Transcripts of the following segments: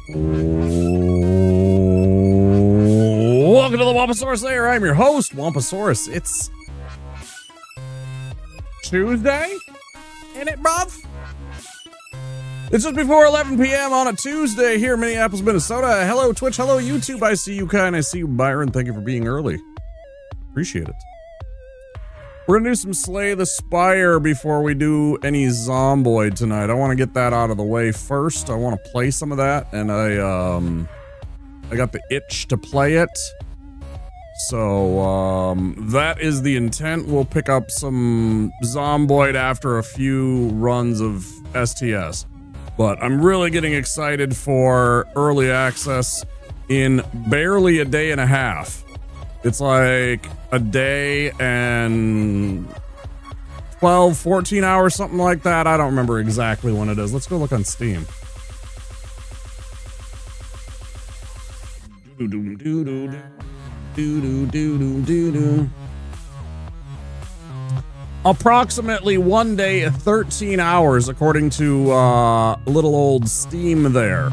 Welcome to the Wamposaurus Lair. I'm your host, Wamposaurus. It's Tuesday, ain't it, bruv? It's just before 11 p.m. on a Tuesday here in Minneapolis, Minnesota. Hello, Twitch. Hello, YouTube. I see you, Kai, and I see you, Byron. Thank you for being early. Appreciate it. We're gonna do some Slay the Spire before we do any Zomboid tonight. I want to get that out of the way first. I want to play some of that, and I got the itch to play it. So that is the intent. We'll pick up some Zomboid after a few runs of STS. But I'm really getting excited for early access in barely a day and a half. It's like a day and 12, 14 hours, something like that. I don't remember exactly when it is. Let's go look on Steam. Approximately 1 day, 13 hours, according to little old Steam there.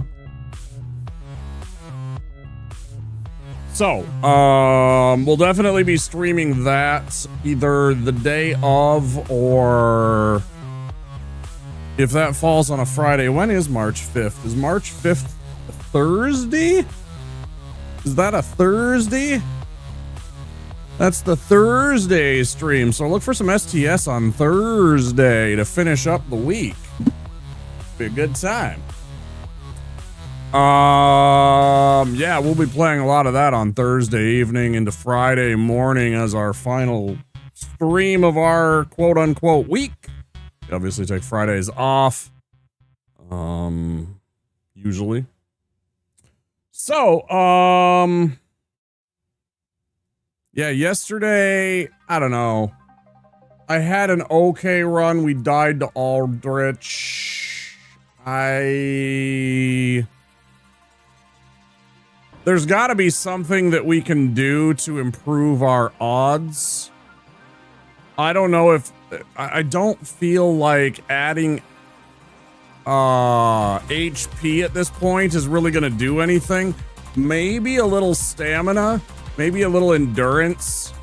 So, we'll definitely be streaming that either the day of, or if that falls on a Friday. When is March 5th? Is March 5th a Thursday? Is that a Thursday? That's the Thursday stream. So look for some STS on Thursday to finish up the week. Be a good time. Yeah, we'll be playing a lot of that on Thursday evening into Friday morning as our final stream of our quote unquote week. We obviously take Fridays off. Usually. So, yeah, yesterday, I don't know. I had an okay run. We died to Aldrich. There's got to be something that we can do to improve our odds. I don't know if... I don't feel like adding HP at this point is really going to do anything. Maybe a little stamina, maybe a little endurance,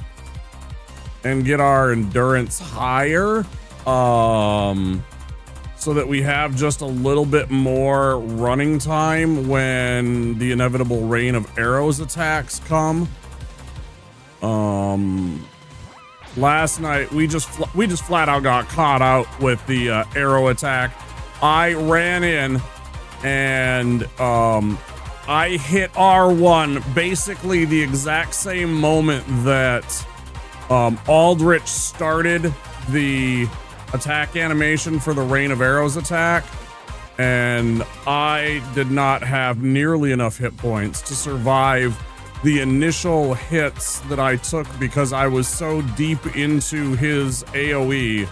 and get our endurance higher, so that we have just a little bit more running time when the inevitable rain of arrows attacks come. Last night we just flat out got caught out with the arrow attack. I ran in and I hit R1 basically the exact same moment that Aldrich started the attack animation for the Rain of Arrows attack, and I did not have nearly enough hit points to survive the initial hits that I took because I was so deep into his AoE,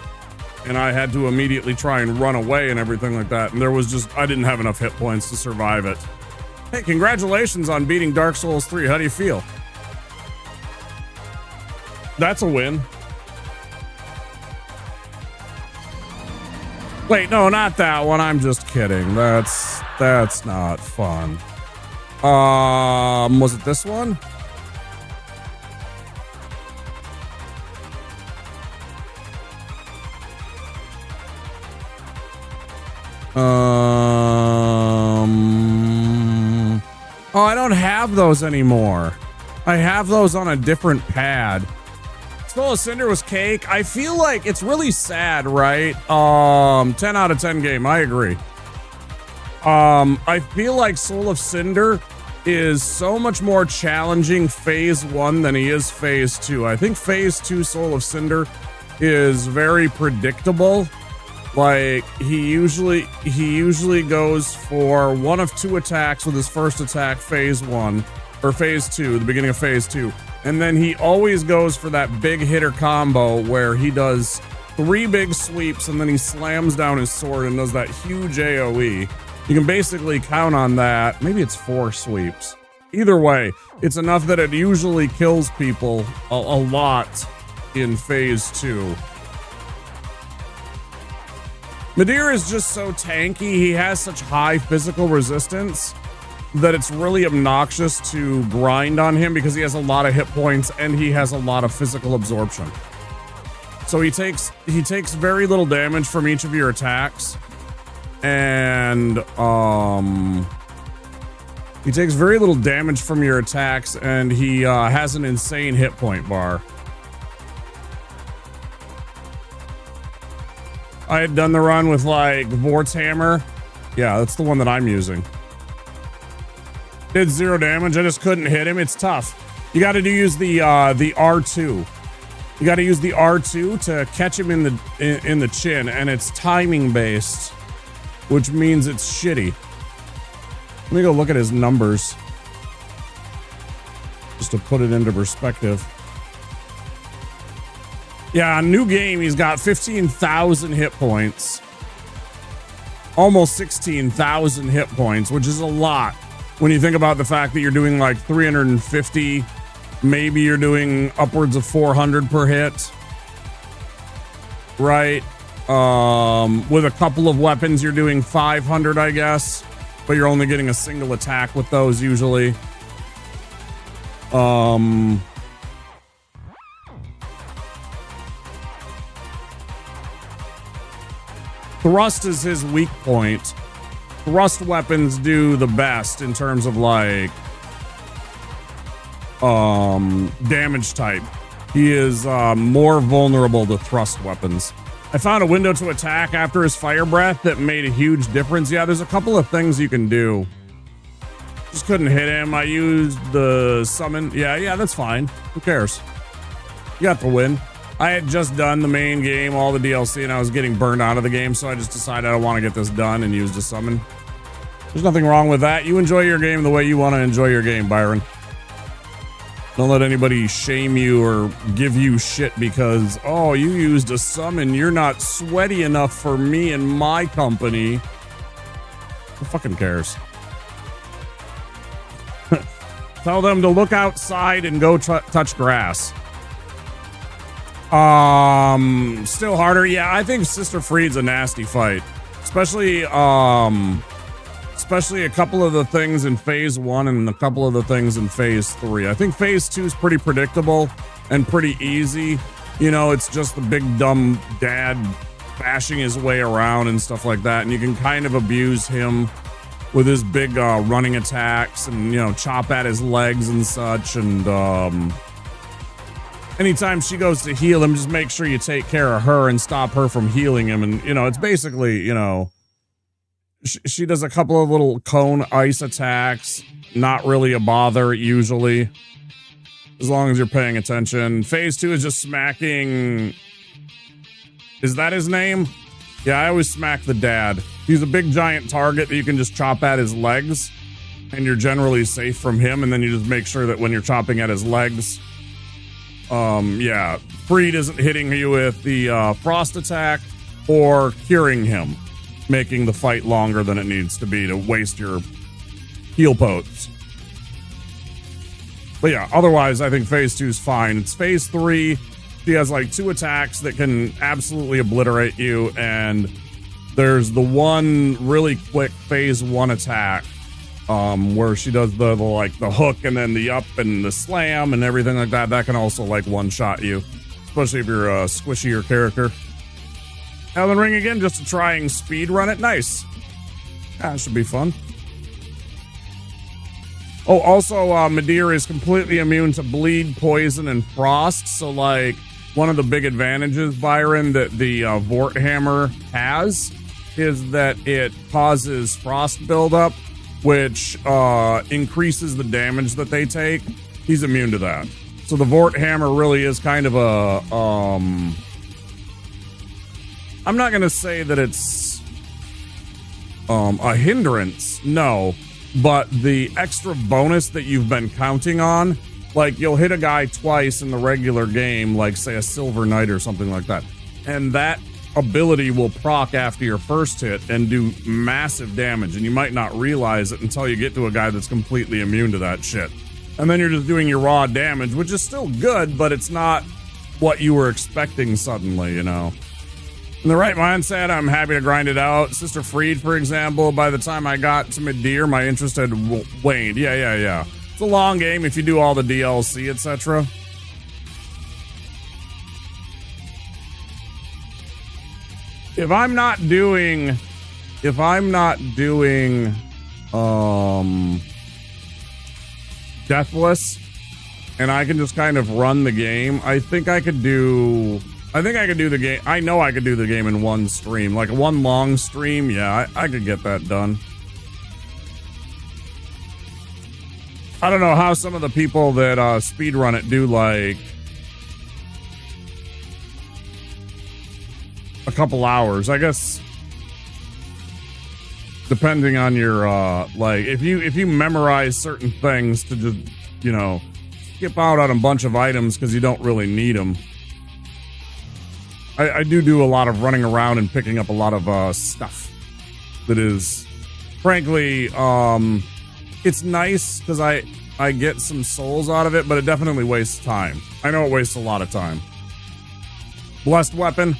and I had to immediately try and run away and everything like that, and there was just, I didn't have enough hit points to survive it. Hey, congratulations on beating Dark Souls 3. How do you feel? That's a win. Wait, no, not that one. I'm just kidding. That's not fun. Was it this one? Oh, I don't have those anymore. I have those on a different pad. Soul of Cinder was cake. I feel like it's really sad, right? 10 out of 10 game. I agree. I feel like Soul of Cinder is so much more challenging phase 1 than he is phase 2. I think phase 2 Soul of Cinder is very predictable. Like he usually goes for one of two attacks with his first attack phase 1 or phase 2, the beginning of phase 2. And then he always goes for that big hitter combo where he does 3 big sweeps and then he slams down his sword and does that huge AoE. You can basically count on that. Maybe it's 4 sweeps. Either way, it's enough that it usually kills people a lot in phase 2. Midir is just so tanky. He has such high physical resistance that it's really obnoxious to grind on him because he has a lot of hit points and he has a lot of physical absorption. So he takes very little damage from each of your attacks, and he takes very little damage from your attacks, and he has an insane hit point bar. I had done the run with like Vort's Hammer. Yeah, that's the one that I'm using. Did 0 damage. I just couldn't hit him. It's tough. You got to use the R2. You got to use the R2 to catch him in the chin, and it's timing based, which means it's shitty. Let me go look at his numbers just to put it into perspective. Yeah, new game, he's got 15,000 hit points. Almost 16,000 hit points, which is a lot when you think about the fact that you're doing like 350, maybe you're doing upwards of 400 per hit. Right? With a couple of weapons, you're doing 500, I guess. But you're only getting a single attack with those usually. Thrust is his weak point. Thrust weapons do the best in terms of like damage type. He is more vulnerable to thrust weapons. I found a window to attack after his fire breath that made a huge difference. Yeah, there's a couple of things you can do. Just couldn't hit him. I used the summon. Yeah, that's fine. Who cares? You got the win. I had just done the main game, all the DLC, and I was getting burned out of the game, so I just decided I want to get this done and used a summon. There's nothing wrong with that. You enjoy your game the way you want to enjoy your game, Byron. Don't let anybody shame you or give you shit because, oh, you used a summon. You're not sweaty enough for me and my company. Who fucking cares? Tell them to look outside and go touch grass. Still harder. Yeah, I think Sister Freed's a nasty fight. Especially a couple of the things in phase 1 and a couple of the things in phase 3. I think phase 2 is pretty predictable and pretty easy. You know, it's just the big dumb dad bashing his way around and stuff like that. And you can kind of abuse him with his big running attacks and, you know, chop at his legs and such. And anytime she goes to heal him, just make sure you take care of her and stop her from healing him. And, you know, it's basically, you know, she does a couple of little cone ice attacks. Not really a bother, usually. As long as you're paying attention. Phase 2 is just smacking... Is that his name? Yeah, I always smack the dad. He's a big giant target that you can just chop at his legs. And you're generally safe from him. And then you just make sure that when you're chopping at his legs... yeah, Freed isn't hitting you with the frost attack or curing him, making the fight longer than it needs to be to waste your heal potes. But yeah, otherwise I think phase 2 is fine. It's phase 3. She has like 2 attacks that can absolutely obliterate you, and there's the one really quick phase 1 attack where she does the hook and then the up and the slam and everything like that. That can also like one-shot you, especially if you're a squishier character. Elden Ring again, just to try and speed run it. Nice. That should be fun. Oh, also, Midir is completely immune to bleed, poison, and frost. So, like, one of the big advantages, Byron, that the Vort Hammer has is that it causes frost buildup, which increases the damage that they take. He's immune to that. So the Vort Hammer really is kind of a... I'm not going to say that it's a hindrance, no. But the extra bonus that you've been counting on, like you'll hit a guy twice in the regular game, like say a Silver Knight or something like that. And that ability will proc after your first hit and do massive damage. And you might not realize it until you get to a guy that's completely immune to that shit. And then you're just doing your raw damage, which is still good, but it's not what you were expecting suddenly, you know. In the right mindset, I'm happy to grind it out. Sister Freed, for example, by the time I got to Mid-Deer, my interest had waned. Yeah. It's a long game if you do all the DLC, etc. If I'm not doing Deathless and I can just kind of run the game, I think I could do the game. I know I could do the game in one stream, like one long stream. Yeah, I could get that done. I don't know how some of the people that speedrun it do like a couple hours. I guess depending on your like if you memorize certain things to just, you know, skip out on a bunch of items because you don't really need them. I do a lot of running around and picking up a lot of stuff that is, frankly, it's nice because I get some souls out of it, but it definitely wastes time. I know it wastes a lot of time. Blessed weapon.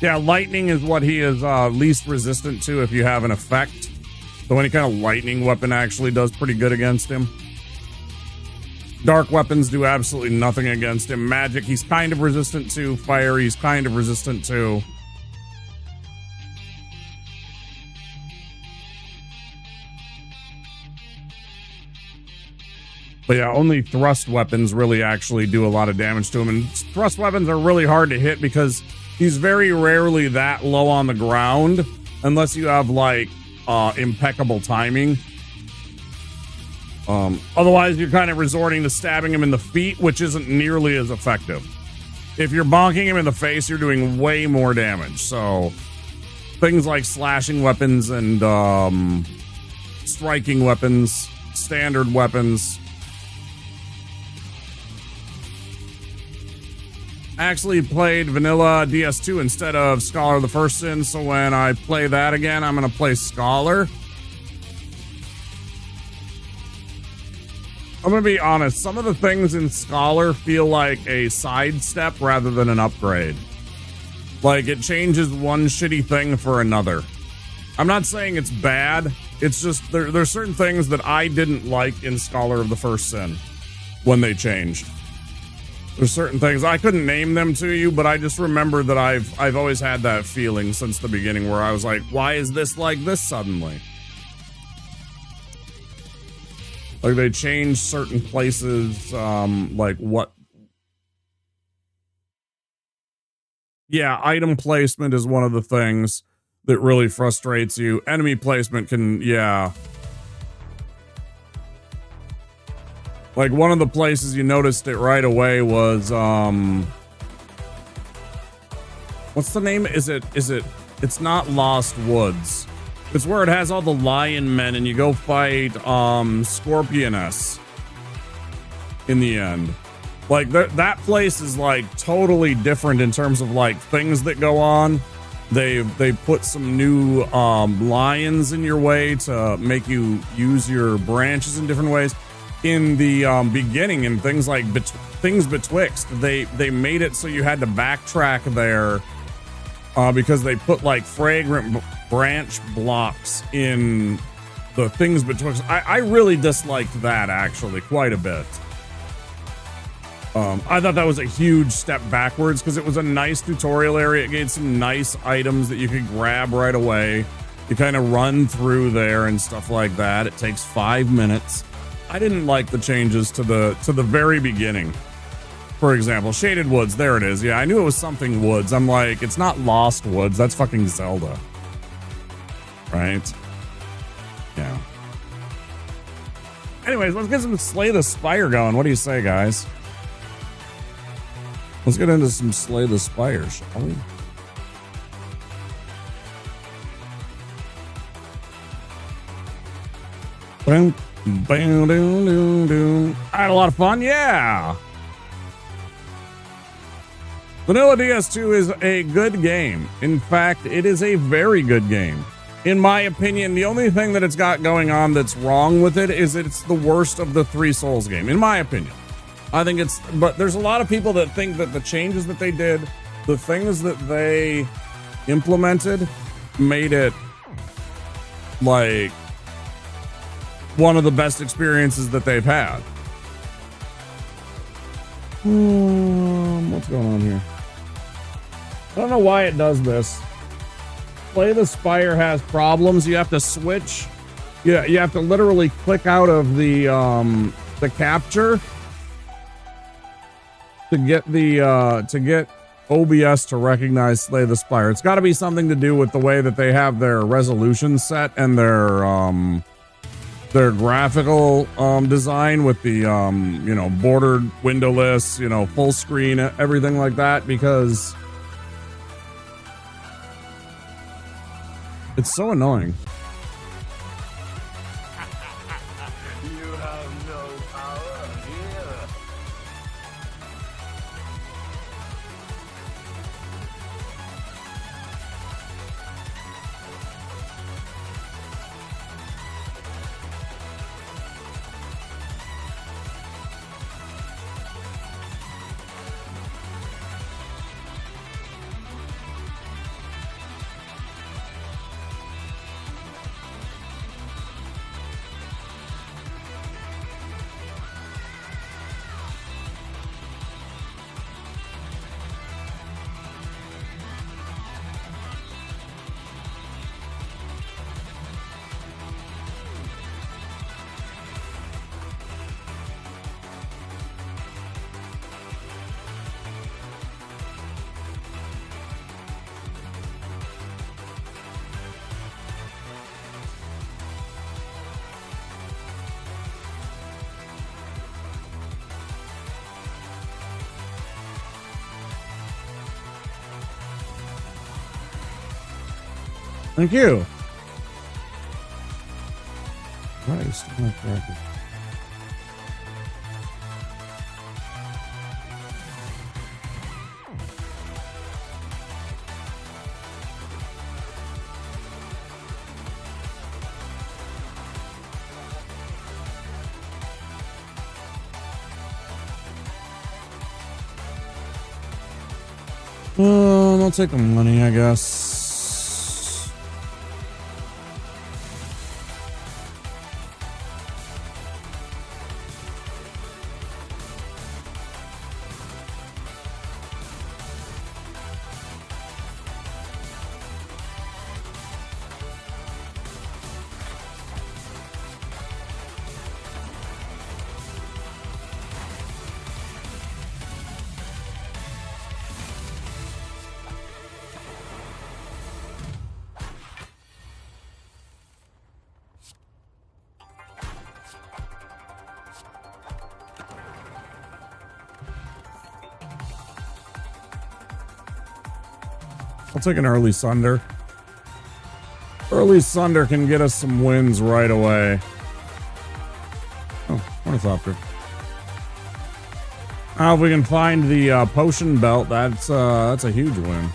Yeah, lightning is what he is least resistant to if you have an effect. So any kind of lightning weapon actually does pretty good against him. Dark weapons do absolutely nothing against him. Magic, he's kind of resistant to. Fire, he's kind of resistant to. But yeah, only thrust weapons really actually do a lot of damage to him. And thrust weapons are really hard to hit because he's very rarely that low on the ground unless you have like impeccable timing. Otherwise, you're kind of resorting to stabbing him in the feet, which isn't nearly as effective. If you're bonking him in the face, you're doing way more damage. So things like slashing weapons and striking weapons, standard weapons. I actually played Vanilla DS2 instead of Scholar of the First Sin, so when I play that again, I'm going to play Scholar. I'm going to be honest, some of the things in Scholar feel like a sidestep rather than an upgrade. Like, it changes one shitty thing for another. I'm not saying it's bad, it's just there's certain things that I didn't like in Scholar of the First Sin when they changed. There's certain things, I couldn't name them to you, but I just remember that I've always had that feeling since the beginning where I was like, why is this like this suddenly? Like they changed certain places, like what? Yeah, item placement is one of the things that really frustrates you. Enemy placement can, yeah. Like one of the places you noticed it right away was, what's the name? It's not Lost Woods. It's where it has all the lion men and you go fight Scorpioness in the end. Like that place is like totally different in terms of like things that go on. They put some new lions in your way to make you use your branches in different ways. In the beginning and things like things betwixt, they made it so you had to backtrack there because they put like fragrant branch blocks in the things betwixt. I really disliked that actually quite a bit. I thought that was a huge step backwards because it was a nice tutorial area. It gave some nice items that you could grab right away. You kind of run through there and stuff like that. It takes 5 minutes. I didn't like the changes to the very beginning. For example, Shaded Woods, there it is. Yeah, I knew it was something Woods. I'm like, it's not Lost Woods. That's fucking Zelda. Right? Yeah. Anyways, let's get some Slay the Spire going. What do you say, guys? Let's get into some Slay the Spire, shall we? Boom. Bam, doom, doom, doom. I had a lot of fun, yeah. Vanilla DS2 is a good game. In fact, it is a very good game. In my opinion, the only thing that it's got going on that's wrong with it is it's the worst of the 3 Souls game, in my opinion. I think it's, but there's a lot of people that think that the changes that they did, the things that they implemented, made it like one of the best experiences that they've had. What's going on here? I don't know why it does this. Play the Spire has problems. You have to switch. Yeah, you have to literally click out of the capture to get OBS to recognize Slay the Spire. It's got to be something to do with the way that they have their resolution set and their graphical design with the you know, bordered windowless, you know, full screen, everything like that, because it's so annoying. You have no power here. Thank you. Christ, my cracker. I'll take the money, I guess. I'll take an early Sunder. Early Sunder can get us some wins right away. Oh, Ornithopter. If we can find the potion belt, that's a huge win.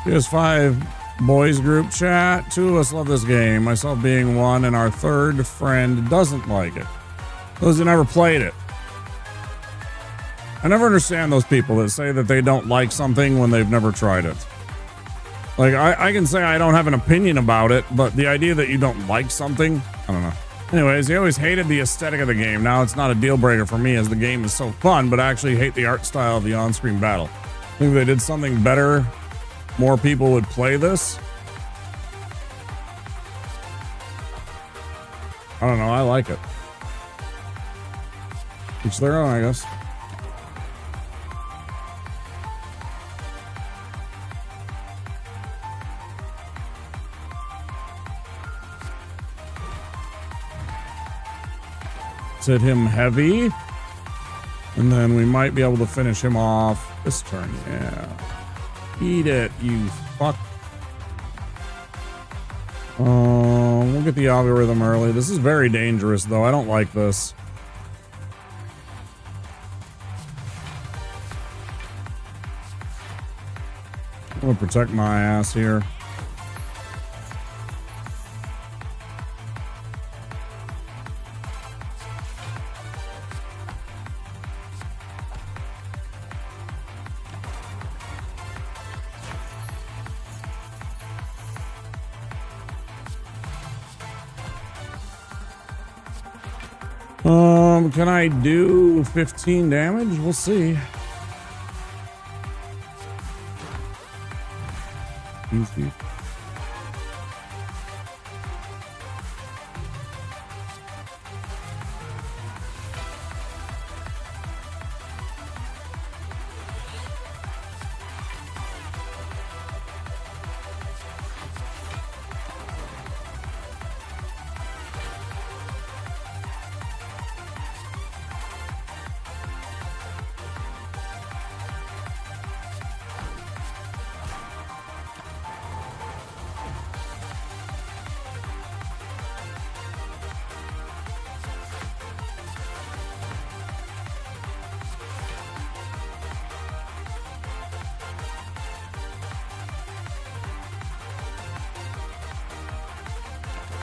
PS5 boys group chat. 2 of us love this game, myself being one, and our third friend doesn't like it. Those who never played it. I never understand those people that say that they don't like something when they've never tried it. Like, I can say I don't have an opinion about it, but the idea that you don't like something, I don't know. Anyways, he always hated the aesthetic of the game. Now it's not a deal breaker for me as the game is so fun, but I actually hate the art style of the on-screen battle. I think if they did something better, more people would play this. I don't know. I like it. Each their own, I guess. Hit him heavy, and then we might be able to finish him off this turn. Yeah, eat it, you fuck. We'll get the algorithm early. This is very dangerous, though. I don't like this. I'm gonna protect my ass here. Can I do 15 damage? We'll see. Easy.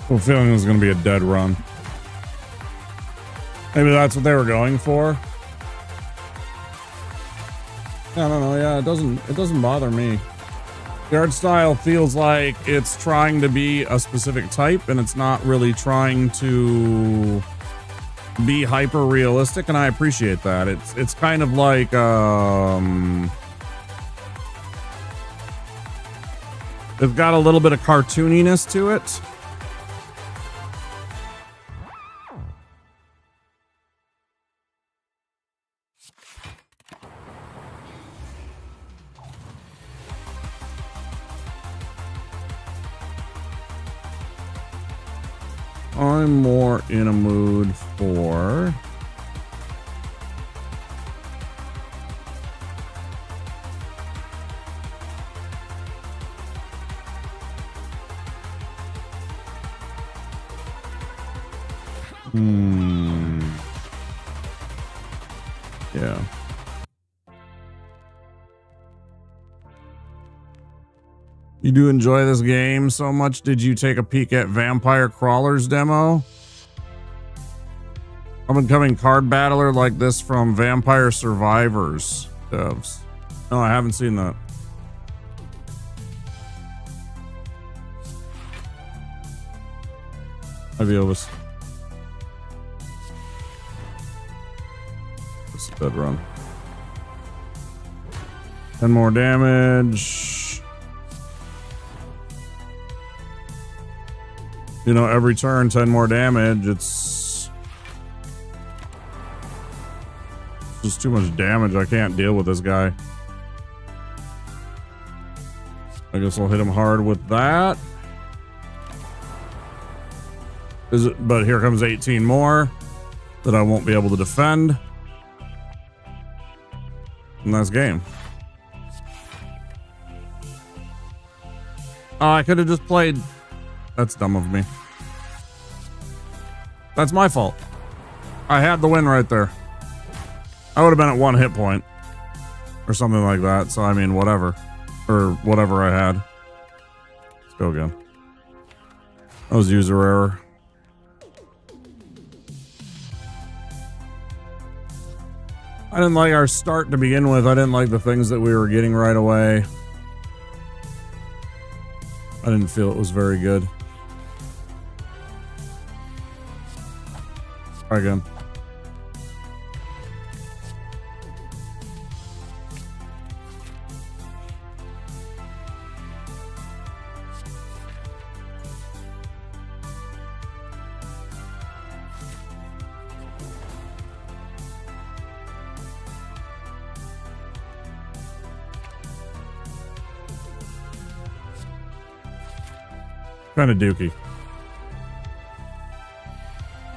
I have a feeling it was going to be a dead run. Maybe that's what they were going for. I don't know. Yeah, it doesn't bother me. The art style feels like it's trying to be a specific type, and it's not really trying to be hyper realistic, and I appreciate that. It's kind of like it's got a little bit of cartooniness to it. I'm more in a mood for yeah. You do enjoy this game so much? Did you take a peek at Vampire Crawler's demo? Up and coming card battler like this from Vampire Survivors devs. No, I haven't seen that. Hi, Elvis. This is a dead run. 10 more damage. You know, every turn, 10 more damage. It's just too much damage. I can't deal with this guy. I guess I'll hit him hard with that. But here comes 18 more that I won't be able to defend. And that's game. I could have just played. That's dumb of me. That's my fault. I had the win right there. I would have been at 1 hit point or something like that. So, I mean, whatever. Or whatever I had. Let's go again. That was user error. I didn't like our start to begin with. I didn't like the things that we were getting right away. I didn't feel it was very good. Try again. Kind of dookie.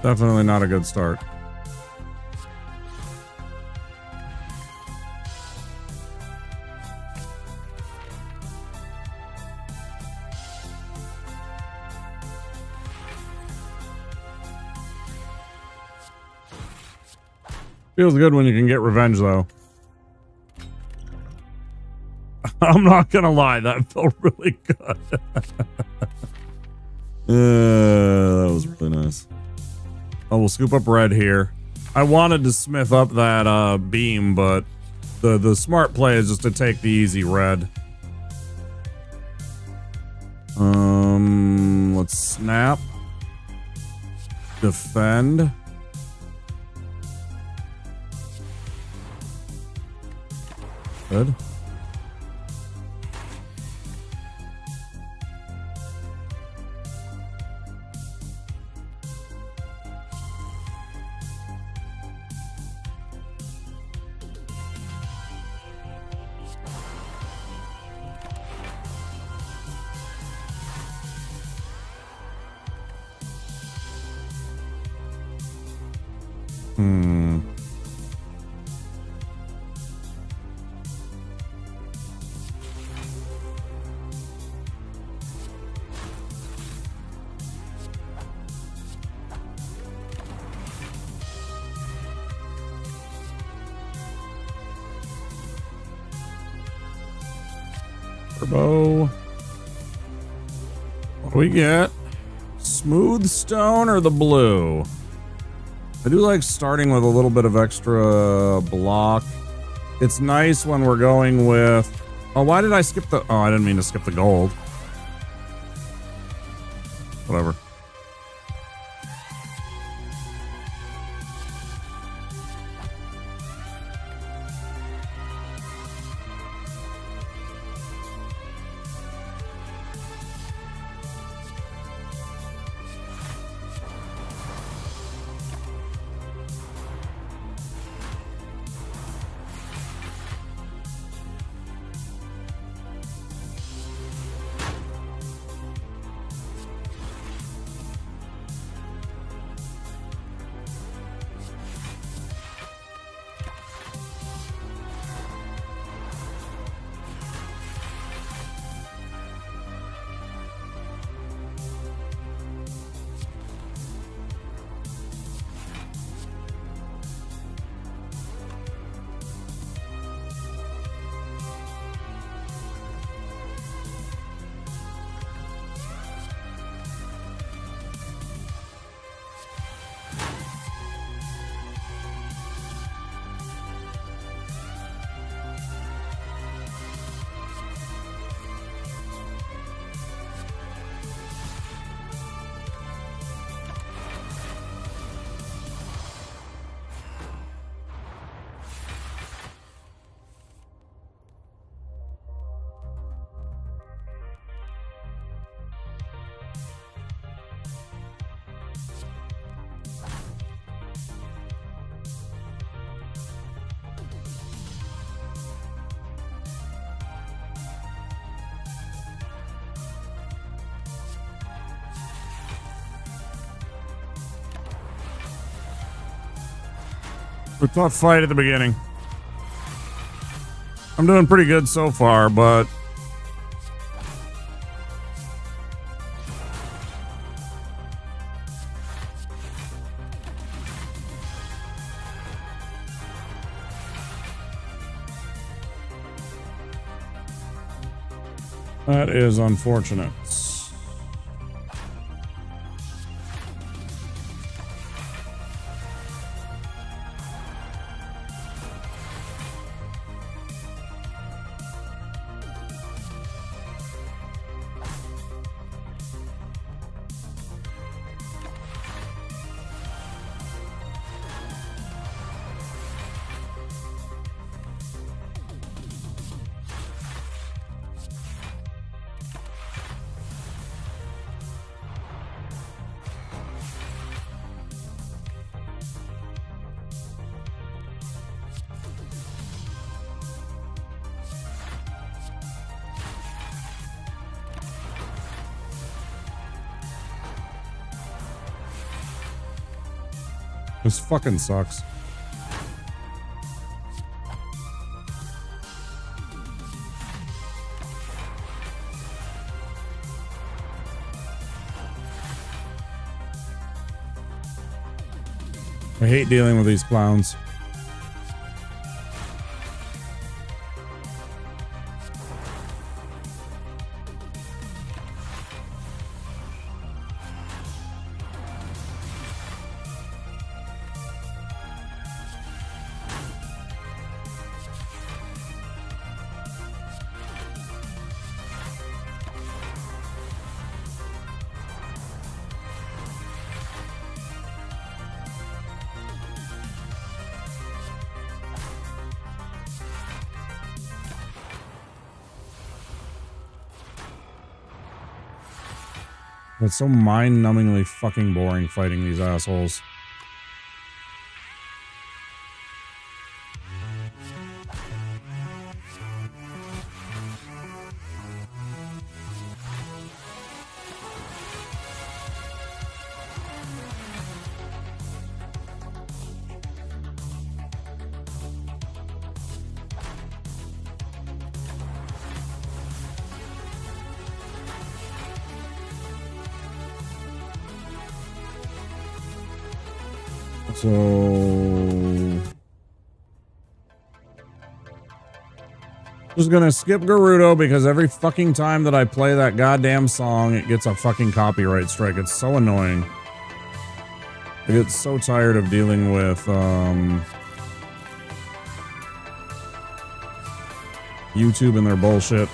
Definitely not a good start. Feels good when you can get revenge, though. I'm not gonna lie, that felt really good. That was really nice. Oh, we'll scoop up red here. I wanted to smith up that beam, but the smart play is just to take the easy red. Let's snap. Defend. Good. Turbo. What do we get? Smooth stone or the blue? I do like starting with a little bit of extra block. It's nice when we're going with... Oh, why did I skip the... Oh, I didn't mean to skip the gold. Whatever. A tough fight at the beginning. I'm doing pretty good so far, but... that is unfortunate. This fucking sucks. I hate dealing with these clowns. It's so mind-numbingly fucking boring fighting these assholes. So just gonna skip Gerudo because every fucking time that I play that goddamn song, it gets a fucking copyright strike. It's so annoying. I get so tired of dealing with YouTube and their bullshit.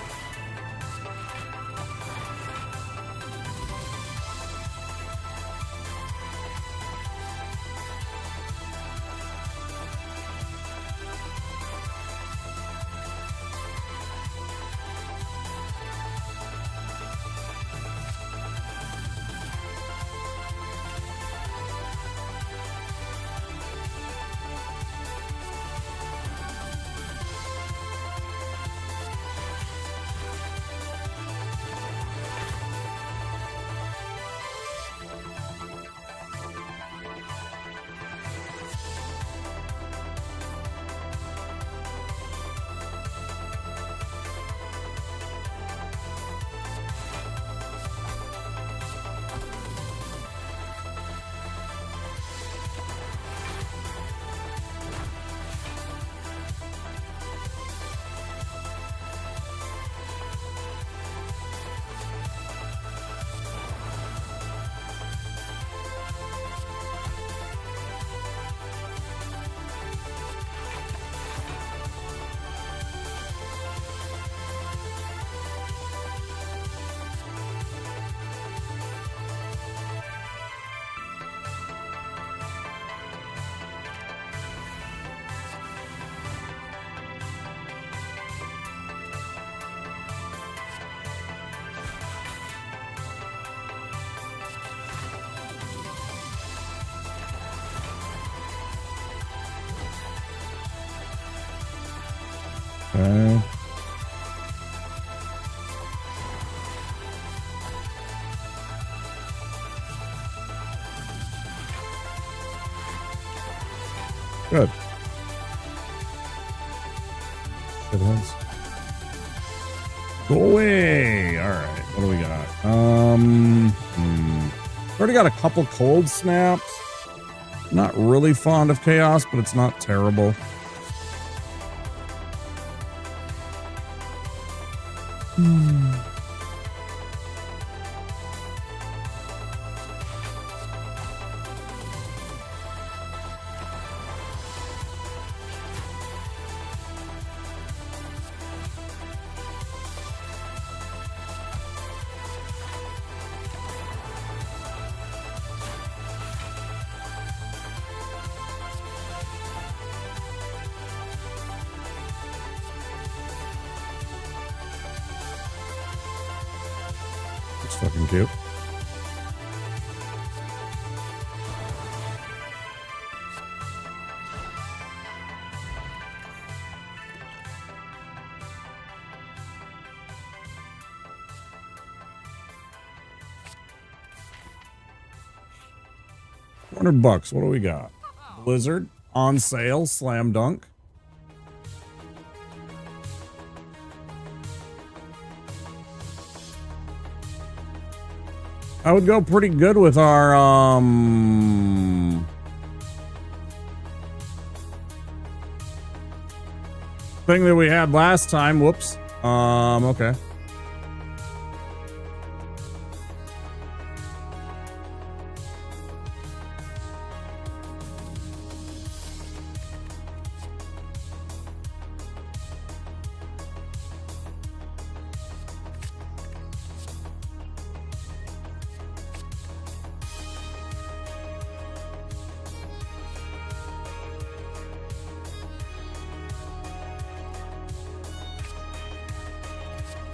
Okay. Good. Shitheads. Go away. All right. What do we got? Already got a couple cold snaps. Not really fond of chaos, but it's not terrible. It's fucking cute. $100. What do we got? Blizzard on sale, slam dunk. I would go pretty good with our thing that we had last time. Whoops. Okay.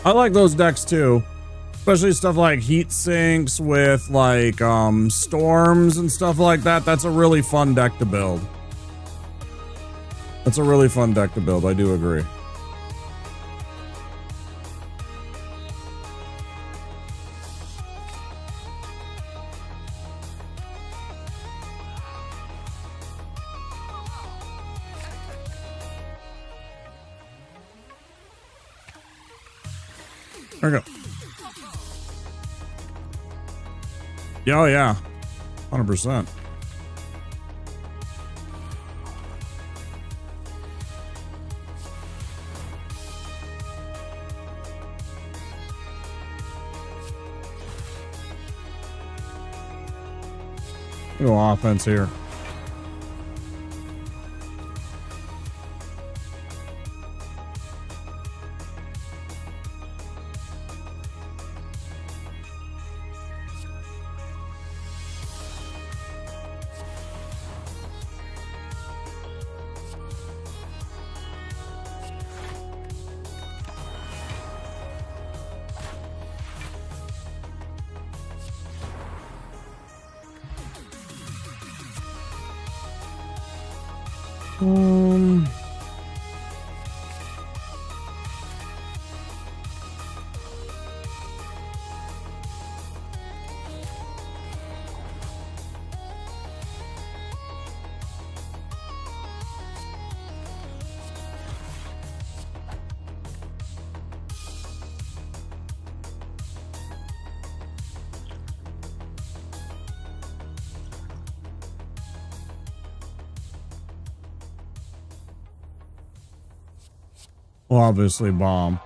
I like those decks too, especially stuff like heat sinks with like storms and stuff like that. That's a really fun deck to build. That's a really fun deck to build. I do agree. There we go. Oh yeah, 100%. Go offense here. Well, obviously bomb.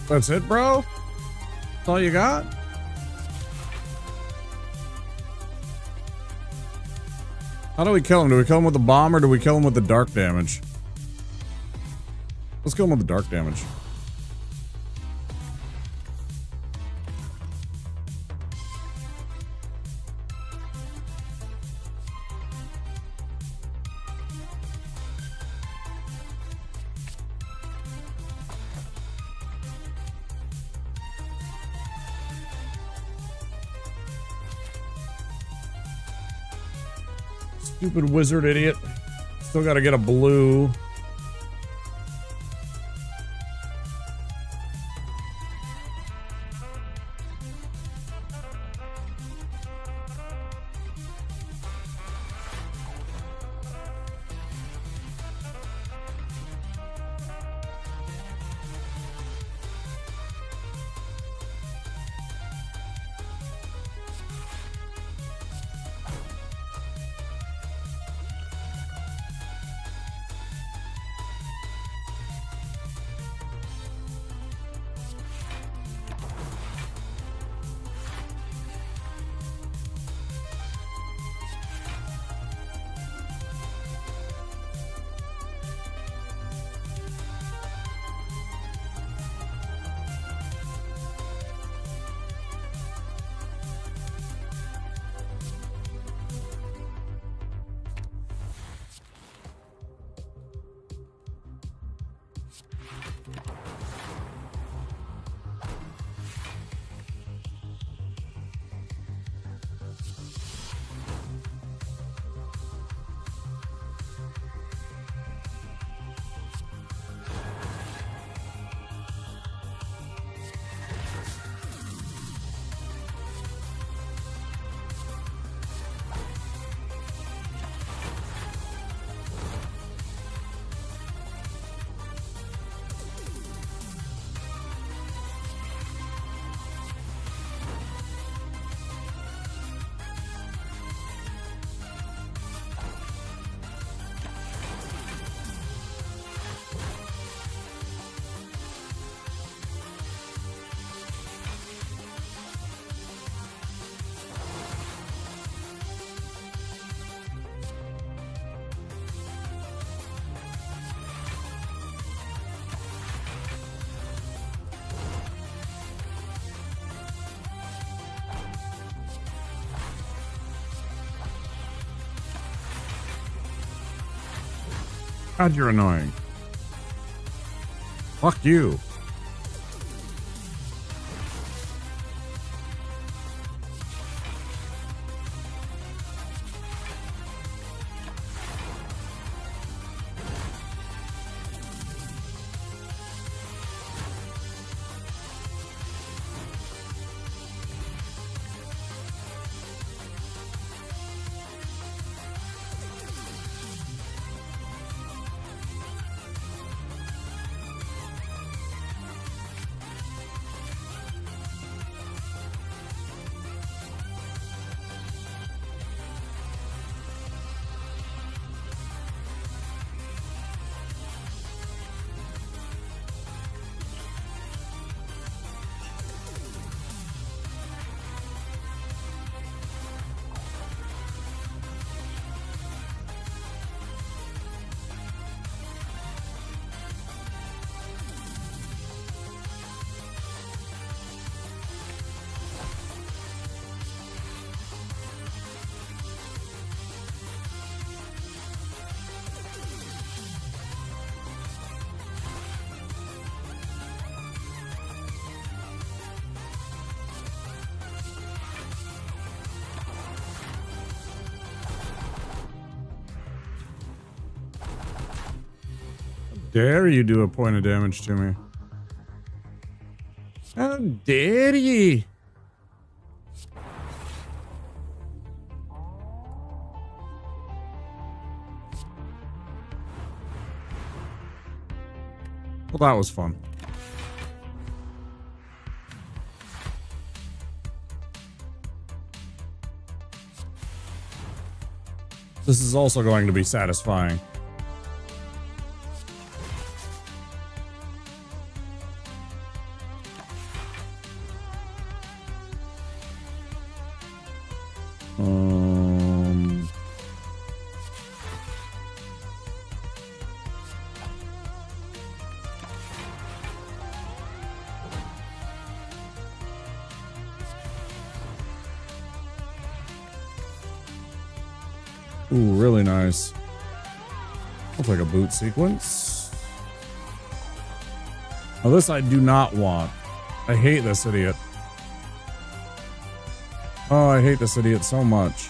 That's it, bro? That's all you got? How do we kill him? Do we kill him with the bomb or do we kill him with the dark damage? Let's kill him with the dark damage. Stupid wizard idiot. Still got to get a blue. God, you're annoying. Fuck you. Dare you do a point of damage to me? How dare ye? Well, that was fun. This is also going to be satisfying. Ooh, really nice. I'll take a boot sequence. Oh, this I do not want. I hate this idiot. Oh, I hate this idiot so much.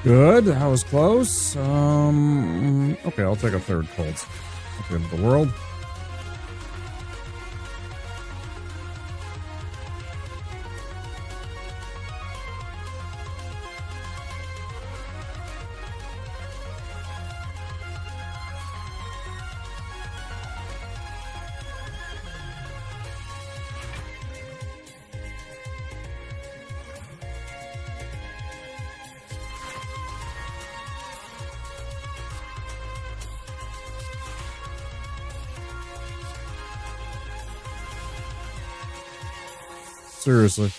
Good. That was close. Okay, I'll take a third Colts. At the end of the world. Seriously.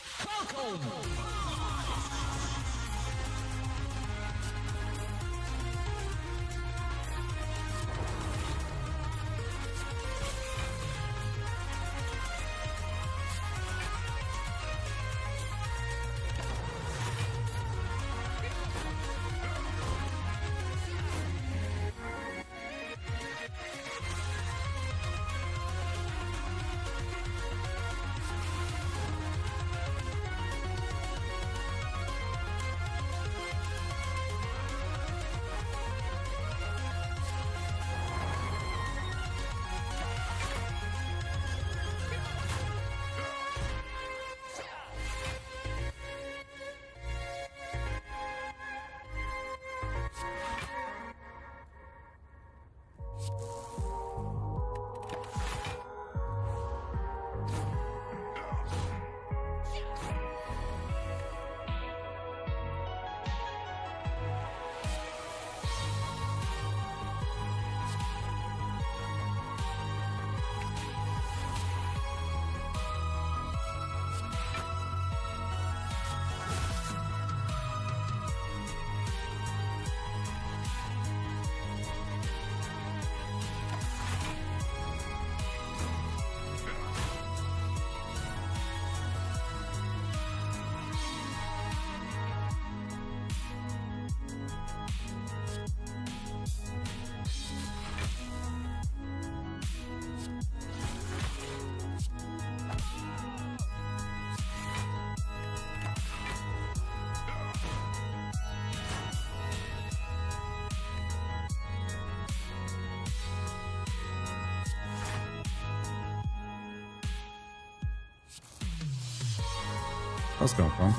That's kind of fun.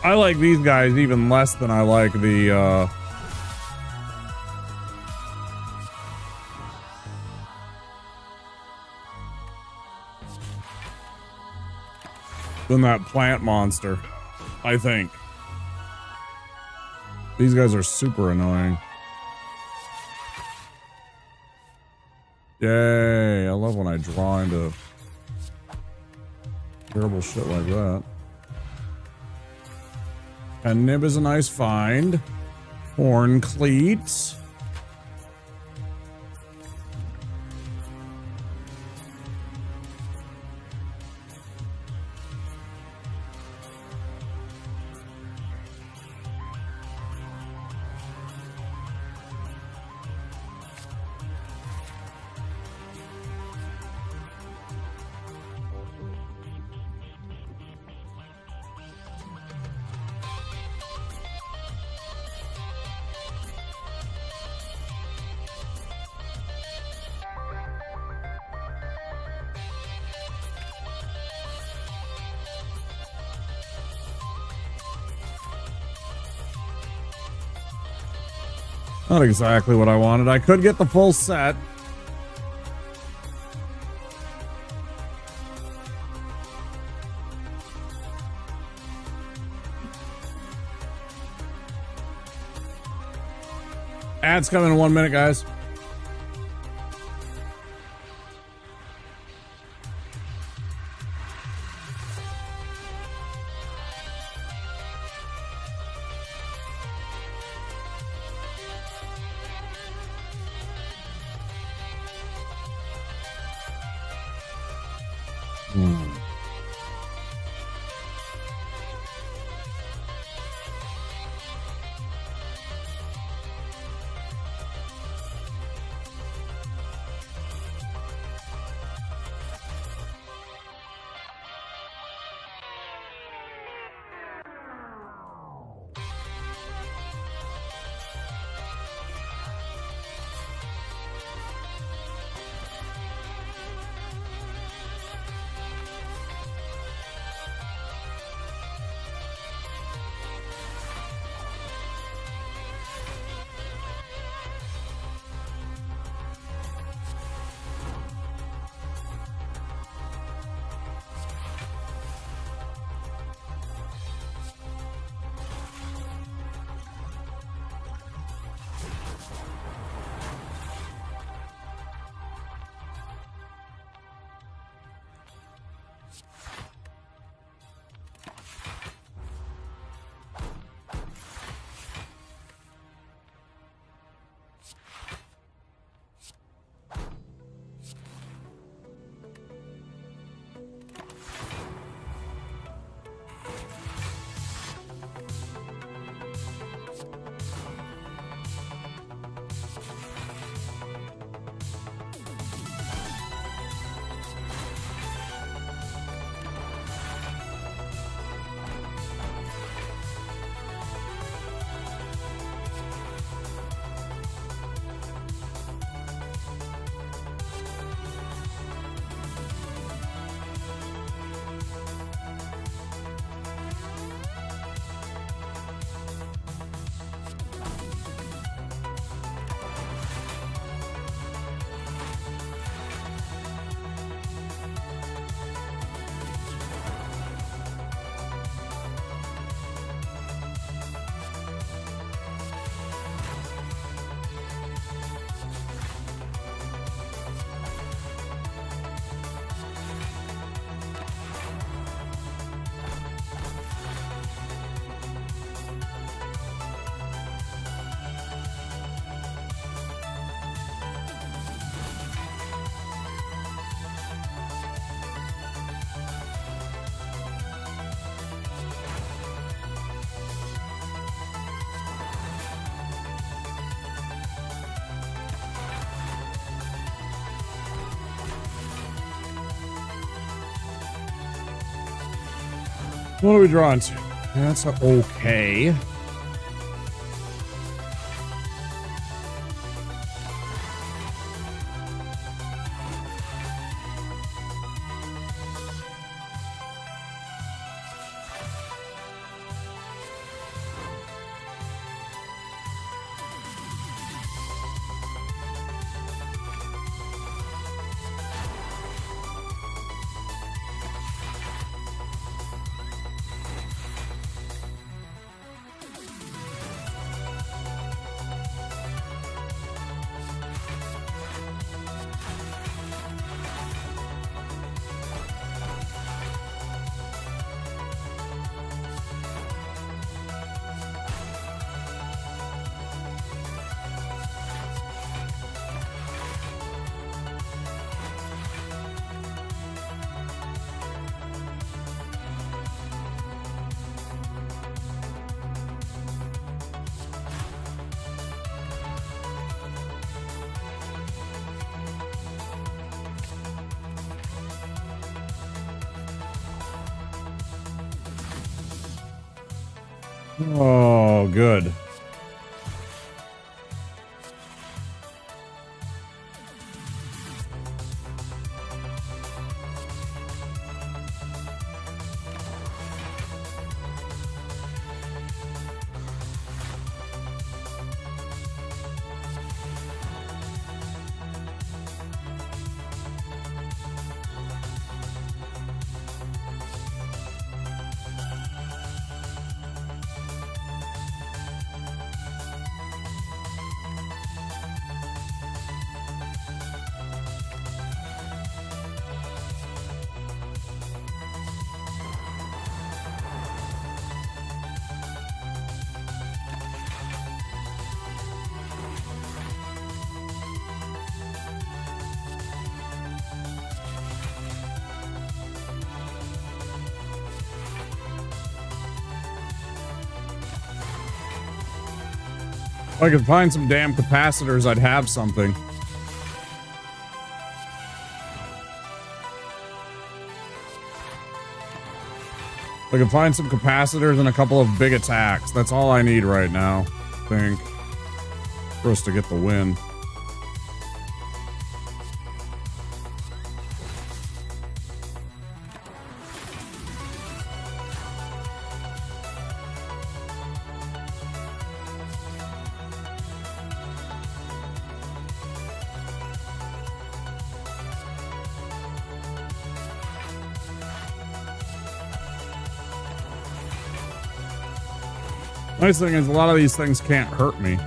I like these guys even less than I like the, than that plant monster, I think. These guys are super annoying. Yay, I love when I draw into terrible shit like that. And nib is a nice find. Horn cleats. Not exactly what I wanted. I could get the full set. Ads coming in 1 minute, guys. What are we drawing to? That's okay. Oh, good. If I could find some damn capacitors, I'd have something. If I could find some capacitors and a couple of big attacks. That's all I need right now, I think, for us to get the win. Nice thing is a lot of these things can't hurt me.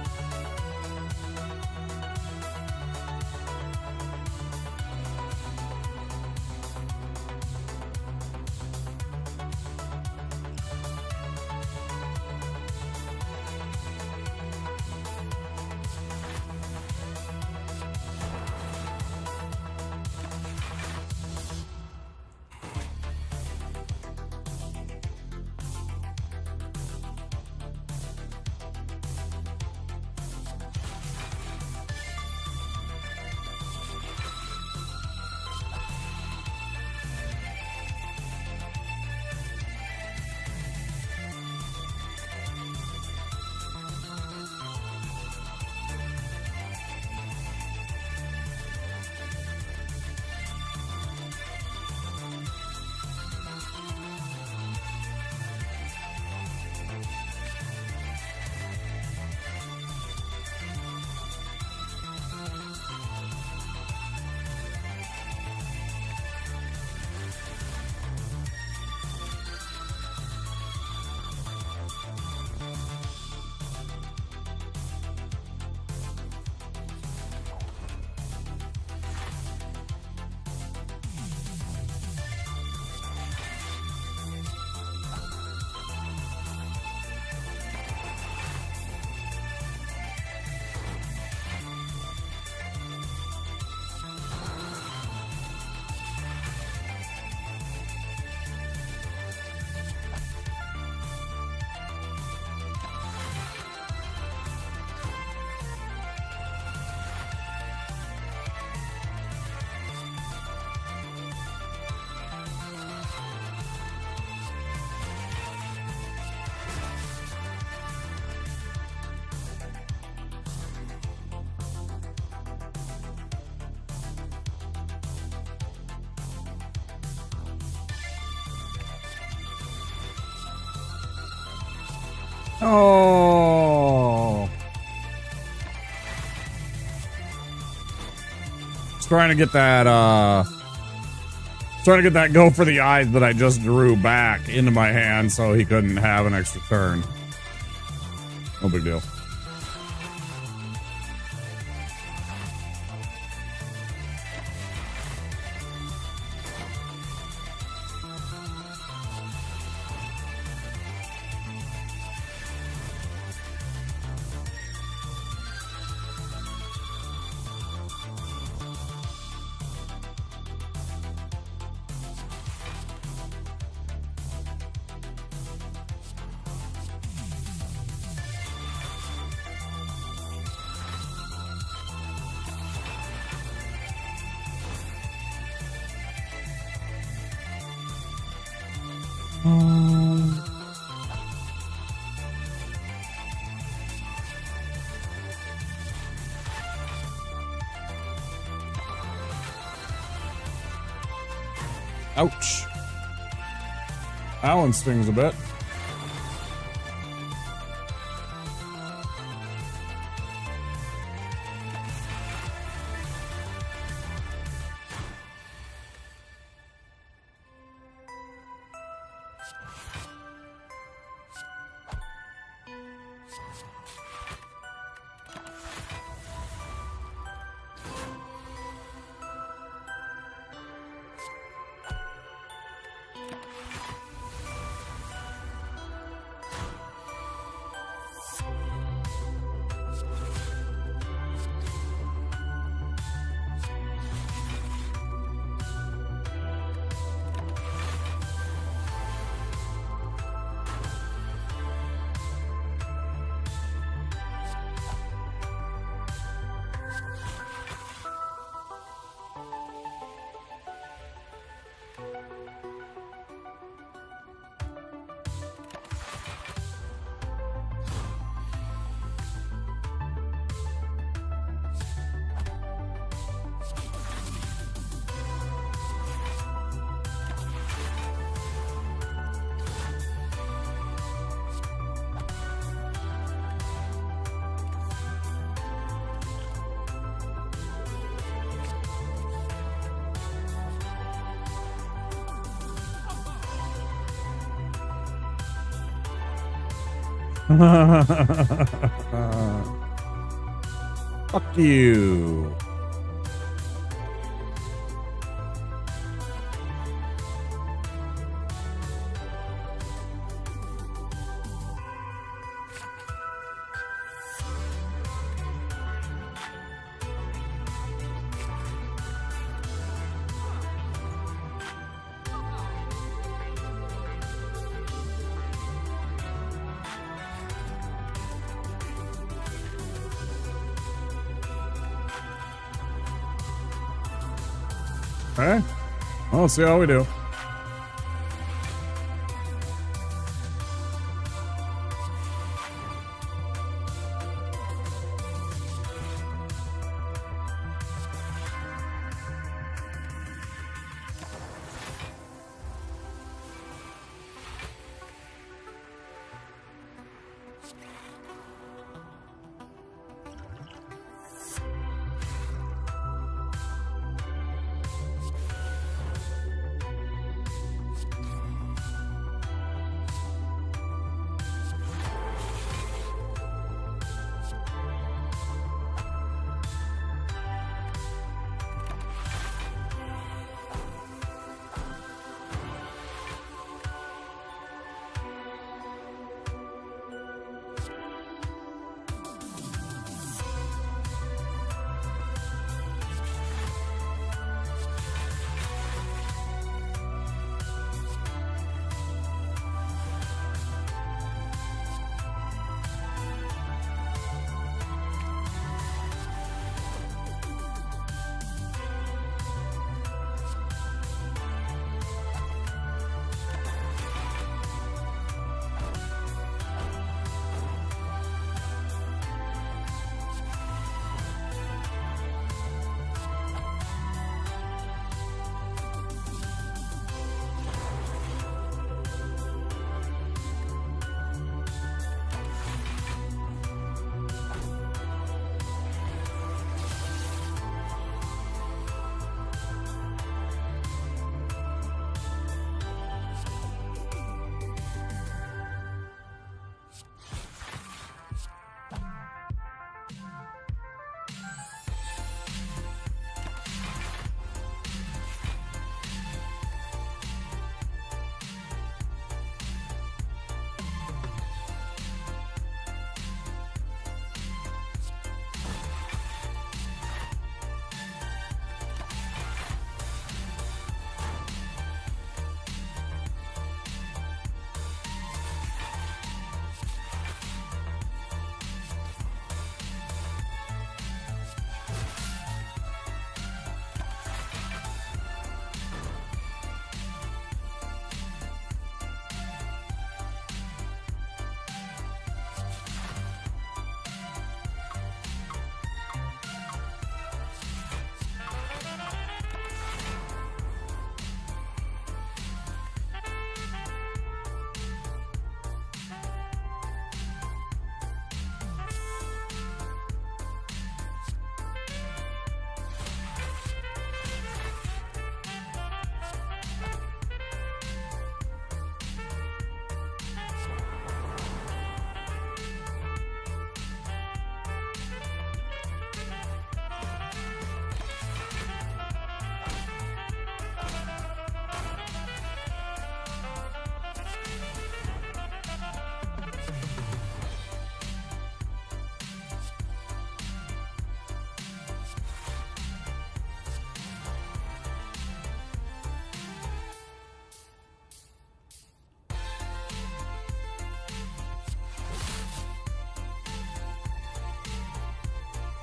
Oh. Just trying to get that, go for the eyes that I just drew back into my hand so he couldn't have an extra turn. No big deal. Ouch. That one stings a bit. Fuck you. Okay. Well, let's see how we do.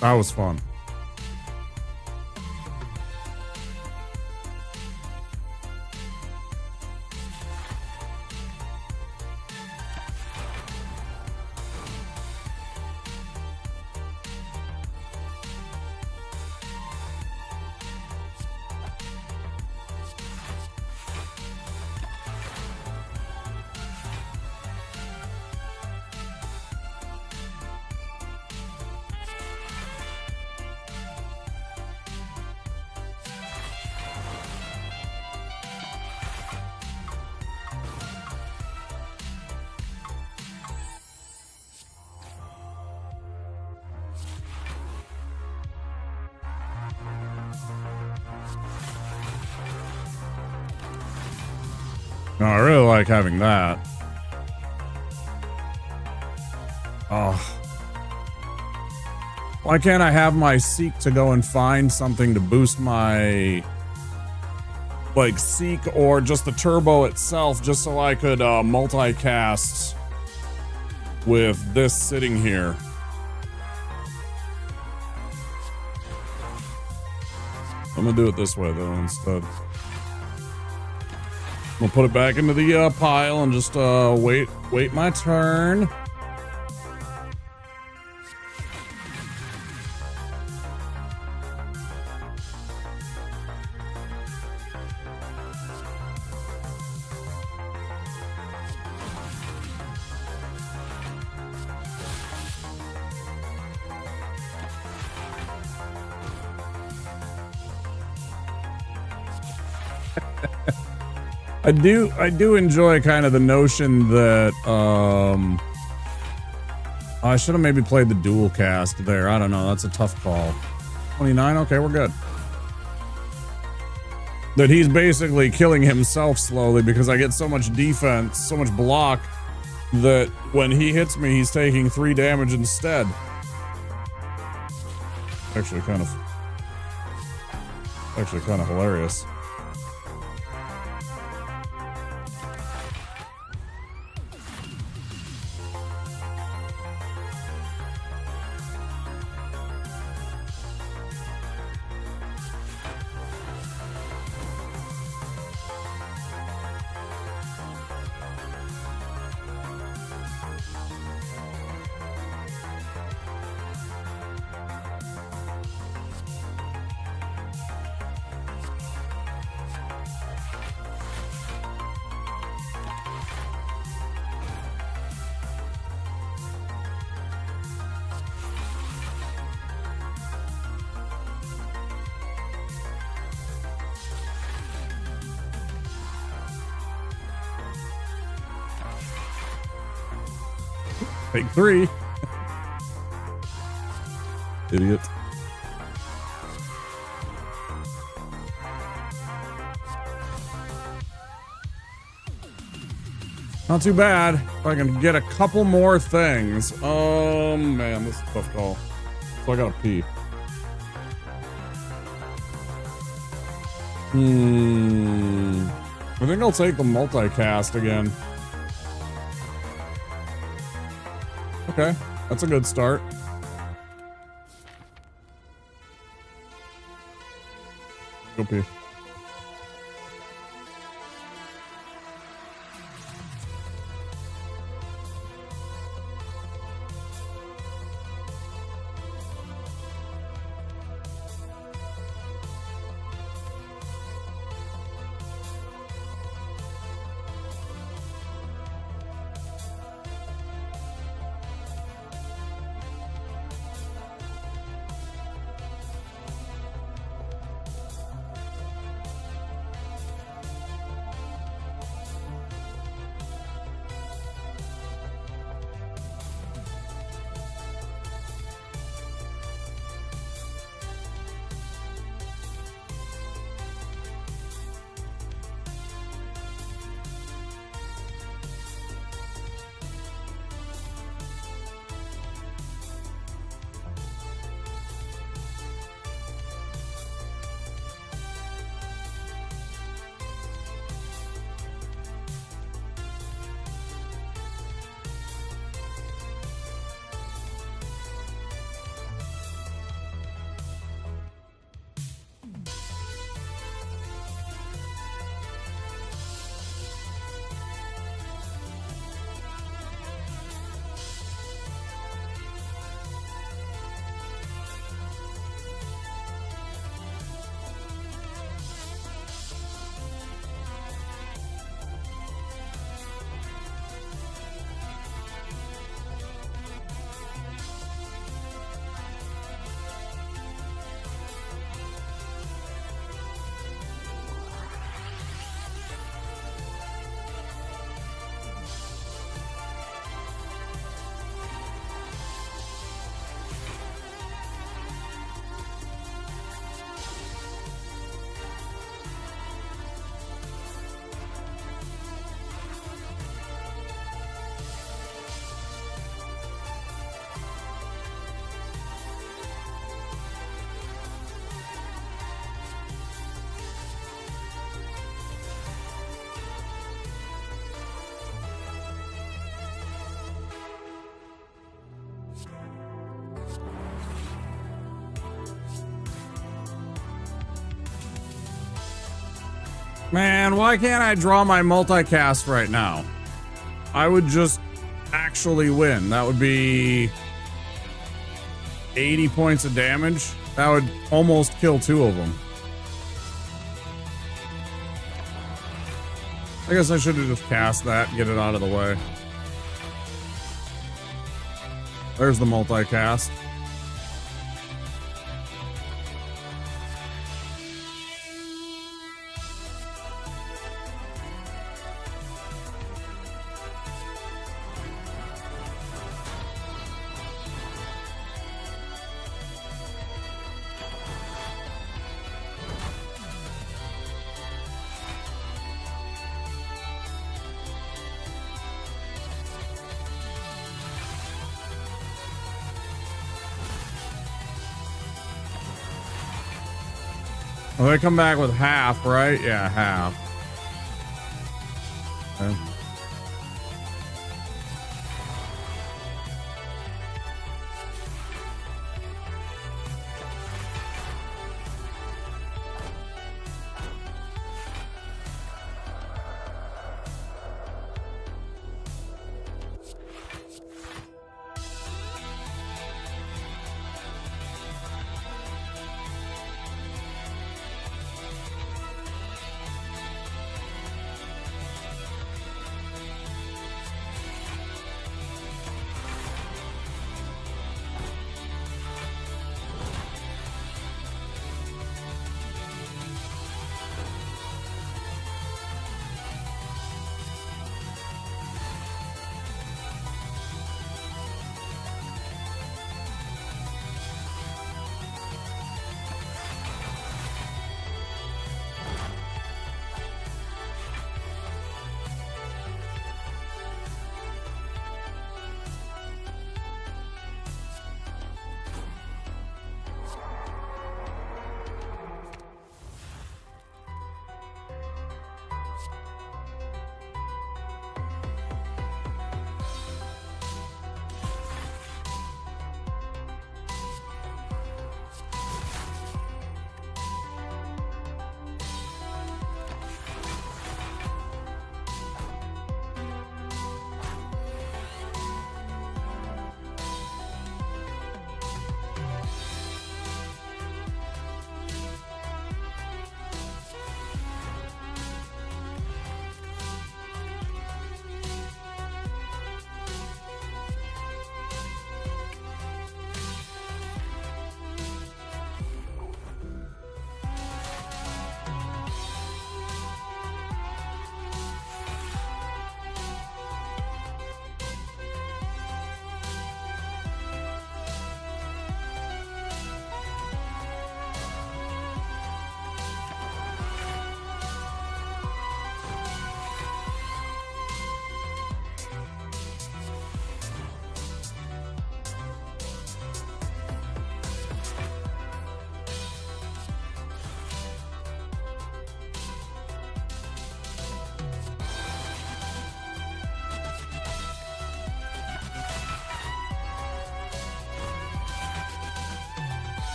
That was fun. No, I really like having that. Oh. Why can't I have my seek to go and find something to boost my like seek or just the turbo itself just so I could multicast with this sitting here? I'm gonna do it this way though instead. We'll put it back into the pile and just wait my turn. I do enjoy kind of the notion that I should have maybe played the dual cast there. I don't know. That's a tough call. 29. Okay, we're good. That he's basically killing himself slowly because I get so much defense, so much block that when he hits me, he's taking 3 damage instead. Actually kind of hilarious. Take 3. Idiot. Not too bad. If I can get a couple more things. Man, this is a tough call. So I gotta pee. I think I'll take the multicast again. Okay, that's a good start. Go pee. Man, why can't I draw my multicast right now? I would just actually win. That would be 80 points of damage. That would almost kill 2 of them. I guess I should have just cast that and get it out of the way. There's the multicast. Well, they come back with half, right? Yeah, half. Okay.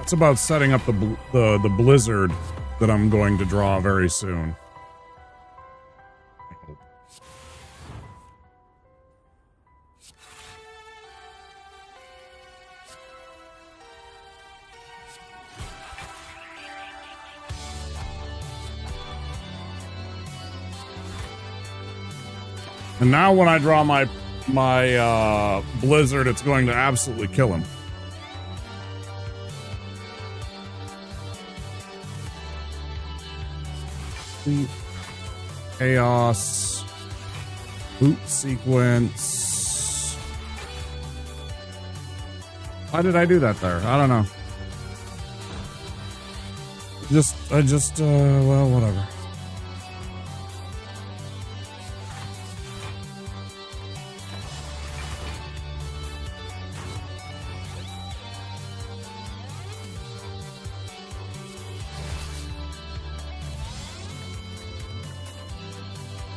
It's about setting up the blizzard that I'm going to draw very soon. And now when I draw my blizzard, it's going to absolutely kill him. Chaos. Boot sequence. Why did I do that there? I don't know. Well, whatever.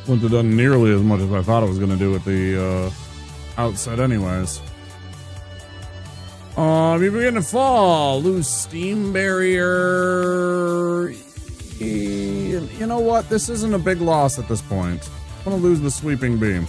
Wouldn't have done nearly as much as I thought it was going to do at the outset anyways. You begin to fall. Lose steam barrier. You know what? This isn't a big loss at this point. I'm going to lose the sweeping beam.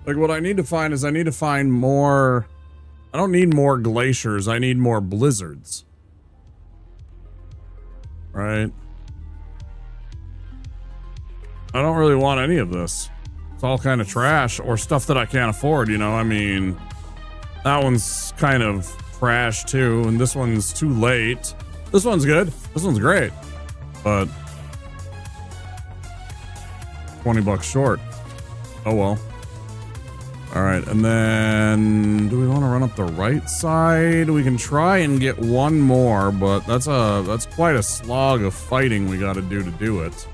Like, what I need to find is I need to find more... I don't need more glaciers. I need more blizzards. Right? I don't really want any of this. It's all kind of trash or stuff that I can't afford, you know? I mean, that one's kind of trash too, and this one's too late. This one's good. This one's great. But... $20 short. Oh well. Alright, and then do we want to run up the right side? We can try and get one more, but that's quite a slog of fighting we gotta do it.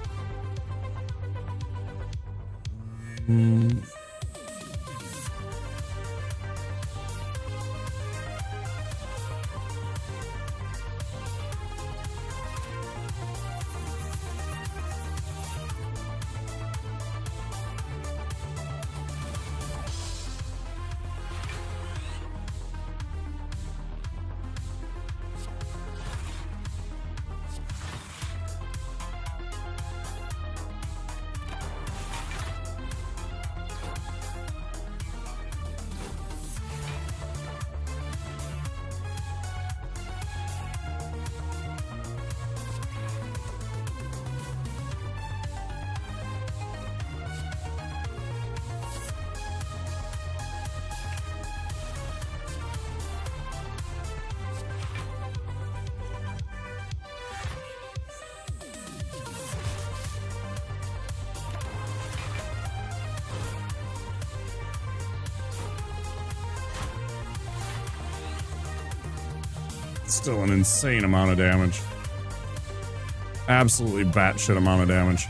Still an insane amount of damage. Absolutely batshit amount of damage.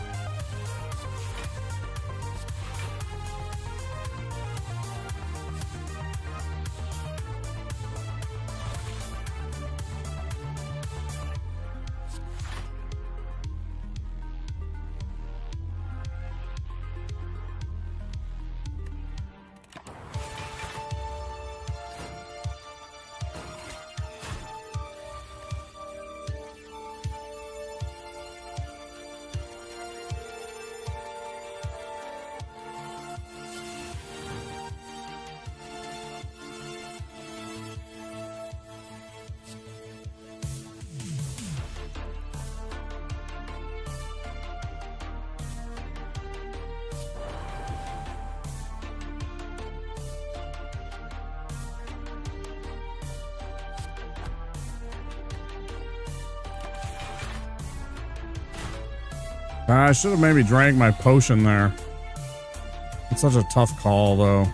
I should have maybe drank my potion there. It's such a tough call, though.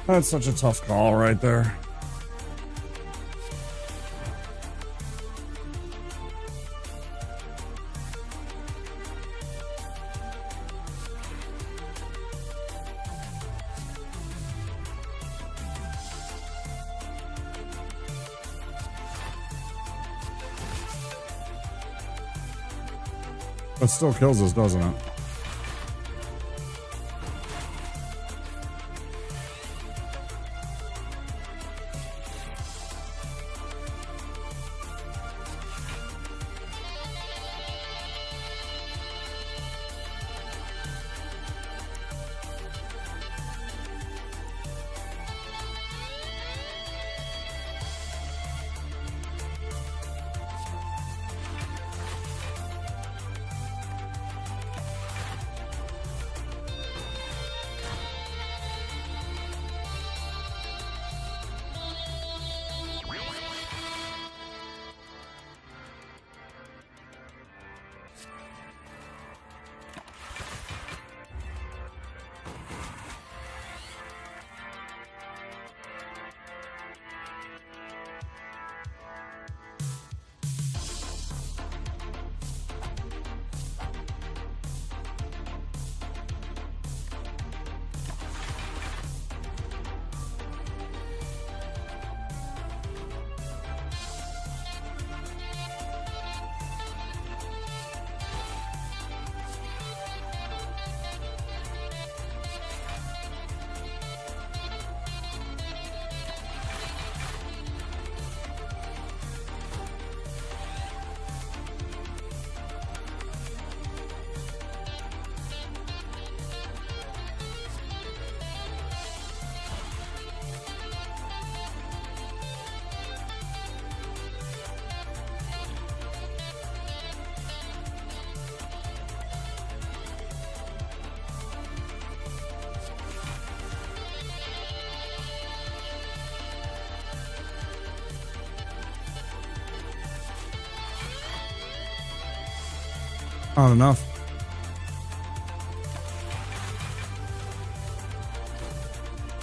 That's such a tough call right there. It still kills us, doesn't it? Not enough.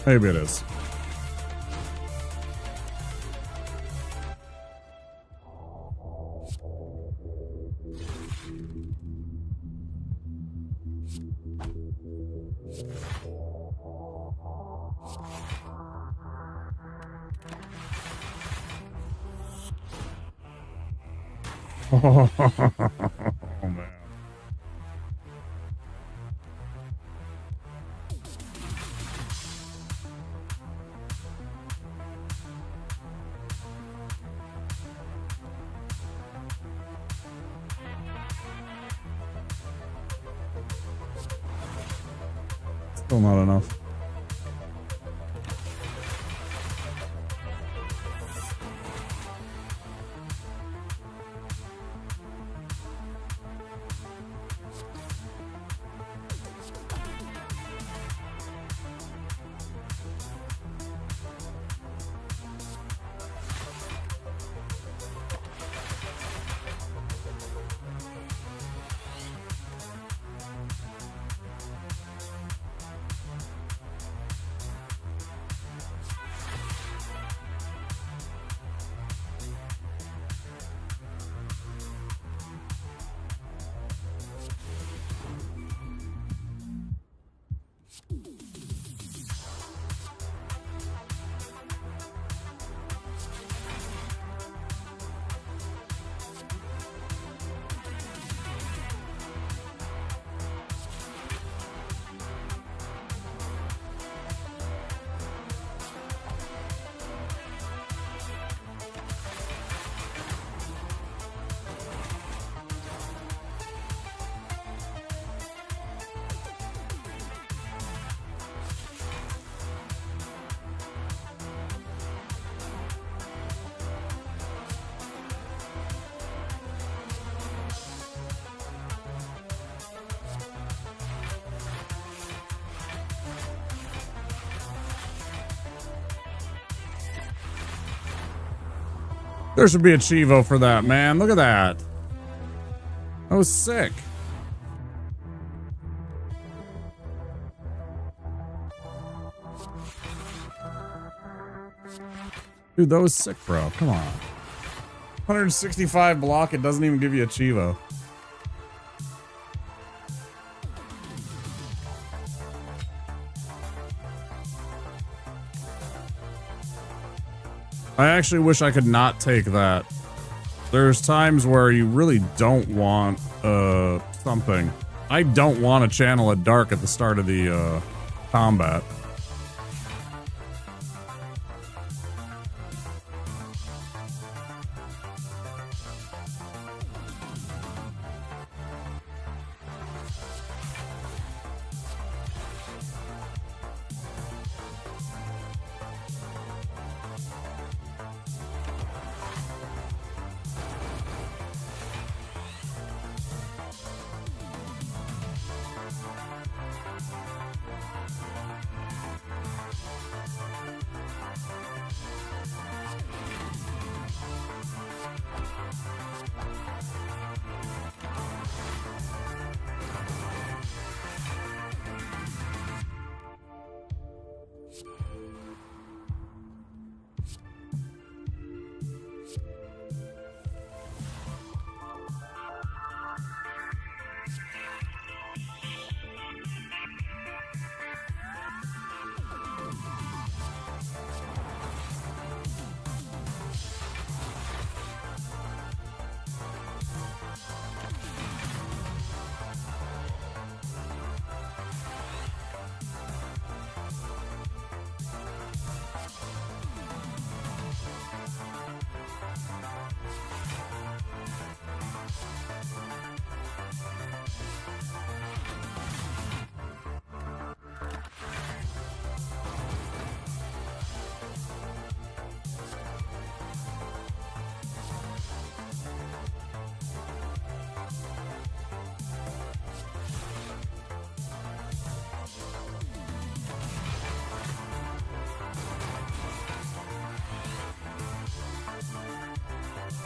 Maybe it is. Oh, man. Still not enough. There should be a Chivo for that, man. Look at that. That was sick. Dude, that was sick, bro. Come on. 165 block, it doesn't even give you a Chivo. I actually wish I could not take that. There's times where you really don't want something. I don't want to channel a dark at the start of the combat.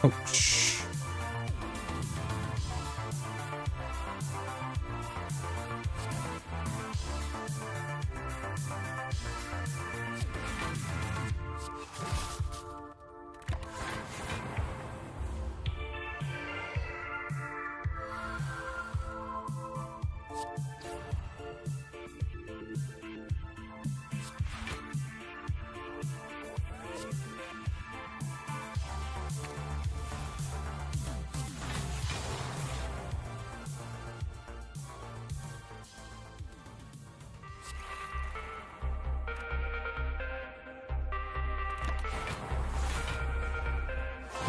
Oh, shh.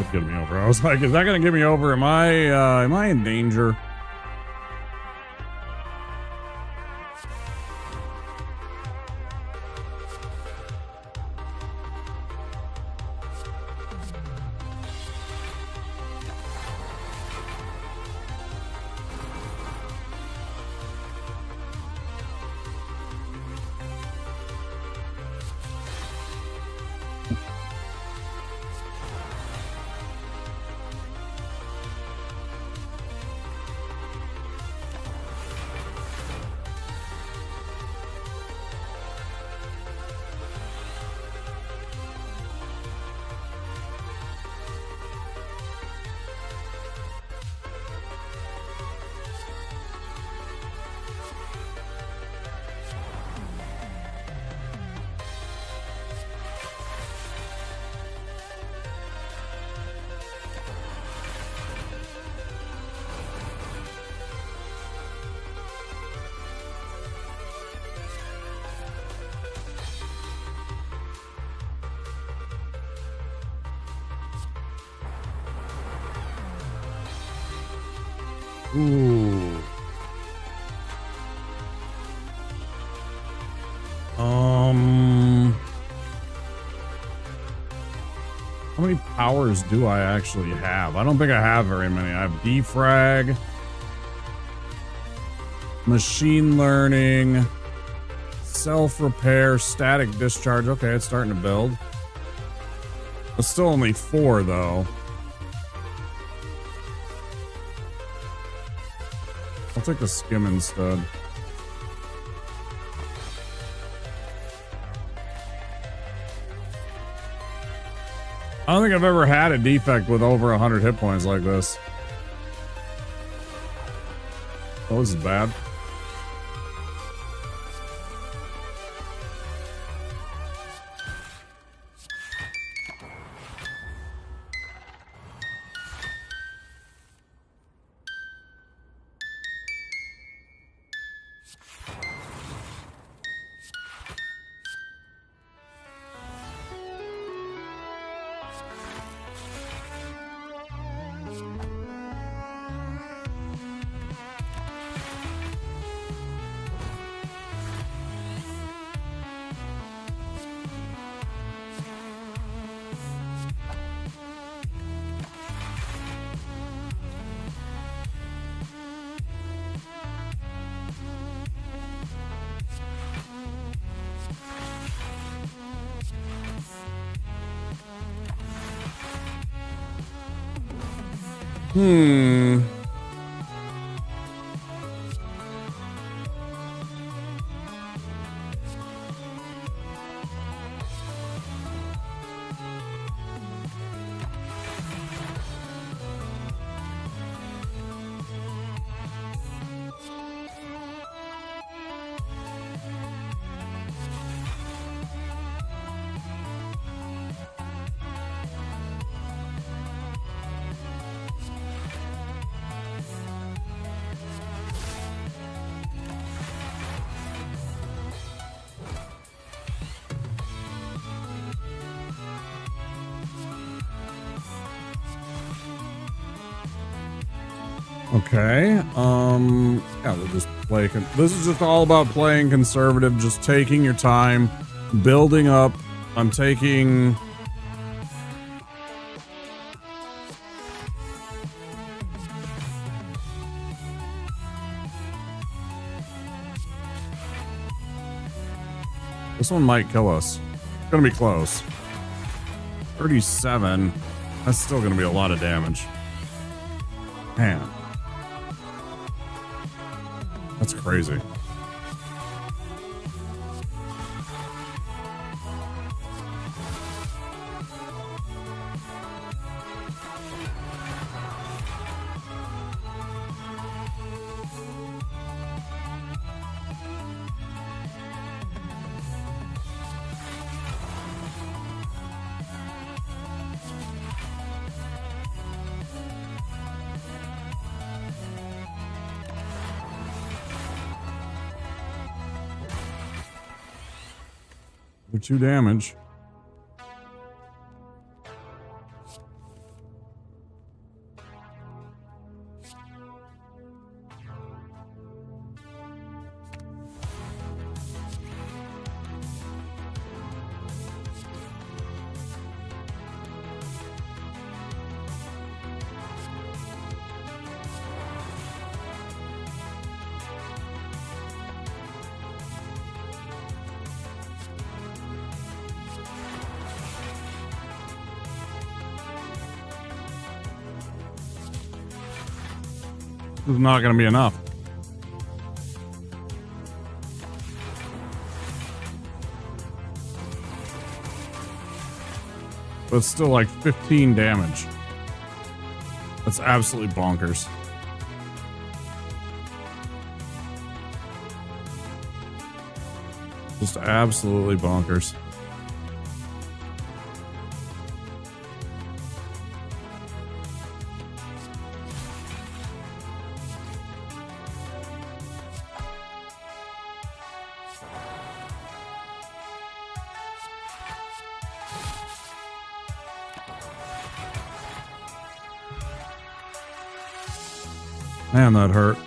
That's getting me over. I was like, is that gonna get me over? Am I in danger? Ooh. How many powers do I actually have? I don't think I have very many. I have defrag, machine learning, self-repair, static discharge. Okay, it's starting to build. It's still only 4 though. I'll take the skim instead. I don't think I've ever had a defect with over 100 hit points like this. Oh, this is bad. Okay, yeah, we'll just play. This is just all about playing conservative, just taking your time, building up. I'm taking... This one might kill us. It's gonna be close. 37. That's still gonna be a lot of damage. Man. That's crazy. For 2 damage. This is not going to be enough. But it's still like 15 damage. That's absolutely bonkers. Just absolutely bonkers. Man, that hurt.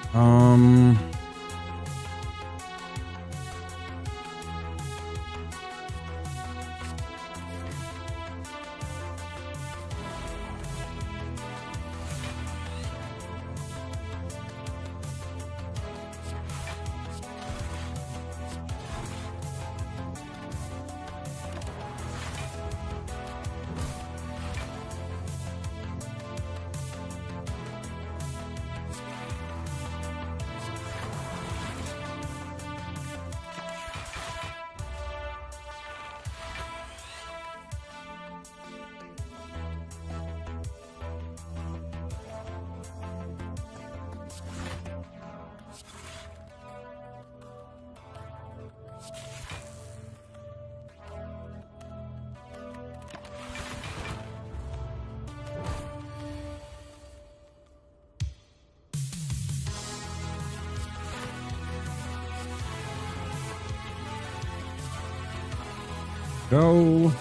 Go.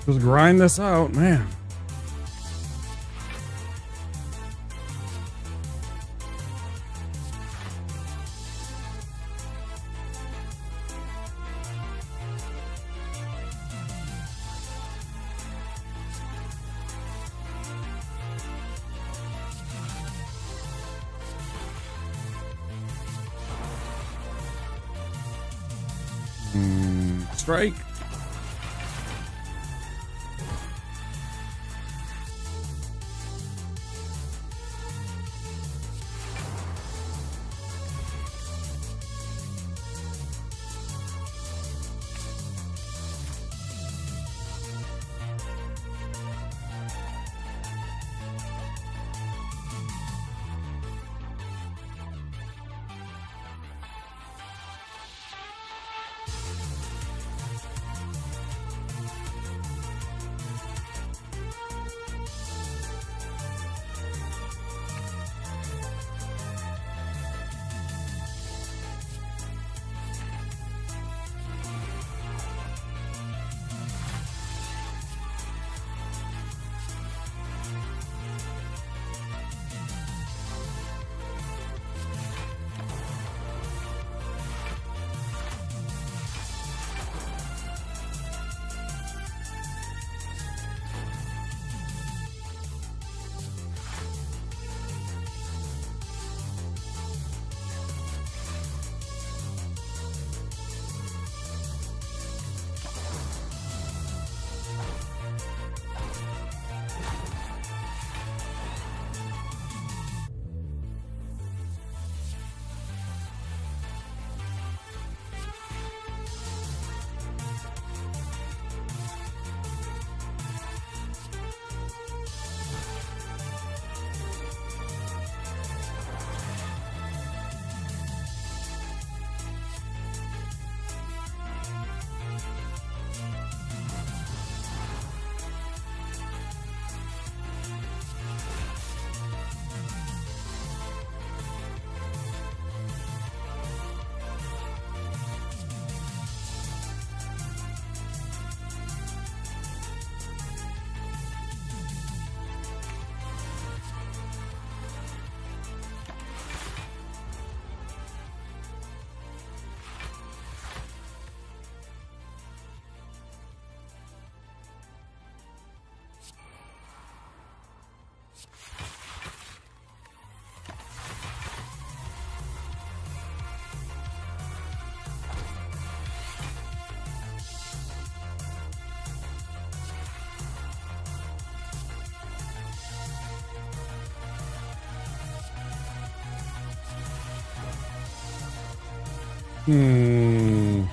Just grind this out, man. Strike. Hmm.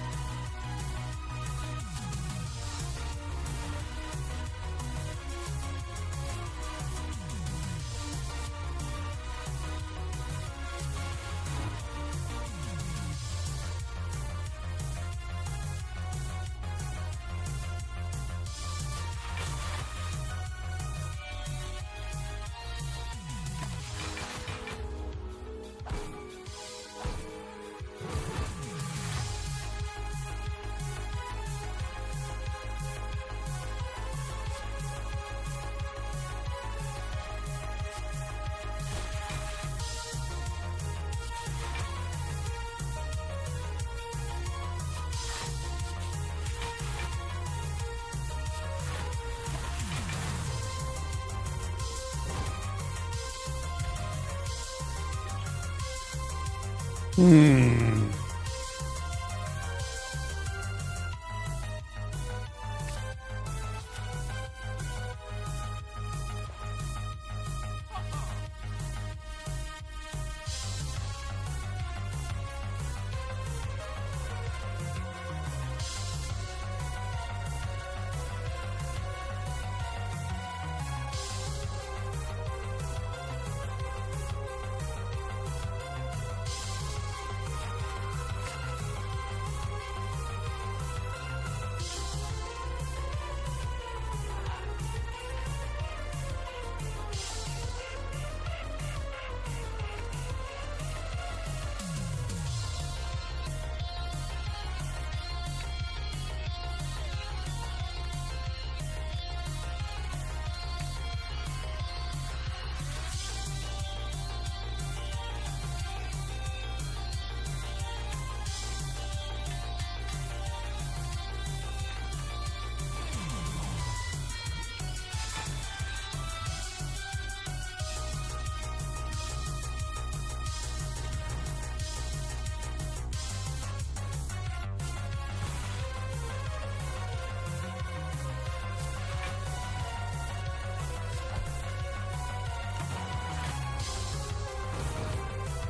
Hmm.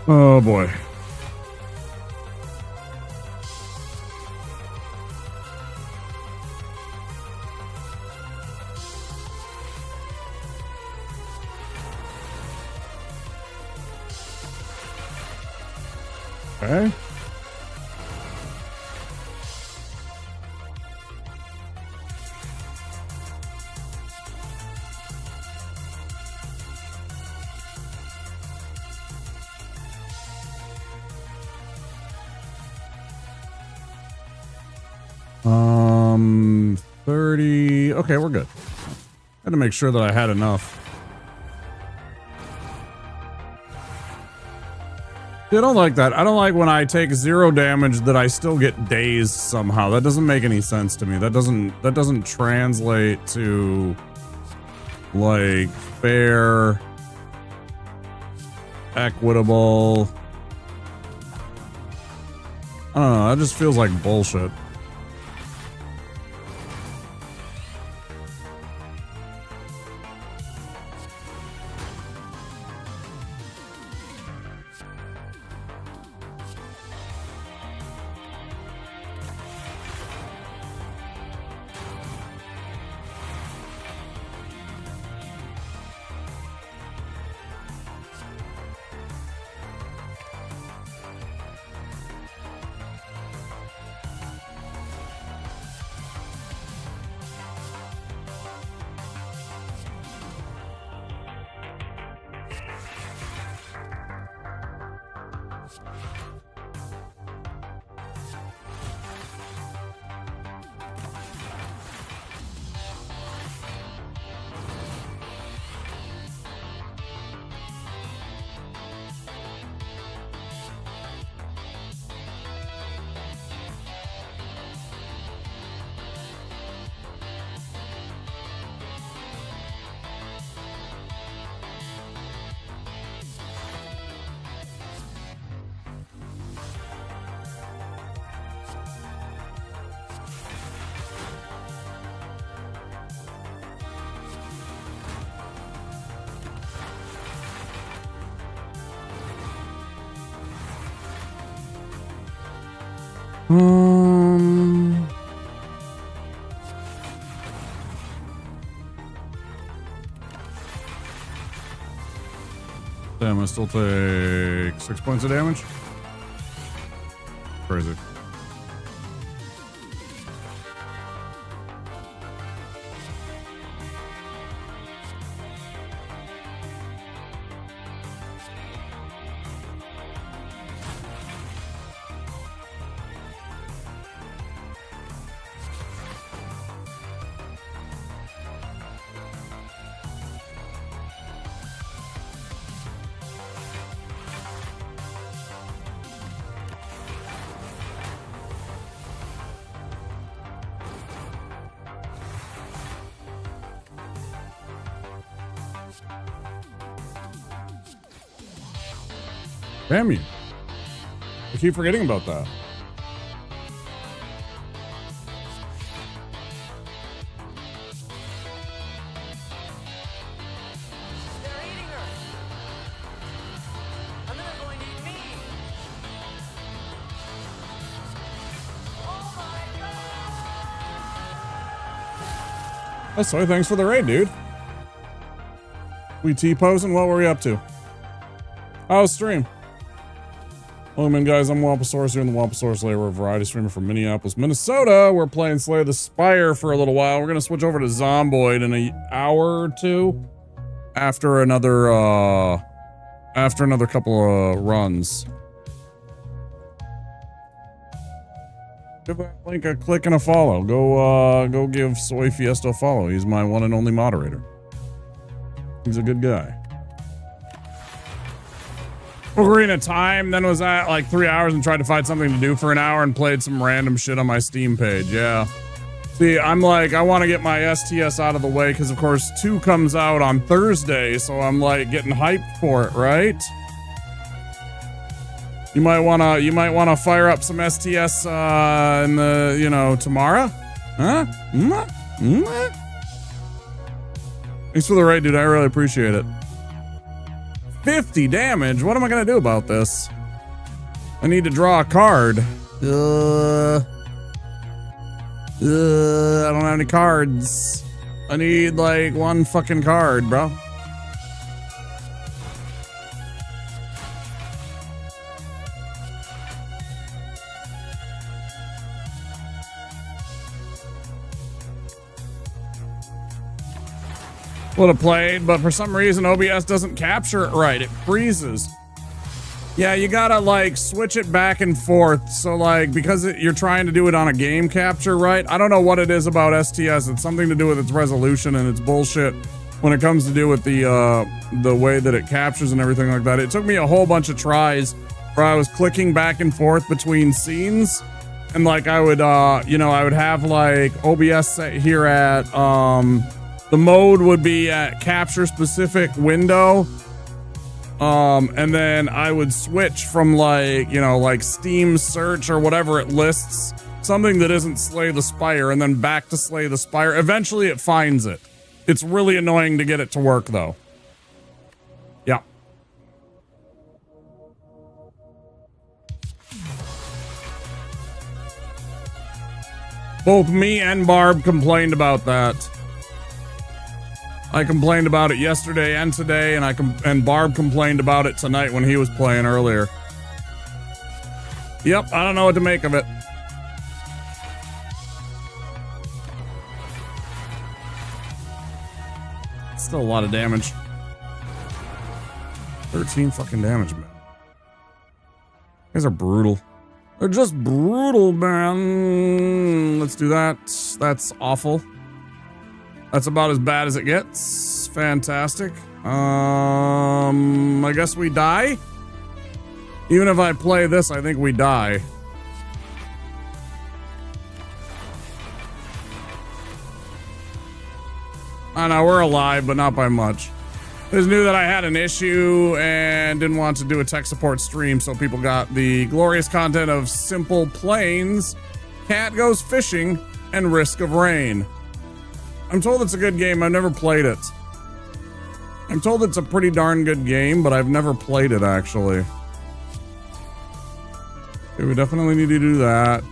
Oh boy. Okay. Um, 30. Okay, we're good. Had to make sure that I had enough. I don't like that. I don't like when I take 0 damage that I still get dazed somehow. That doesn't make any sense to me. That doesn't translate to like fair, equitable. I don't know. That just feels like bullshit. Damn, I still take 6 points of damage. Crazy. Damn you. I keep forgetting about that. They're eating her. And then they're going to eat me. Oh my god! That's so thanks for the raid, dude. We T-posing? What were we up to? Oh, stream. Welcome in, guys. I'm Wamposaurus here in the Wamposaurus Lair. We're a variety streamer from Minneapolis, Minnesota. We're playing Slay the Spire for a little while. We're going to switch over to Zomboid in an hour or two after another couple of runs. Give that link a click and a follow. Go give Soy Fiesta a follow. He's my one and only moderator. He's a good guy. Agreeing a time, then was at like 3 hours and tried to find something to do for an hour and played some random shit on my Steam page. Yeah. See, I'm like, I want to get my STS out of the way because, of course, 2 comes out on Thursday, so I'm like getting hyped for it, right? You might wanna fire up some STS in the tomorrow, huh? Thanks for the raid, dude. I really appreciate it. 50 damage? What am I gonna do about this? I need to draw a card. I don't have any cards. I need like 1 fucking card, bro. Would have played, but for some reason OBS doesn't capture it right. It freezes. Yeah, you gotta like switch it back and forth. So like, because you're trying to do it on a game capture, right? I don't know what it is about STS. It's something to do with its resolution and its bullshit when it comes to do with the way that it captures and everything like that. It took me a whole bunch of tries where I was clicking back and forth between scenes, and like I would I would have like OBS set here at the mode would be at capture specific window. And then I would switch from like, like Steam search or whatever it lists, something that isn't Slay the Spire, and then back to Slay the Spire. Eventually it finds it. It's really annoying to get it to work though. Yeah. Both me and Barb complained about that. I complained about it yesterday and today, and Barb complained about it tonight when he was playing earlier. Yep, I don't know what to make of it. Still a lot of damage. 13 fucking damage, man. You guys are brutal. They're just brutal, man. Let's do that. That's awful. That's about as bad as it gets. Fantastic. I guess we die. Even if I play this, I think we die. I know we're alive, but not by much. I just knew that I had an issue and didn't want to do a tech support stream, so people got the glorious content of Simple Plains, Cat Goes Fishing, and Risk of Rain. I'm told it's a good game. I've never played it. I'm told it's a pretty darn good game, but I've never played it, actually. Okay, we definitely need to do that.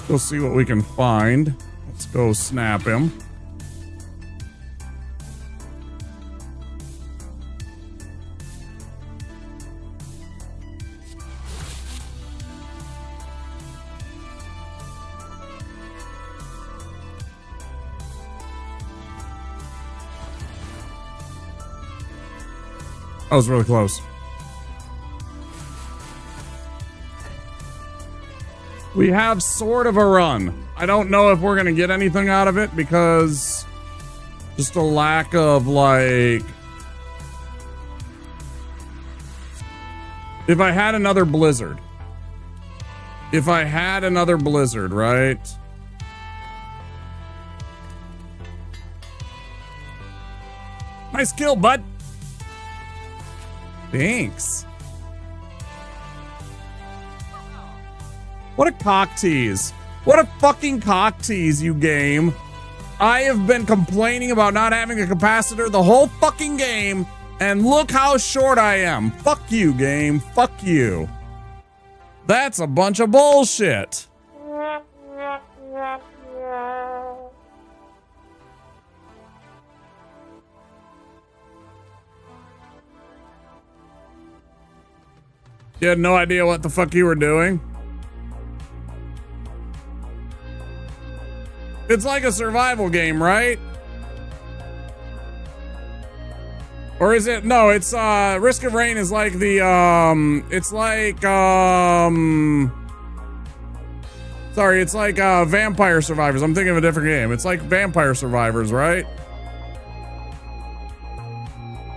Go see what we can find. Let's go snap him. That was really close. We have sort of a run. I don't know if we're going to get anything out of it because just a lack of like... If I had another blizzard. If I had another blizzard, right? Nice kill, bud. Thanks. What a cock tease. What a fucking cock tease, you game. I have been complaining about not having a capacitor the whole fucking game, and look how short I am. Fuck you, game. Fuck you. That's a bunch of bullshit. You had no idea what the fuck you were doing? It's like a survival game, right? Or is it? No, it's Risk of Rain is like the it's like sorry, it's like Vampire Survivors. I'm thinking of a different game. It's like Vampire Survivors, right?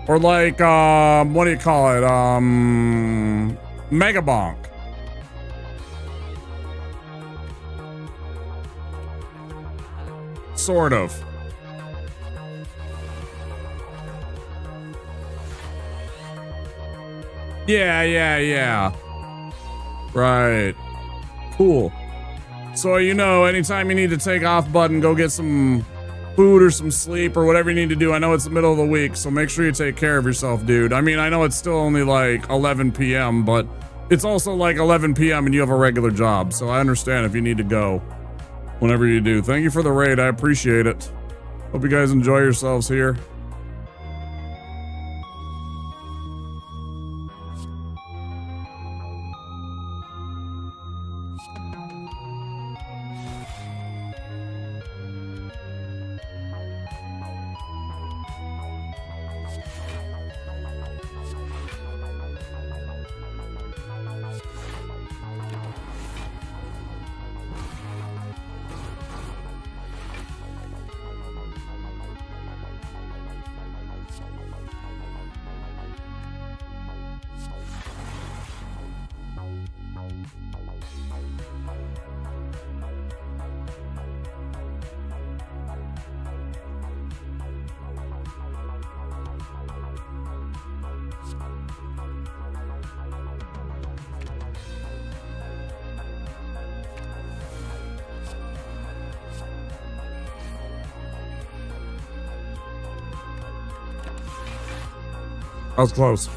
Or like what do you call it? Mega Bonk. Sort of. Yeah. Right. Cool. So, you know, anytime you need to take off button, go get some food or some sleep or whatever you need to do. I know it's the middle of the week, so make sure you take care of yourself, dude. I mean, I know it's still only like 11 p.m., but it's also like 11 p.m. and you have a regular job, so I understand if you need to go whenever you do. Thank you for the raid. I appreciate it. Hope you guys enjoy yourselves here. That was close.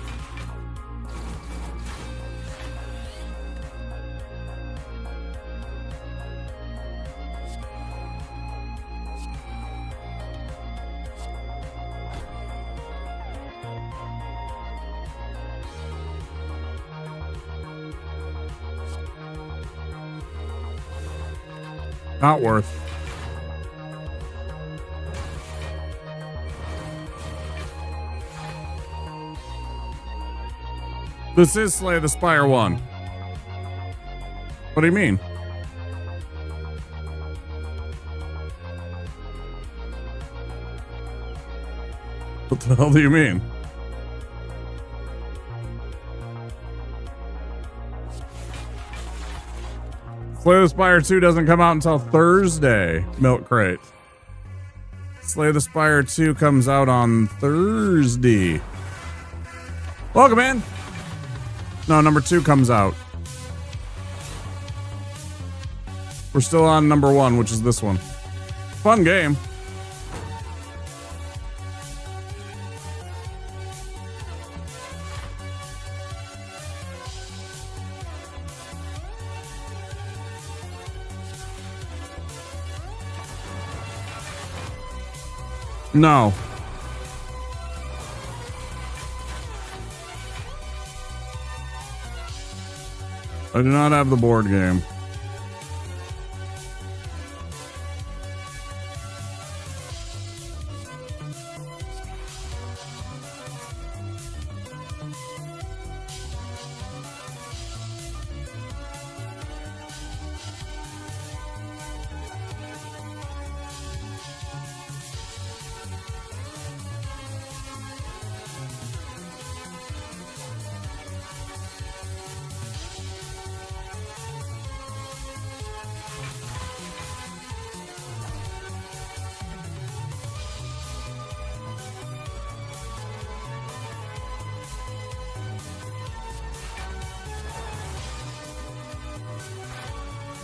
Not worth. This is Slay the Spire 1. What do you mean? What the hell do you mean? Slay the Spire 2 doesn't come out until Thursday, Milk Crate. Slay the Spire 2 comes out on Thursday. Welcome in. No, number 2 comes out. We're still on number 1, which is this one. Fun game. No. I do not have the board game.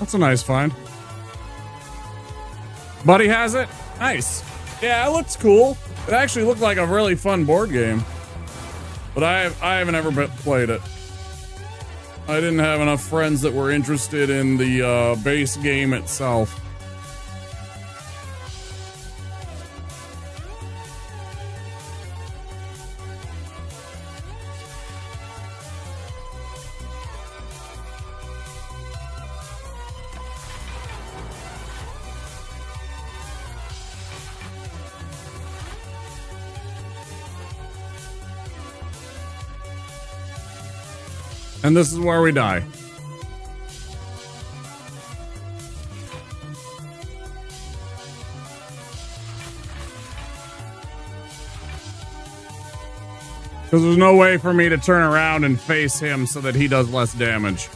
That's a nice find. Buddy has it? Nice. Yeah, it looks cool. It actually looked like a really fun board game. But I haven't ever played it. I didn't have enough friends that were interested in the base game itself. And this is where we die. Because there's no way for me to turn around and face him so that he does less damage.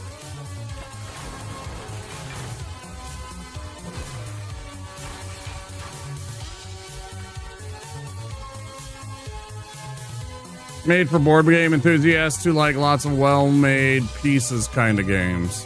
Made for board game enthusiasts who like lots of well-made pieces kind of games.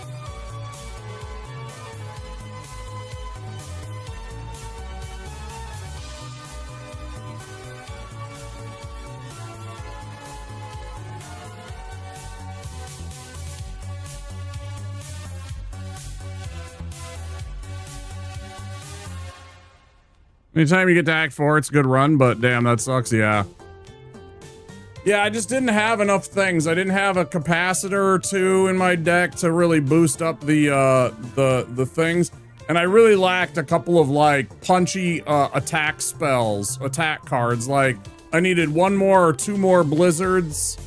Anytime you get to Act 4, it's a good run, but damn, that sucks, yeah. Yeah, I just didn't have enough things. I didn't have a capacitor or two in my deck to really boost up the things. And I really lacked a couple of like punchy attack spells, attack cards. Like I needed one more or two more blizzards.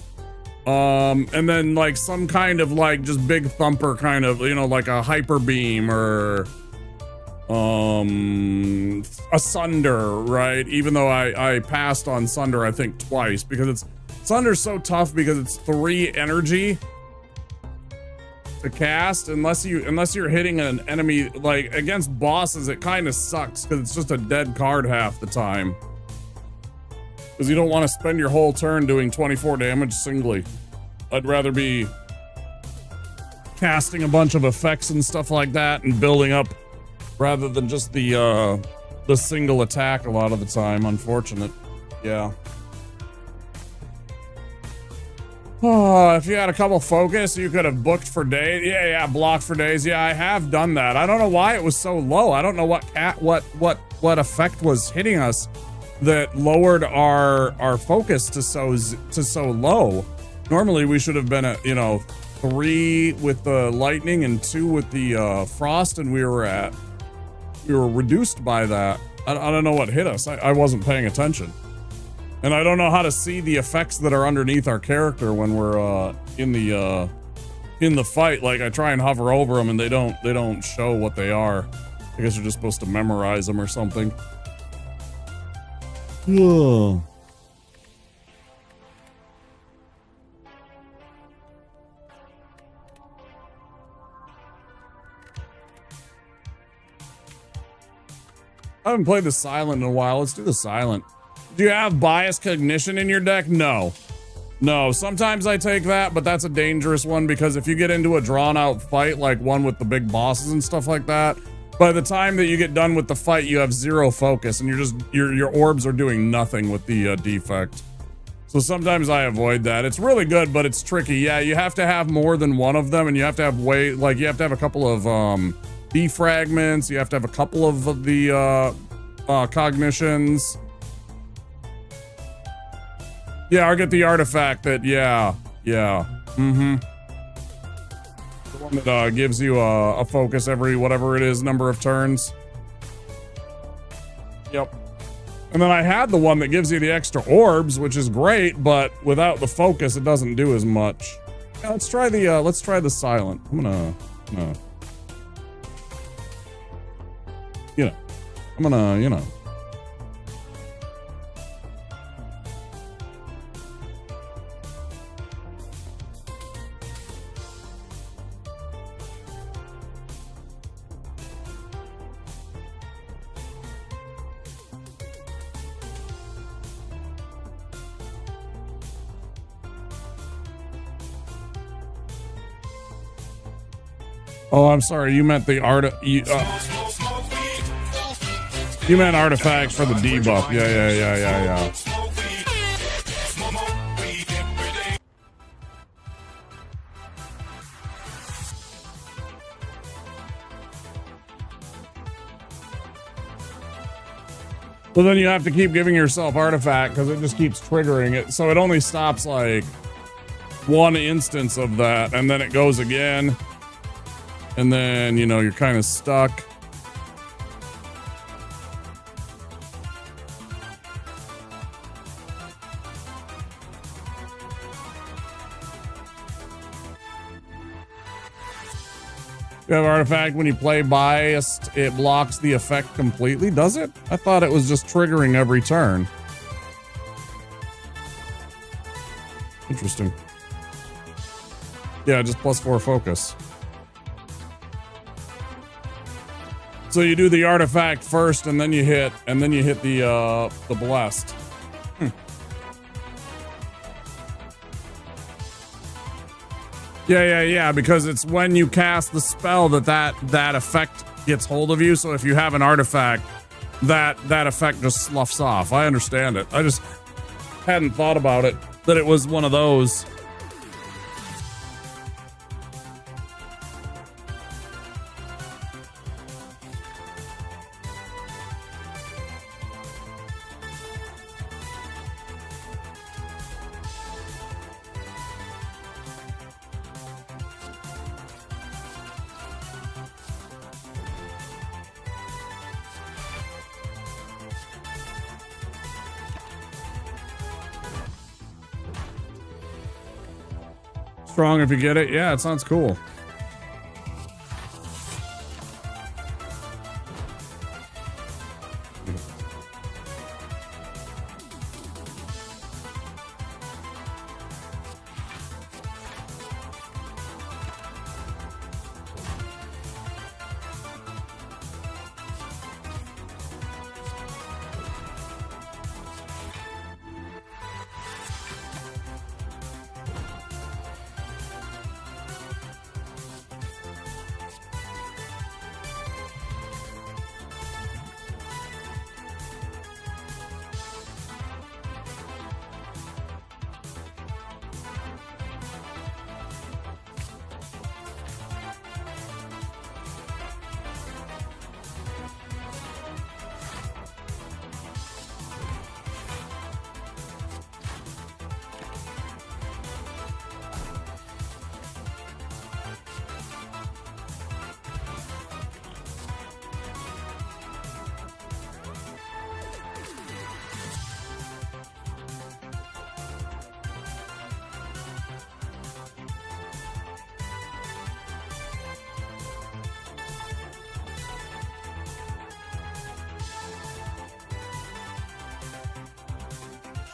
And then like some kind of like just big thumper kind of, you know, like a hyper beam or a Sunder, right? Even though I passed on Sunder, I think twice, because Sunder's so tough because it's 3 energy to cast. Unless you're hitting an enemy, like against bosses, it kind of sucks because it's just a dead card half the time. Because you don't want to spend your whole turn doing 24 damage singly. I'd rather be casting a bunch of effects and stuff like that and building up rather than just the single attack a lot of the time. Unfortunate. Yeah. Oh, if you had a couple focus, you could have booked for days. Yeah, blocked for days. Yeah, I have done that. I don't know why it was so low. I don't know what effect was hitting us that lowered our focus to so low. Normally we should have been at, 3 with the lightning and 2 with the frost, and we were reduced by that. I don't know what hit us. I wasn't paying attention. And I don't know how to see the effects that are underneath our character when we're in the fight. Like I try and hover over them and they don't show what they are. I guess you're just supposed to memorize them or something. Ugh. I haven't played the silent in a while. Let's do the silent. Do you have bias cognition in your deck? No. Sometimes I take that, but that's a dangerous one because if you get into a drawn out fight, like one with the big bosses and stuff like that, by the time that you get done with the fight, you have 0 focus and your orbs are doing nothing with the defect. So sometimes I avoid that. It's really good, but it's tricky. Yeah, you have to have more than one of them, and you have to have you have to have a couple of defragments. You have to have a couple of the cognitions. Yeah, or get the artifact that, yeah. Mm-hmm. The one that gives you a focus every whatever it is number of turns. Yep. And then I had the one that gives you the extra orbs, which is great, but without the focus, it doesn't do as much. Yeah, let's try the silent. I'm gonna Oh, I'm sorry. You meant the you meant artifacts for the debuff. Yeah. Well, then you have to keep giving yourself artifact because it just keeps triggering it. So it only stops like one instance of that, and then it goes again. And then, you know, you're kind of stuck. You have artifact when you play biased, it blocks the effect completely, does it? I thought it was just triggering every turn. Interesting. Yeah, just +4 focus. So you do the artifact first, and then you hit the blessed. Yeah, because it's when you cast the spell that effect gets hold of you. So if you have an artifact, that effect just sloughs off. I understand it. I just hadn't thought about it, that it was one of those. Strong if you get it. Yeah, it sounds cool.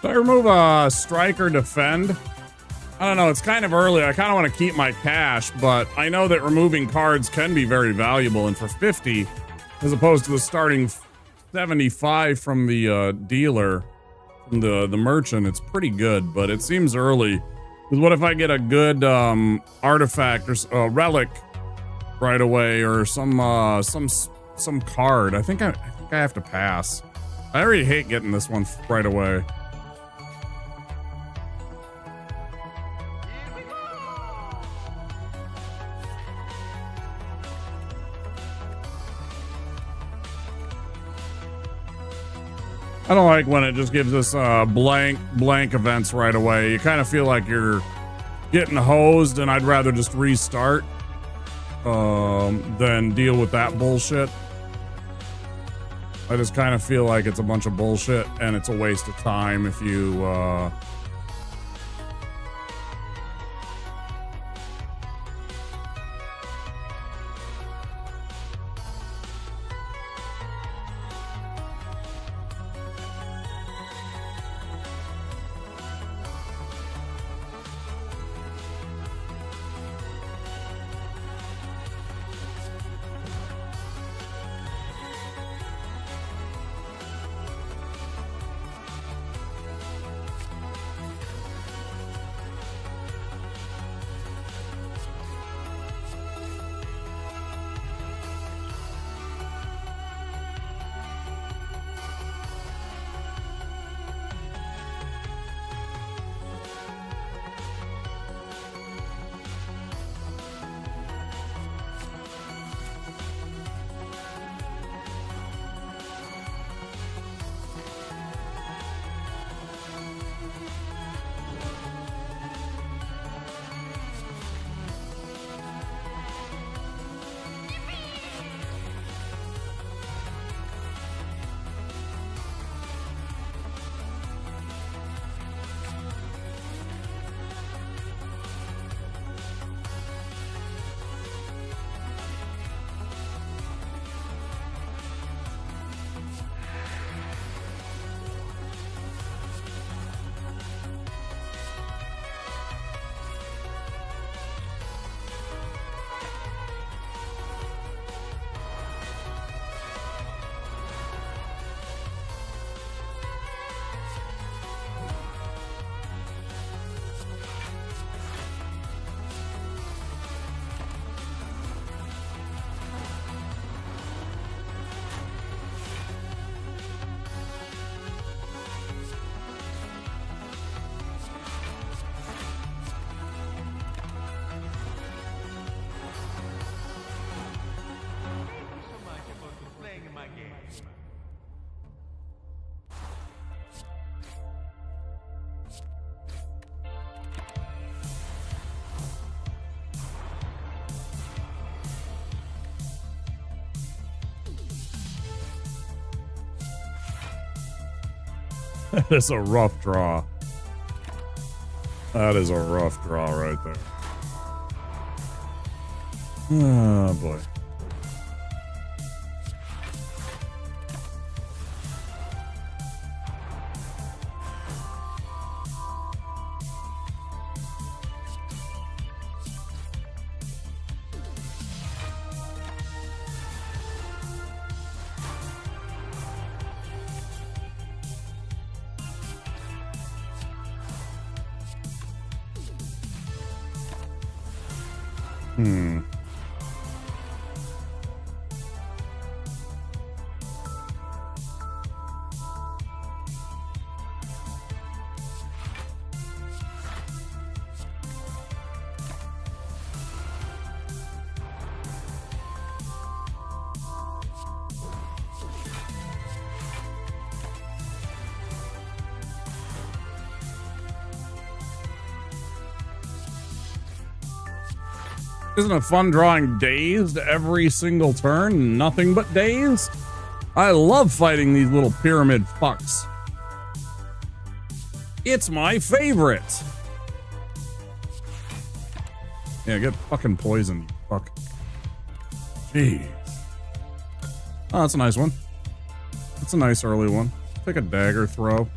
Should I remove a strike or defend? I don't know. It's kind of early. I kind of want to keep my cash, but I know that removing cards can be very valuable. And for 50, as opposed to the starting 75 from the dealer, from the merchant, it's pretty good. But it seems early. Because what if I get a good artifact or relic right away, or some card? I think I have to pass. I already hate getting this one right away. I don't like when it just gives us blank events right away. You kind of feel like you're getting hosed, and I'd rather just restart than deal with that bullshit. I just kind of feel like it's a bunch of bullshit, and it's a waste of time if you That is a rough draw. That is a rough draw right there. Oh boy. Isn't it fun drawing dazed every single turn? Nothing but dazed? I love fighting these little pyramid fucks. It's my favorite. Yeah, get fucking poisoned, you fuck. Jeez. Oh, that's a nice one. That's a nice early one. Take a dagger throw.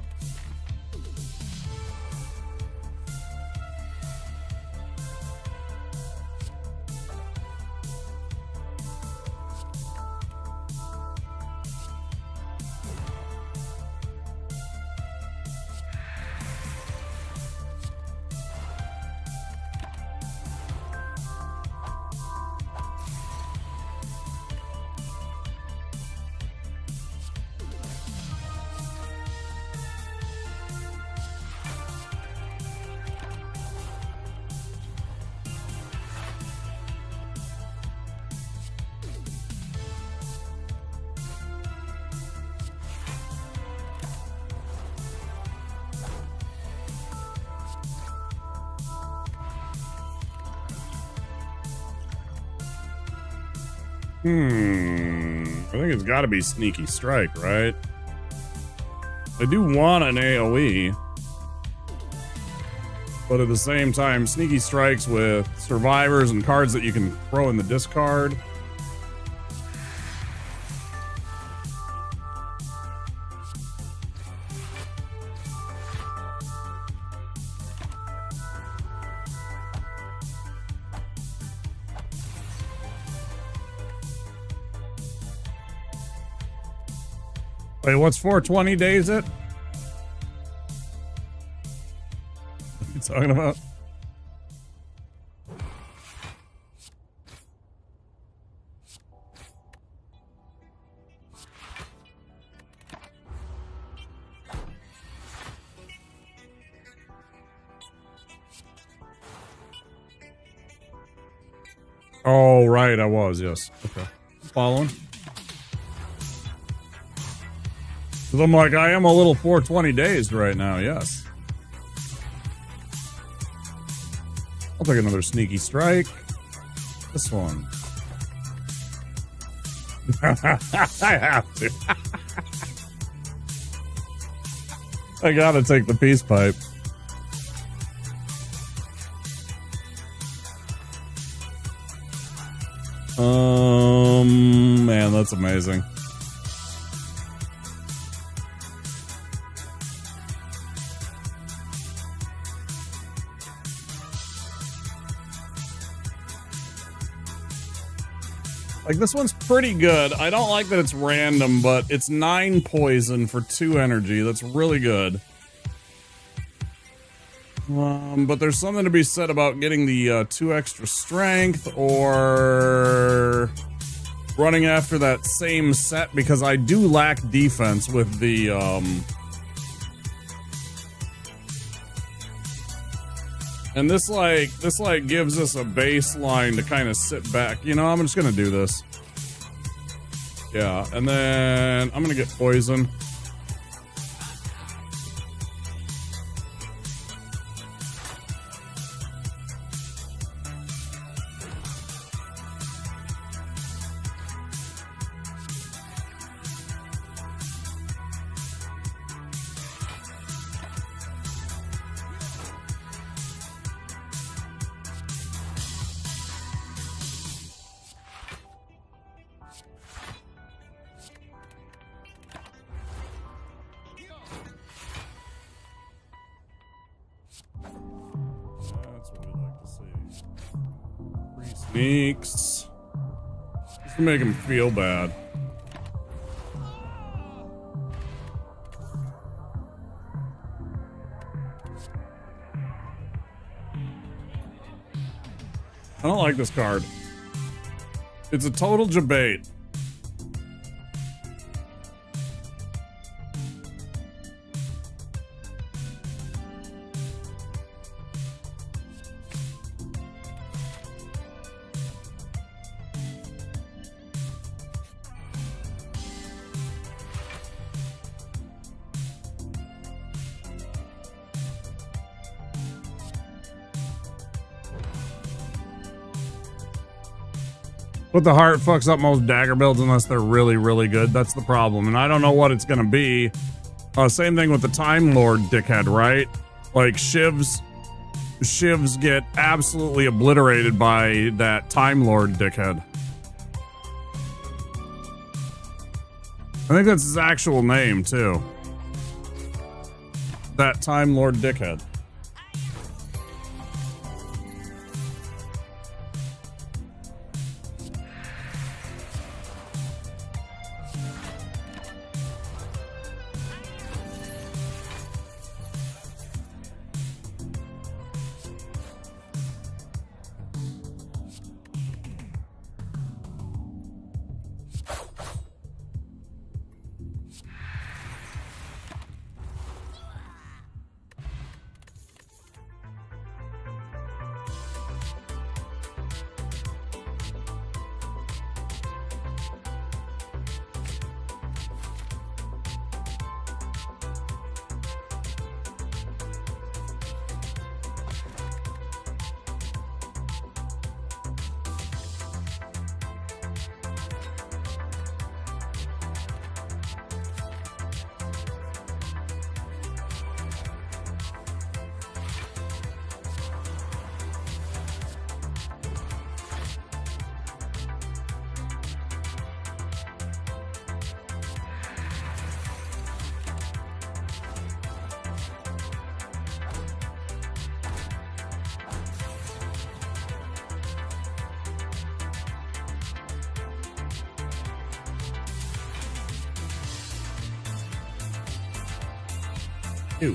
I think it's got to be Sneaky Strike, right? I do want an AoE, but at the same time, Sneaky Strikes with survivors and cards that you can throw in the discard. Wait, what's 420 days it? What are you talking about? Oh, right, I was, yes. Okay. Following. Because I'm like, I am a little 420 dazed right now, yes. I'll take another Sneaky Strike. This one. I have to. I gotta take the peace pipe. Man, that's amazing. Like, this one's pretty good. I don't like that it's random, but it's 9 poison for 2 energy. That's really good. But there's something to be said about getting the 2 extra strength or running after that same set, because I do lack defense with the and this gives us a baseline to kind of sit back. You know, I'm just gonna do this. Yeah, and then I'm gonna get poison. Meeks. Just to make him feel bad. I don't like this card. It's a total debate. But the heart fucks up most dagger builds unless they're really, really good. That's the problem. And I don't know what it's going to be. Same thing with the Time Lord dickhead, right? Like Shivs get absolutely obliterated by that Time Lord dickhead. I think that's his actual name, too. That Time Lord dickhead. Ew.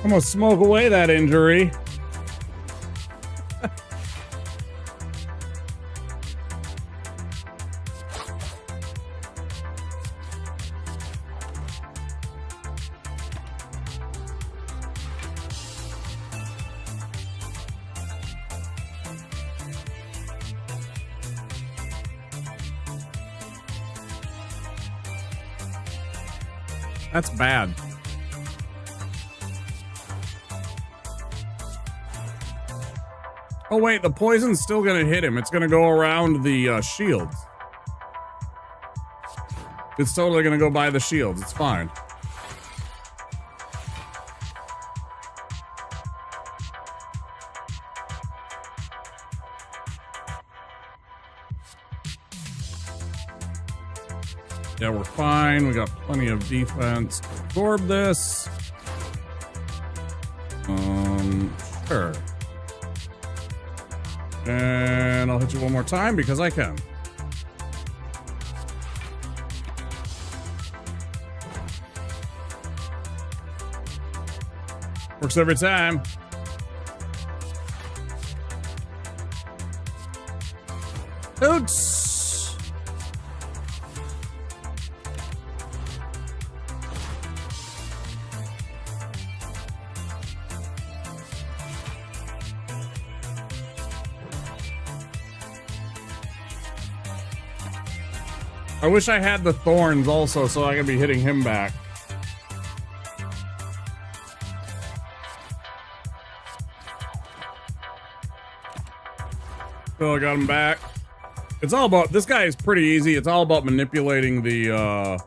I'm gonna smoke away that injury. That's bad. Oh wait, the poison's still gonna hit him. It's gonna go around the shields. It's totally gonna go by the shields. It's fine. Yeah, we're fine. We got plenty of defense to absorb this. Sure. And I'll hit you one more time because I can. Works every time. Oops. I wish I had the thorns also so I could be hitting him back. So I got him back. It's all about, this guy is pretty easy. It's all about manipulating the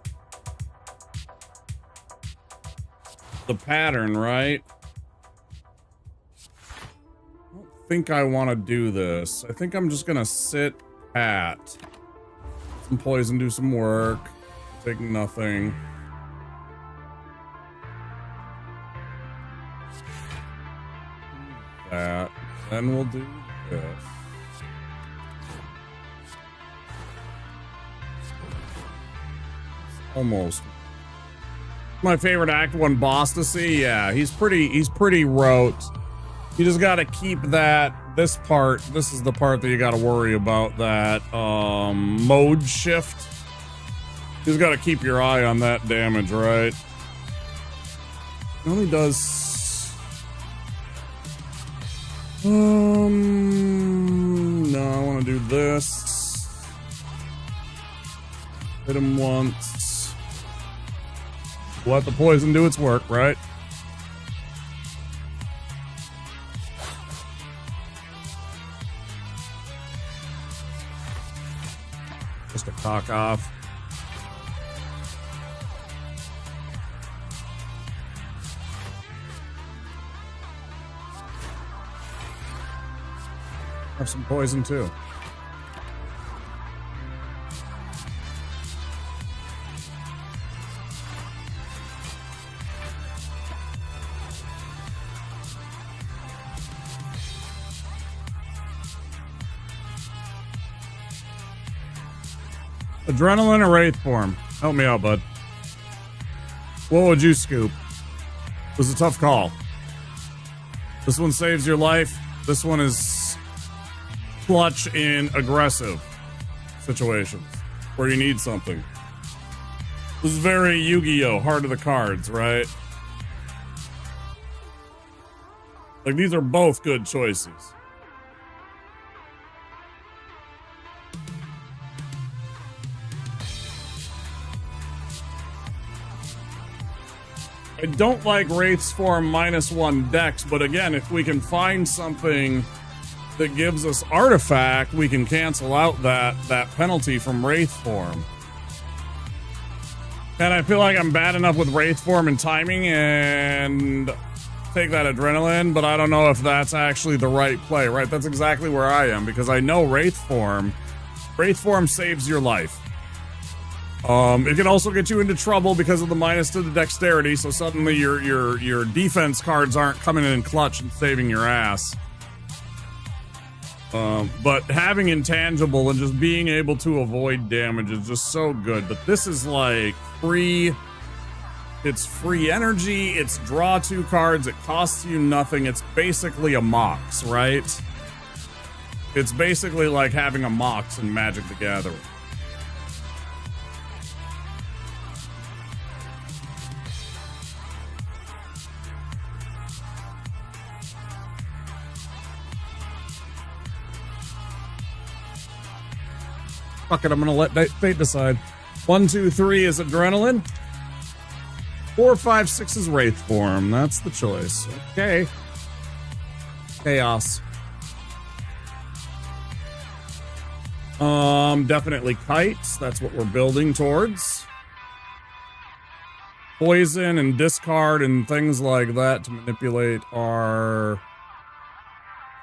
pattern, right? I don't think I want to do this. I think I'm just gonna sit pat. Some poison, do some work. Take nothing. That. Then we'll do this. Almost. My favorite Act 1 boss to see. Yeah, he's pretty rote. You just gotta keep this part. This is the part that you gotta worry about, that mode shift. You just gotta keep your eye on that damage, right? It only does no, I wanna do this. Hit him once. Let the poison do its work, right? Just a cock off. Have some poison too. Adrenaline or Wraith form? Help me out, bud. What would you scoop? It was a tough call. This one saves your life. This one is clutch in aggressive situations where you need something. This is very Yu-Gi-Oh! Heart of the cards, right? Like, these are both good choices. I don't like Wraith's form -1 dex, but again, if we can find something that gives us artifact, we can cancel out that penalty from Wraith form. And I feel like I'm bad enough with Wraith form and timing and take that adrenaline, but I don't know if that's actually the right play, right? That's exactly where I am, because I know Wraith form saves your life. It can also get you into trouble because of the minus to the dexterity, so suddenly your defense cards aren't coming in clutch and saving your ass. But having intangible and just being able to avoid damage is just so good. But this is like free. It's free energy. It's draw 2 cards. It costs you nothing. It's basically a Mox, right? It's basically like having a Mox in Magic the Gathering. Fuck it, I'm gonna let fate decide. 1, 2, 3 is adrenaline. 4, 5, 6 is Wraith form. That's the choice. Okay. Chaos. Definitely kites. That's what we're building towards. Poison and discard and things like that to manipulate our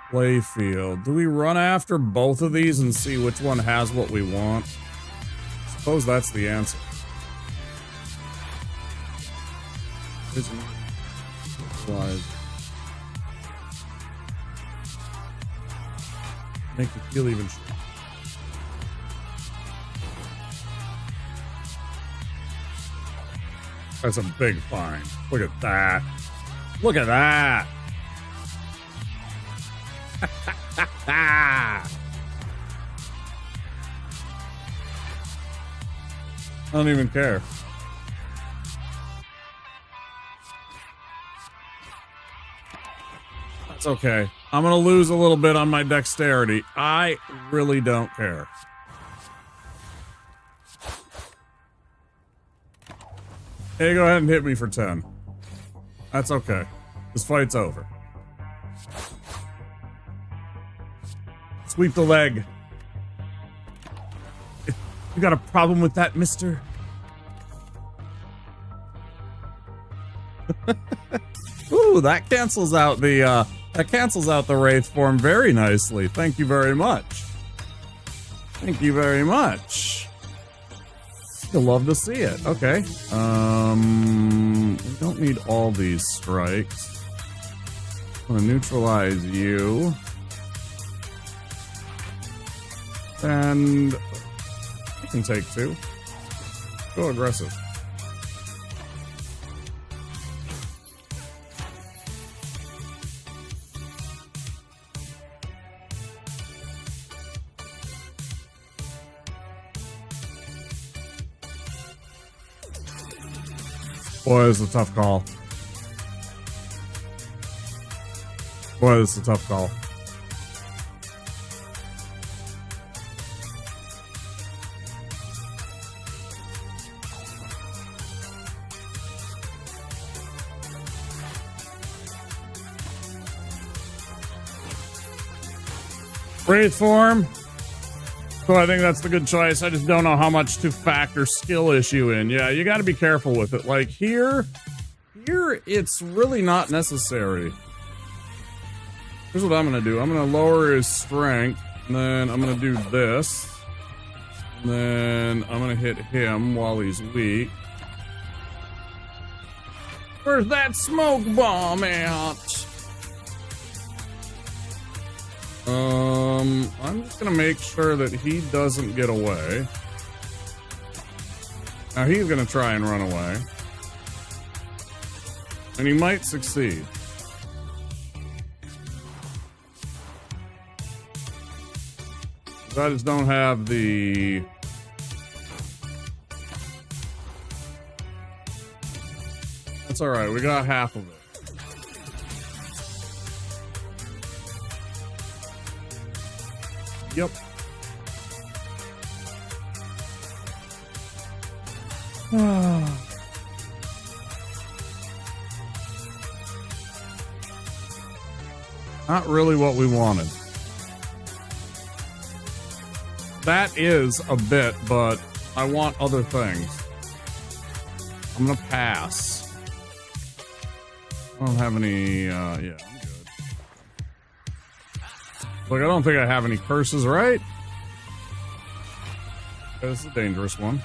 play field. Do we run after both of these and see which one has what we want? I suppose that's the answer. Make you feel even. That's a big find. Look at that. Look at that. I don't even care. That's okay. I'm gonna lose a little bit on my dexterity. I really don't care. Hey, go ahead and hit me for 10. That's okay. This fight's over. Sweep the leg. You got a problem with that, mister? Ooh, that cancels out the Wraith form very nicely. Thank you very much. Thank you very much. You'll love to see it. Okay. We don't need all these strikes. I'm gonna neutralize you. And I can take 2. Go aggressive. Boy, this is a tough call. Boy, this is a tough call. Wraith form. So I think that's the good choice. I just don't know how much to factor skill issue in. Yeah, you got to be careful with it. Like here it's really not necessary. Here's what I'm going to do. I'm going to lower his strength, and then I'm going to do this. And then I'm going to hit him while he's weak. Where's that smoke bomb at? I'm just gonna make sure that he doesn't get away. Now he's gonna try and run away. And he might succeed. I just don't have the... That's alright, we got half of it. Yep. Not really what we wanted. That is a bit, but I want other things. I'm gonna pass. I don't have any, yeah, I'm good. Look, I don't think I have any curses, right? Okay, this is a dangerous one.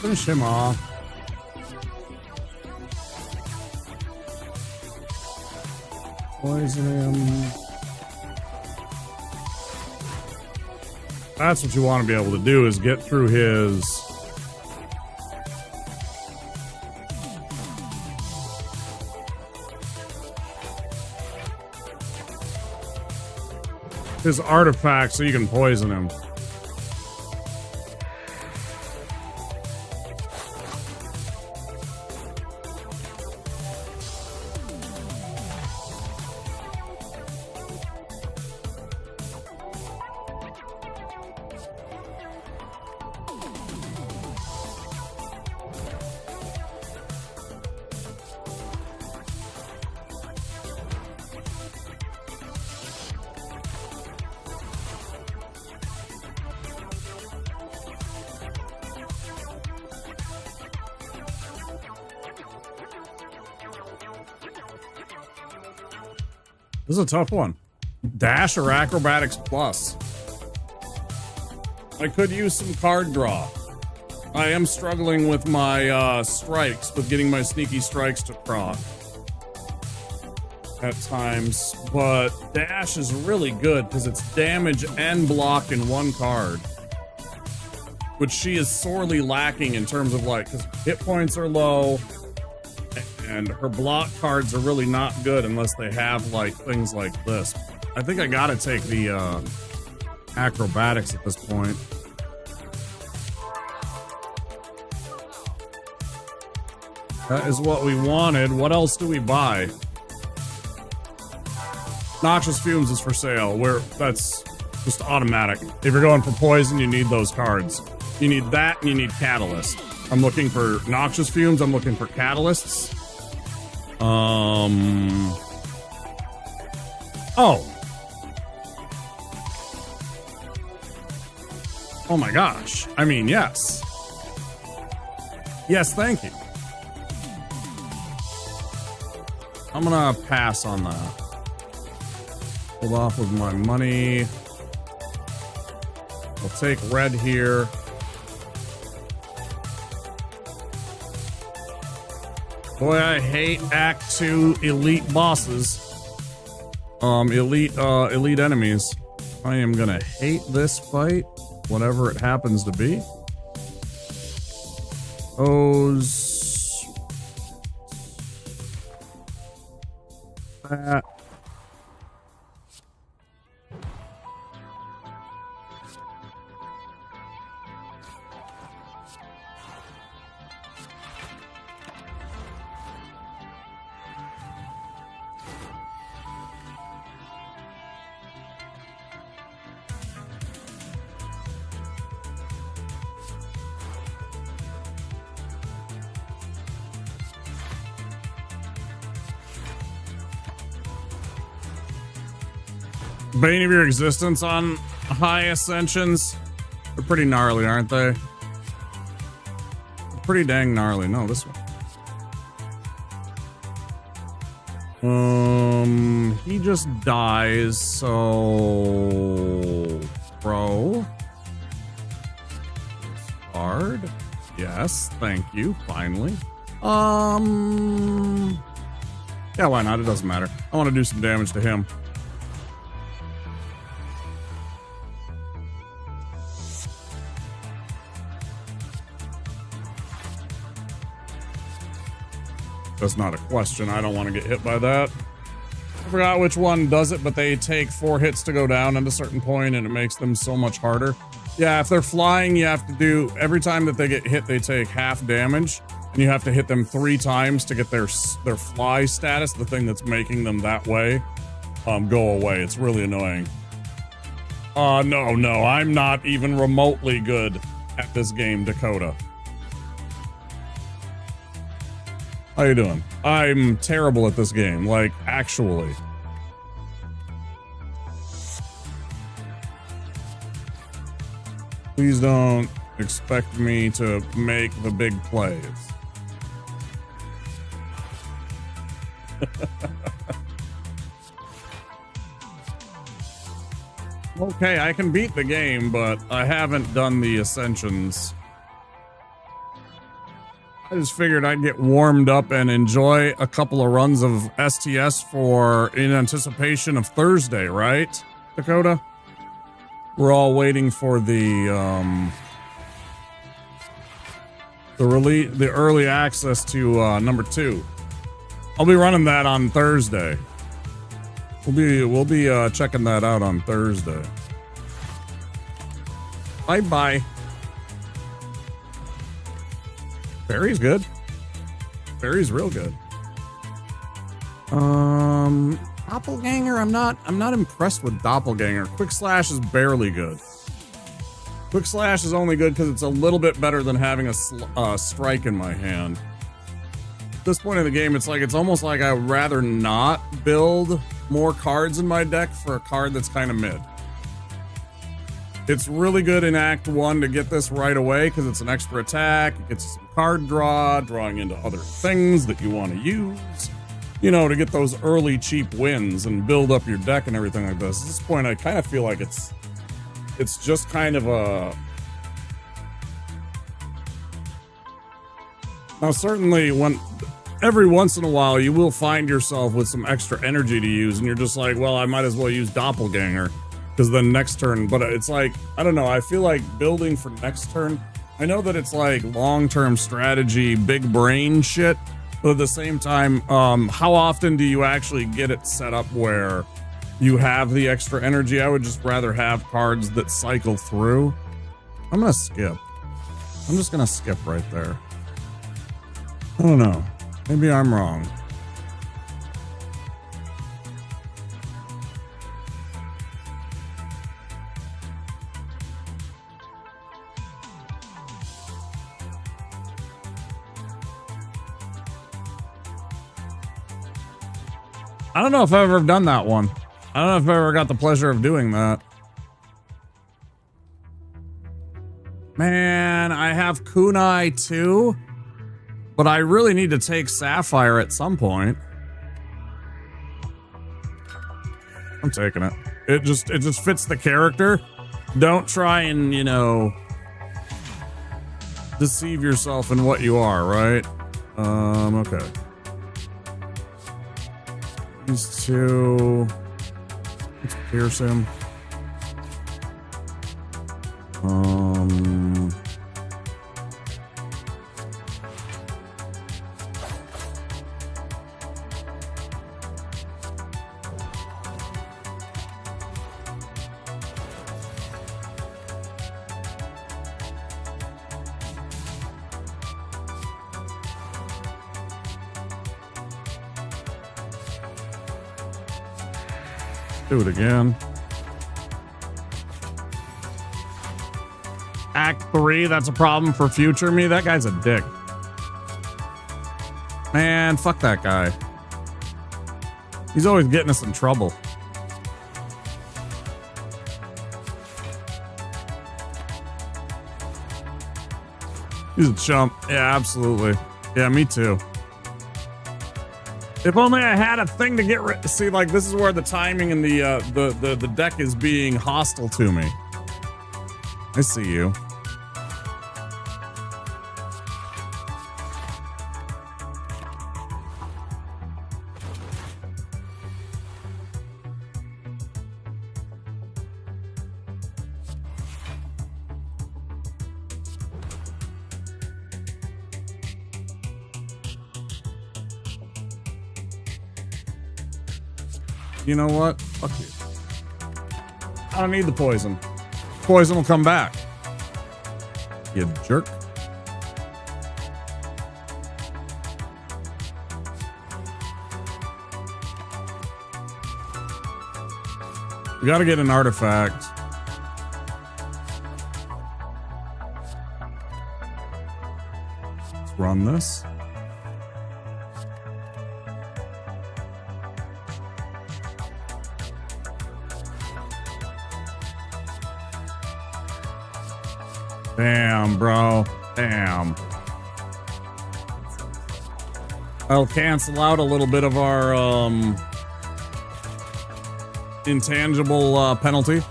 Finish him off. Poison him. That's what you want to be able to do, is get through his artifact so you can poison him. This is a tough one. Dash or Acrobatics Plus? I could use some card draw. I am struggling with my strikes, with getting my sneaky strikes to proc at times, but Dash is really good because it's damage and block in one card, which she is sorely lacking in terms of, like, because hit points are low and her block cards are really not good unless they have, like, things like this. I think I gotta take the acrobatics at this point. That is what we wanted. What else do we buy? Noxious Fumes is for sale. That's just automatic. If you're going for poison, you need those cards. You need that and you need Catalyst. I'm looking for Noxious Fumes. I'm looking for Catalysts. Oh. Oh my gosh. I mean, yes. Yes, thank you. I'm gonna pass on that. Hold off with my money. I'll take red here. Boy, I hate Act 2 elite bosses. Elite enemies. I am gonna hate this fight, whatever it happens to be. Those... that. Bane of your existence on high ascensions. They're pretty gnarly, aren't they? Pretty dang gnarly. No, this one. He just dies, so pro. Card. Yes, thank you. Finally. Yeah, why not? It doesn't matter. I want to do some damage to him. That's not a question. I don't want to get hit by that. I forgot which one does it, but they take 4 hits to go down at a certain point, and it makes them so much harder. Yeah, if they're flying, you have to do... every time that they get hit, they take half damage, and you have to hit them 3 times to get their fly status, the thing that's making them that way, go away. It's really annoying. No, I'm not even remotely good at this game, Dakota. How you doing? I'm terrible at this game, like, actually. Please don't expect me to make the big plays. Okay, I can beat the game, but I haven't done the Ascensions. I just figured I'd get warmed up and enjoy a couple of runs of STS in anticipation of Thursday, right, Dakota? We're all waiting for the early access to number 2. I'll be running that on Thursday. We'll be checking that out on Thursday. Bye bye. Barry's good. Barry's real good. Doppelganger, I'm not impressed with Doppelganger. Quick Slash is barely good. Quick Slash is only good because it's a little bit better than having a strike in my hand. At this point in the game, it's almost like I would rather not build more cards in my deck for a card that's kind of mid. It's really good in Act 1 to get this right away because it's an extra attack. It gets you some card drawing into other things that you want to use. You know, to get those early cheap wins and build up your deck and everything like this. At this point, I kind of feel like it's just kind of a... Now, certainly, every once in a while, you will find yourself with some extra energy to use, and you're just like, well, I might as well use Doppelganger, because then next turn... But it's like, I don't know, I feel like building for next turn... I know that it's like long-term strategy, big brain shit, but at the same time, how often do you actually get it set up where you have the extra energy? I would just rather have cards that cycle through. I'm gonna skip. I'm just gonna skip right there. I don't know. Maybe I'm wrong. I don't know if I've ever done that one. I don't know if I ever got the pleasure of doing that. Man, I have Kunai too, but I really need to take Sapphire at some point. I'm taking it. It just fits the character. Don't try and, you know, deceive yourself in what you are, right? Okay. These two. Let's pierce him. Do it again. Act 3, that's a problem for future me. That guy's a dick. Man, fuck that guy. He's always getting us in trouble. He's a chump. Yeah, absolutely. Yeah, me too. If only I had a thing to get rid. See, like, this is where the timing and the deck is being hostile to me. I see you. You know what? Fuck you. I don't need the poison. Poison will come back. You jerk. We gotta get an artifact. Let's run this. Damn, bro. Damn. I'll cancel out a little bit of our intangible penalty.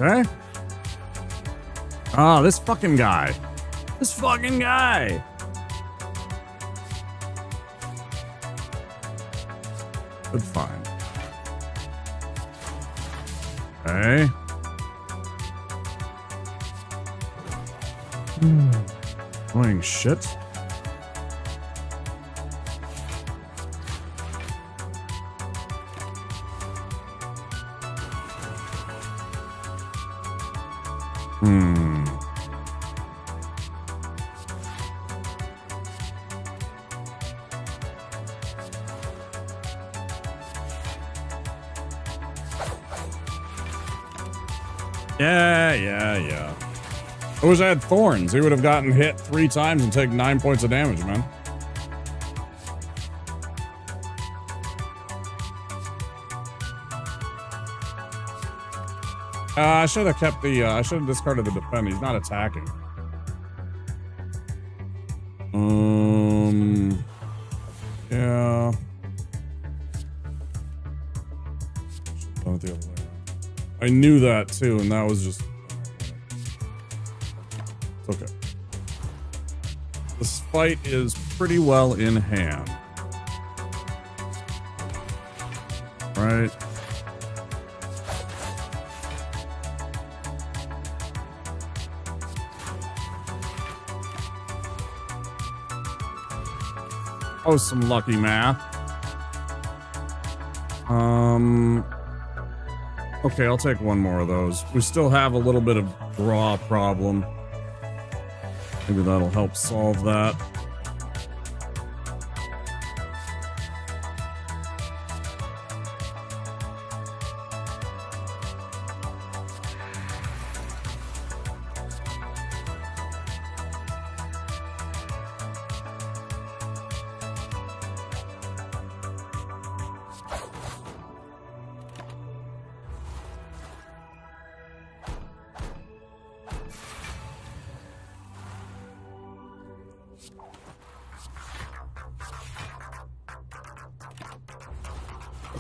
Okay. Oh, this fucking guy. This fucking guy. Good find. Okay. Annoying shit. Yeah. I wish I had thorns. He would have gotten hit 3 times and taken 9 points of damage, man. I should have kept the, I should have discarded the defend. He's not attacking. Yeah. Done it the other way. I knew that too, and that was just... It's okay. This fight is pretty well in hand. Right? Oh, some lucky math. Okay, I'll take one more of those. We still have a little bit of draw problem. Maybe that'll help solve that.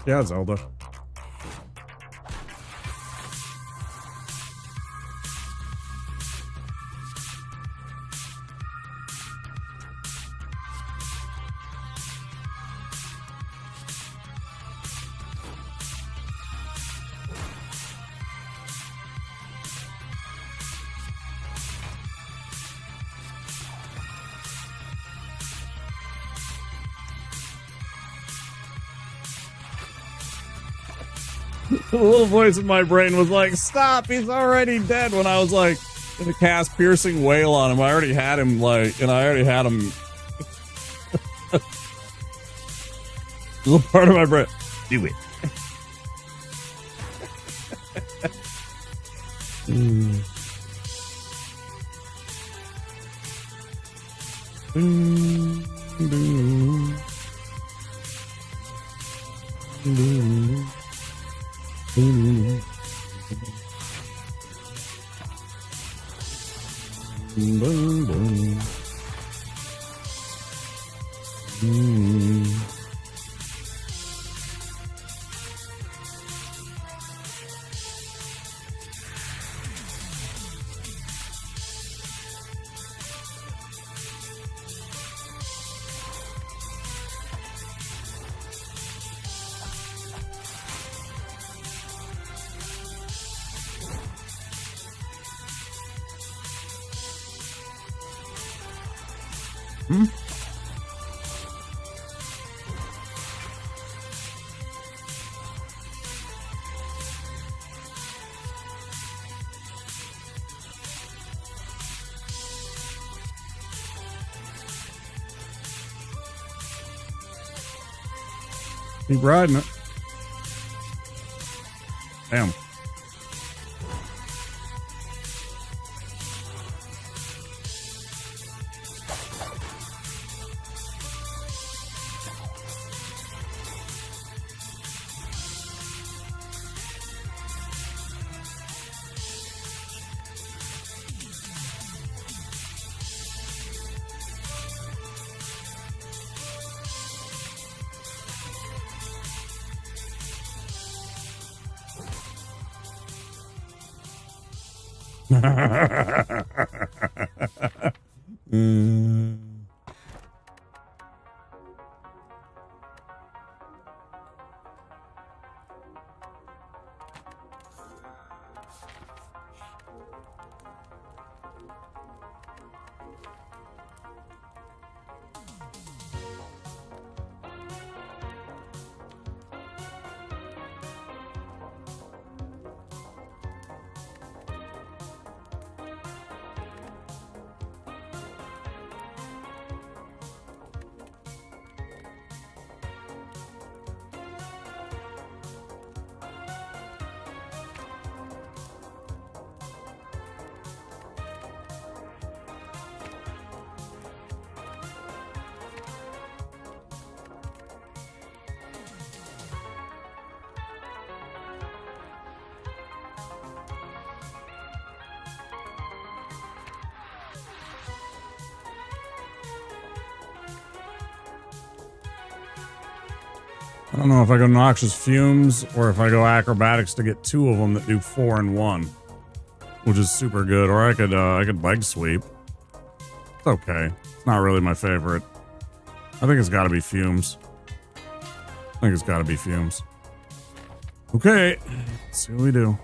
Yeah, Zelda. The little voice in my brain was like, stop, he's already dead, when I was like, gonna cast Piercing Wail on him. I already had him, like, and I already had him. A little part of my brain. Do it. Keep riding it. Damn. Mm. I don't know if I go Noxious Fumes or if I go Acrobatics to get 2 of them that do 4 in 1, which is super good. Or I could Leg Sweep. It's okay. It's not really my favorite. I think it's got to be Fumes. I think it's got to be Fumes. Okay, let's see what we do.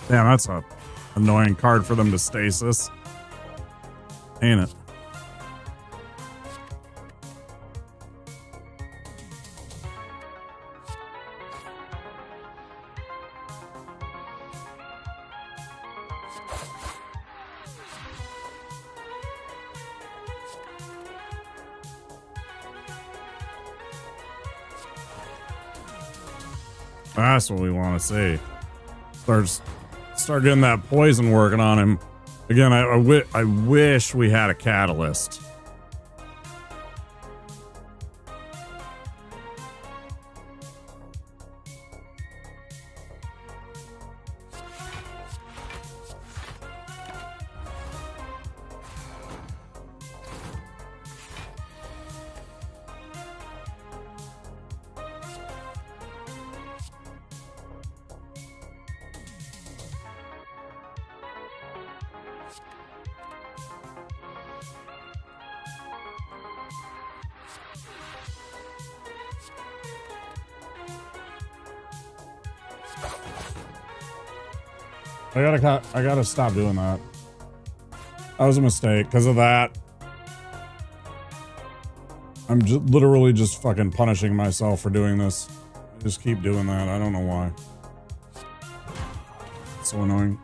Damn, that's a annoying card for them to stasis. Ain't it? That's what we want to see. Start getting that poison working on him. Again, I wish we had a catalyst. I gotta stop doing that. That was a mistake. Because of that, I'm literally just fucking punishing myself for doing this. I just keep doing that. I don't know why. It's so annoying.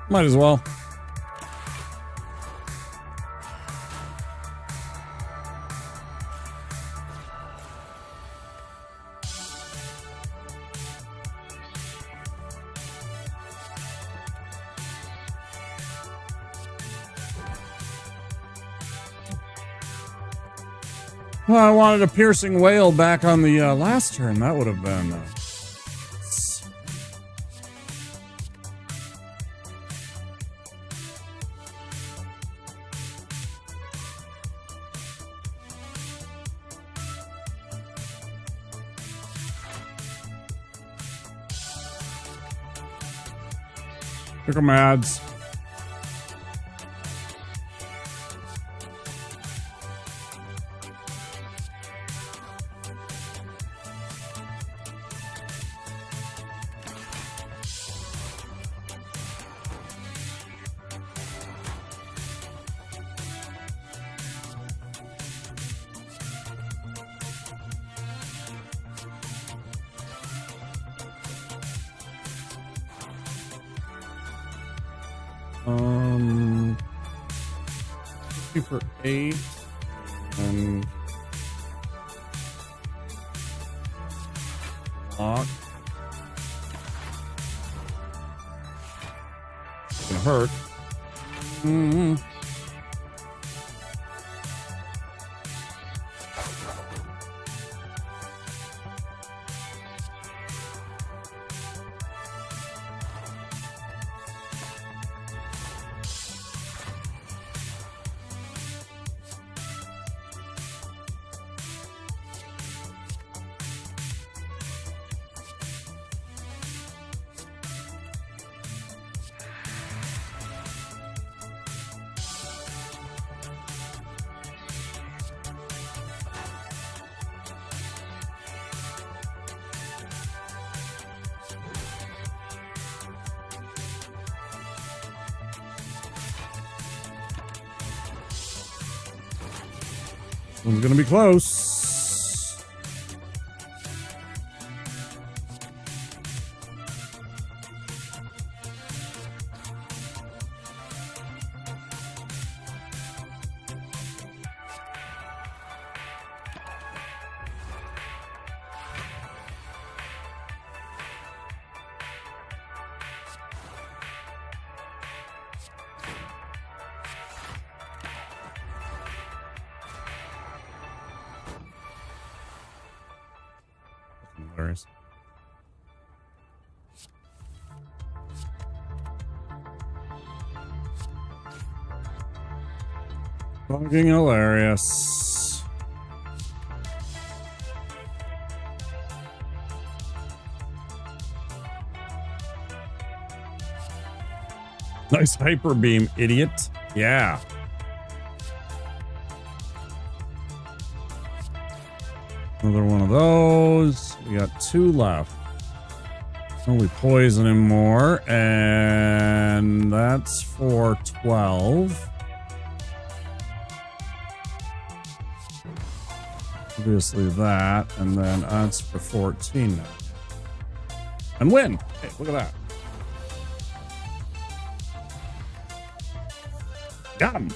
Might as well. Well, I wanted a piercing wail back on the last turn. That would have been... Here come ads. Um, 50 for 8 and lock. It's gonna hurt. Mm-hmm. One's gonna be close. Hilarious. Fucking hilarious. Nice hyper beam, idiot. Yeah. Another one of those. We got 2 left. Only poison him more. And that's for 12. Obviously that. And then that's for 14 now. And win. Hey, look at that. Got him.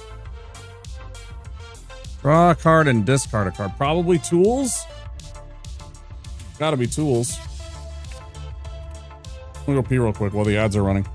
Draw a card and discard a card. Probably tools. Gotta be tools. Let me go pee real quick while the ads are running.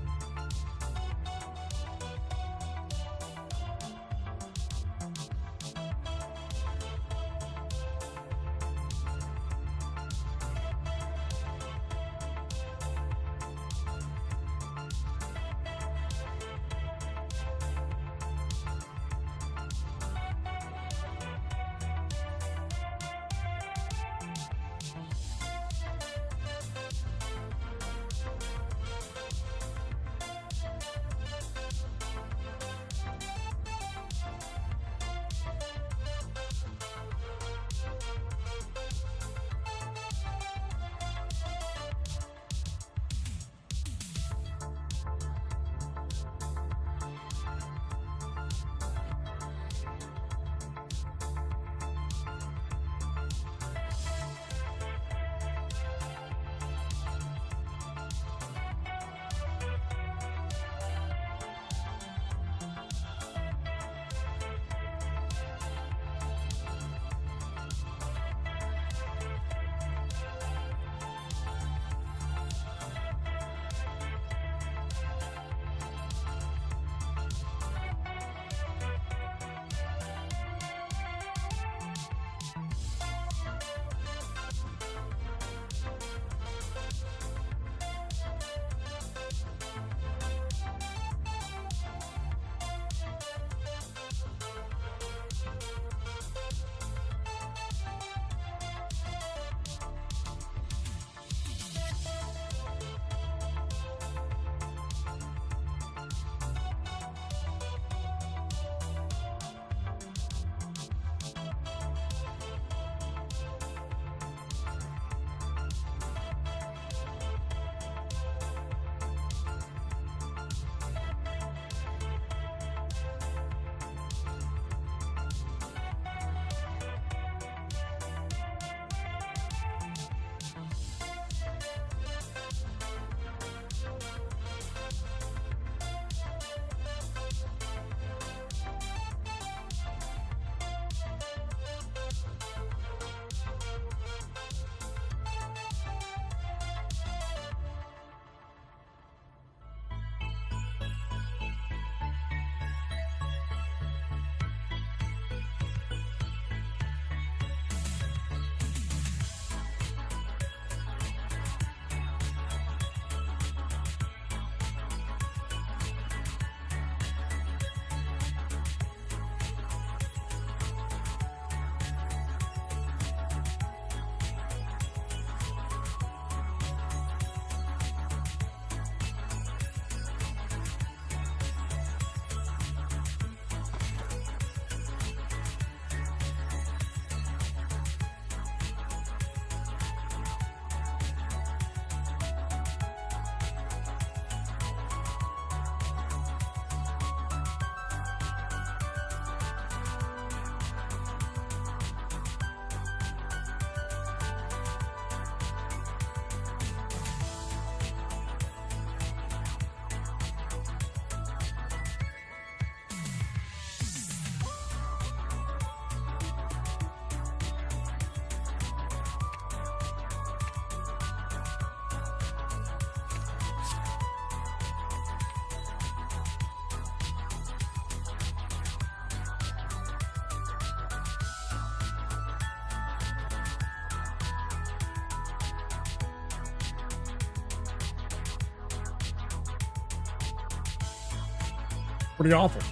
Pretty awful.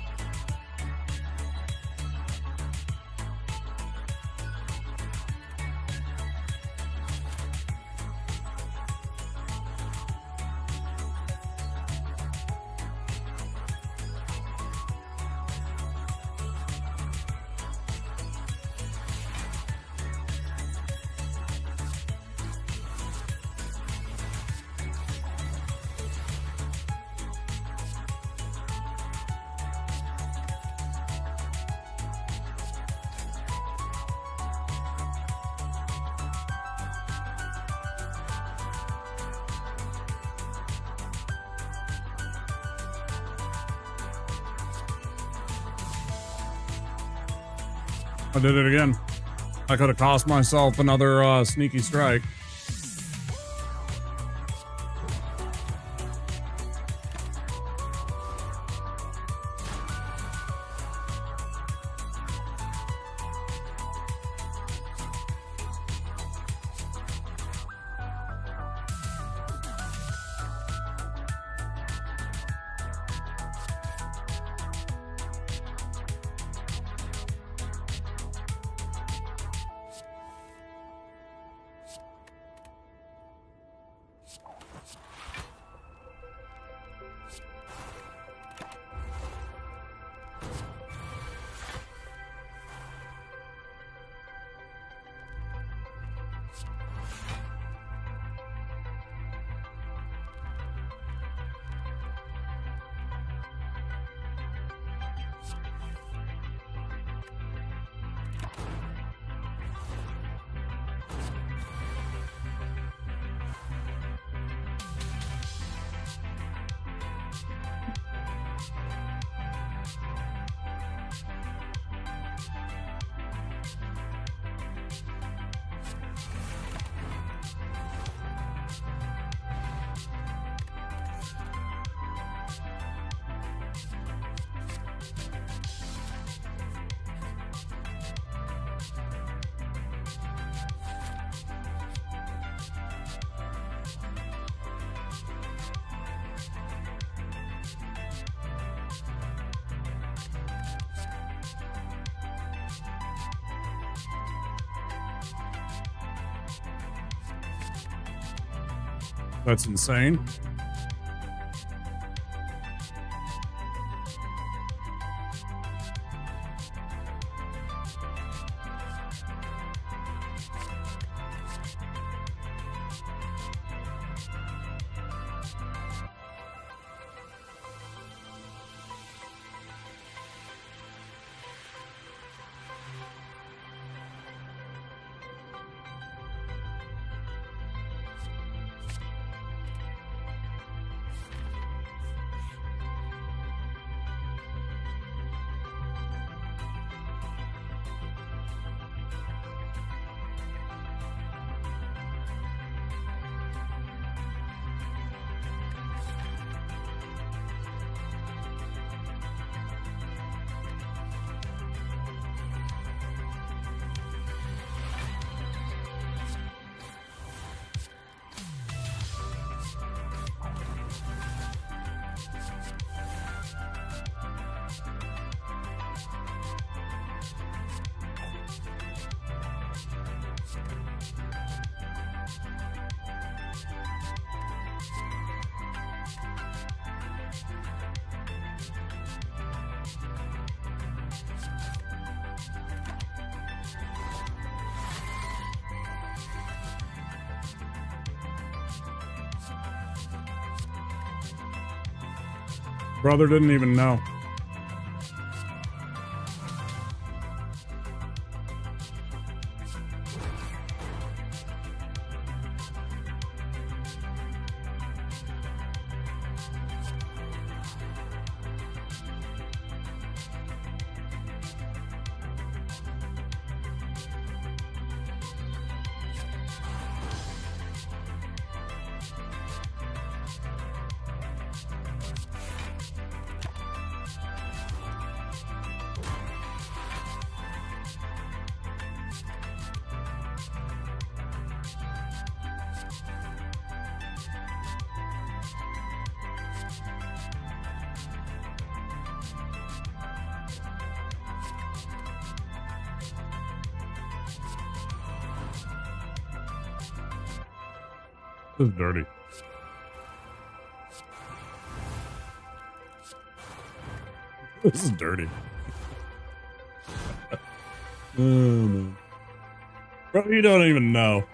I did it again. I could have cost myself another sneaky strike. That's insane. Brother didn't even know. This is dirty. This is dirty. Oh, no. Bro, you don't even know.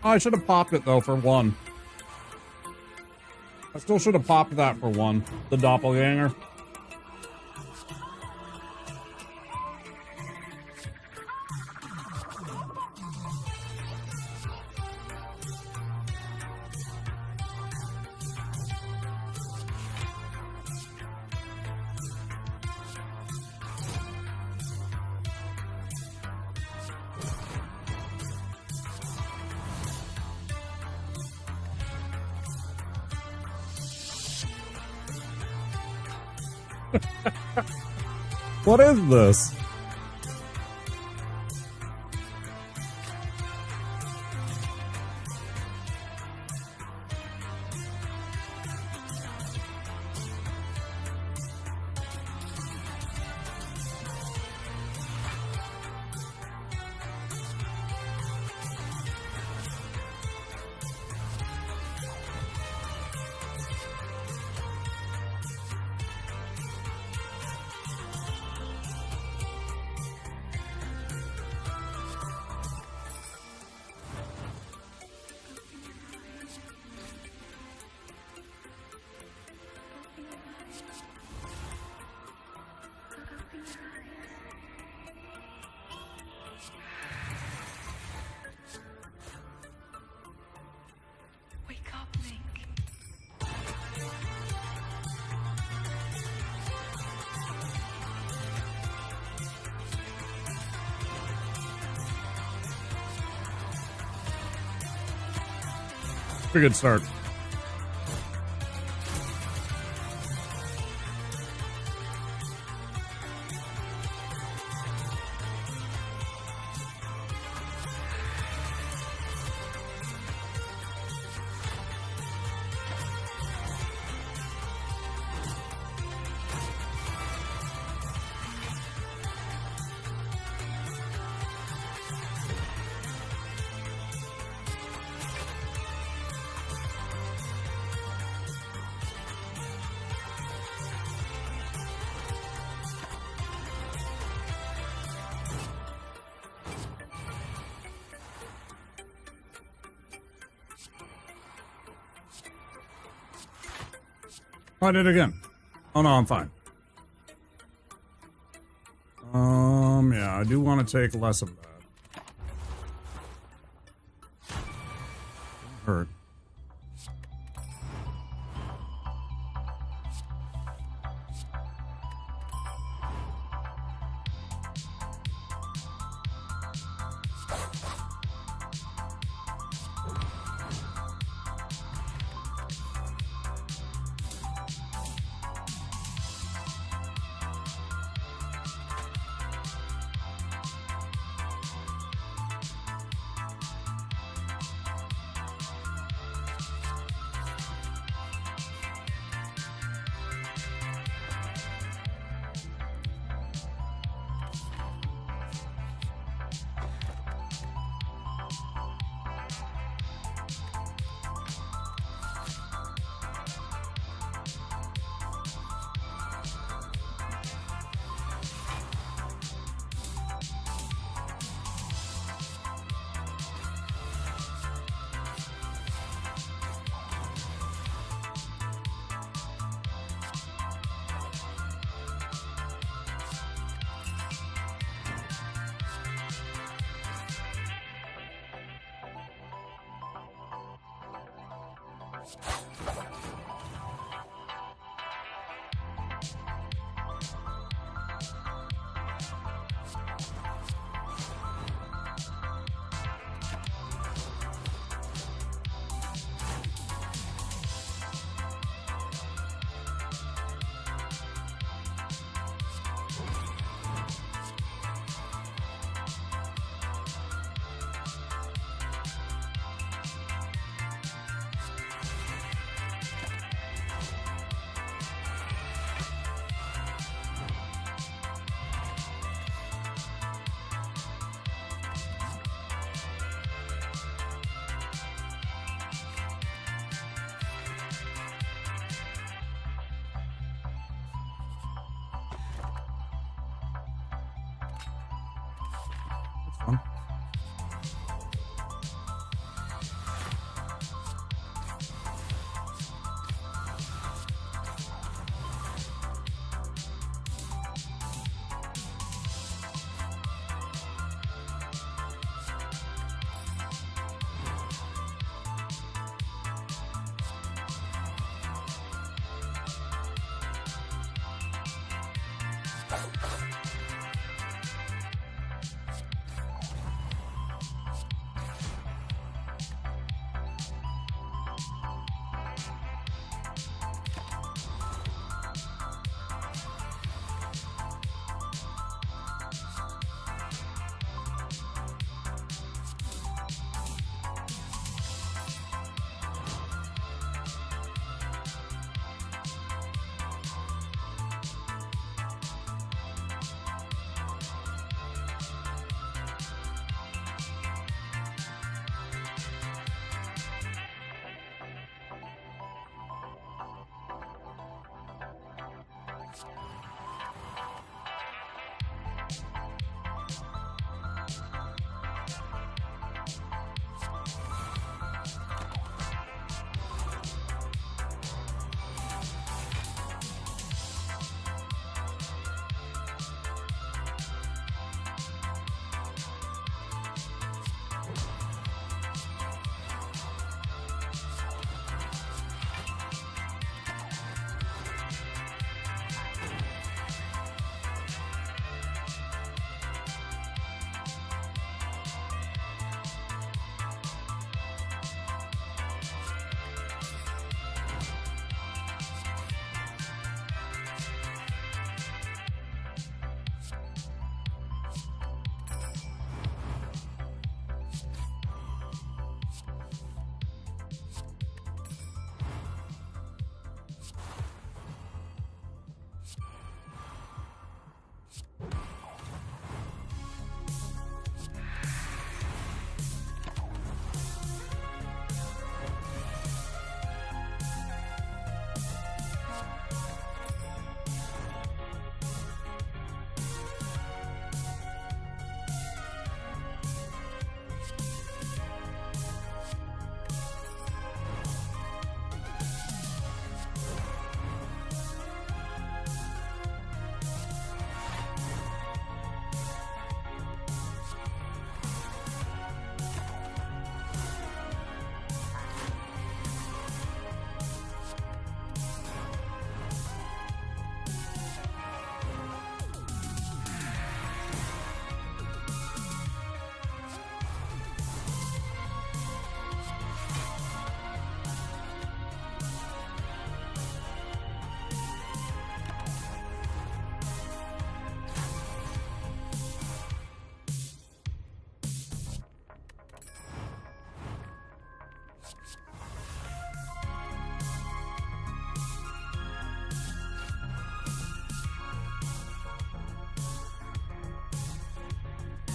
Oh, I should have popped it though for one. I still should have popped that for one. The doppelganger. What is this? Wake up, Link. Pretty good start. I did it again. Oh no, I'm fine. Yeah, I do want to take less of that. Hurt.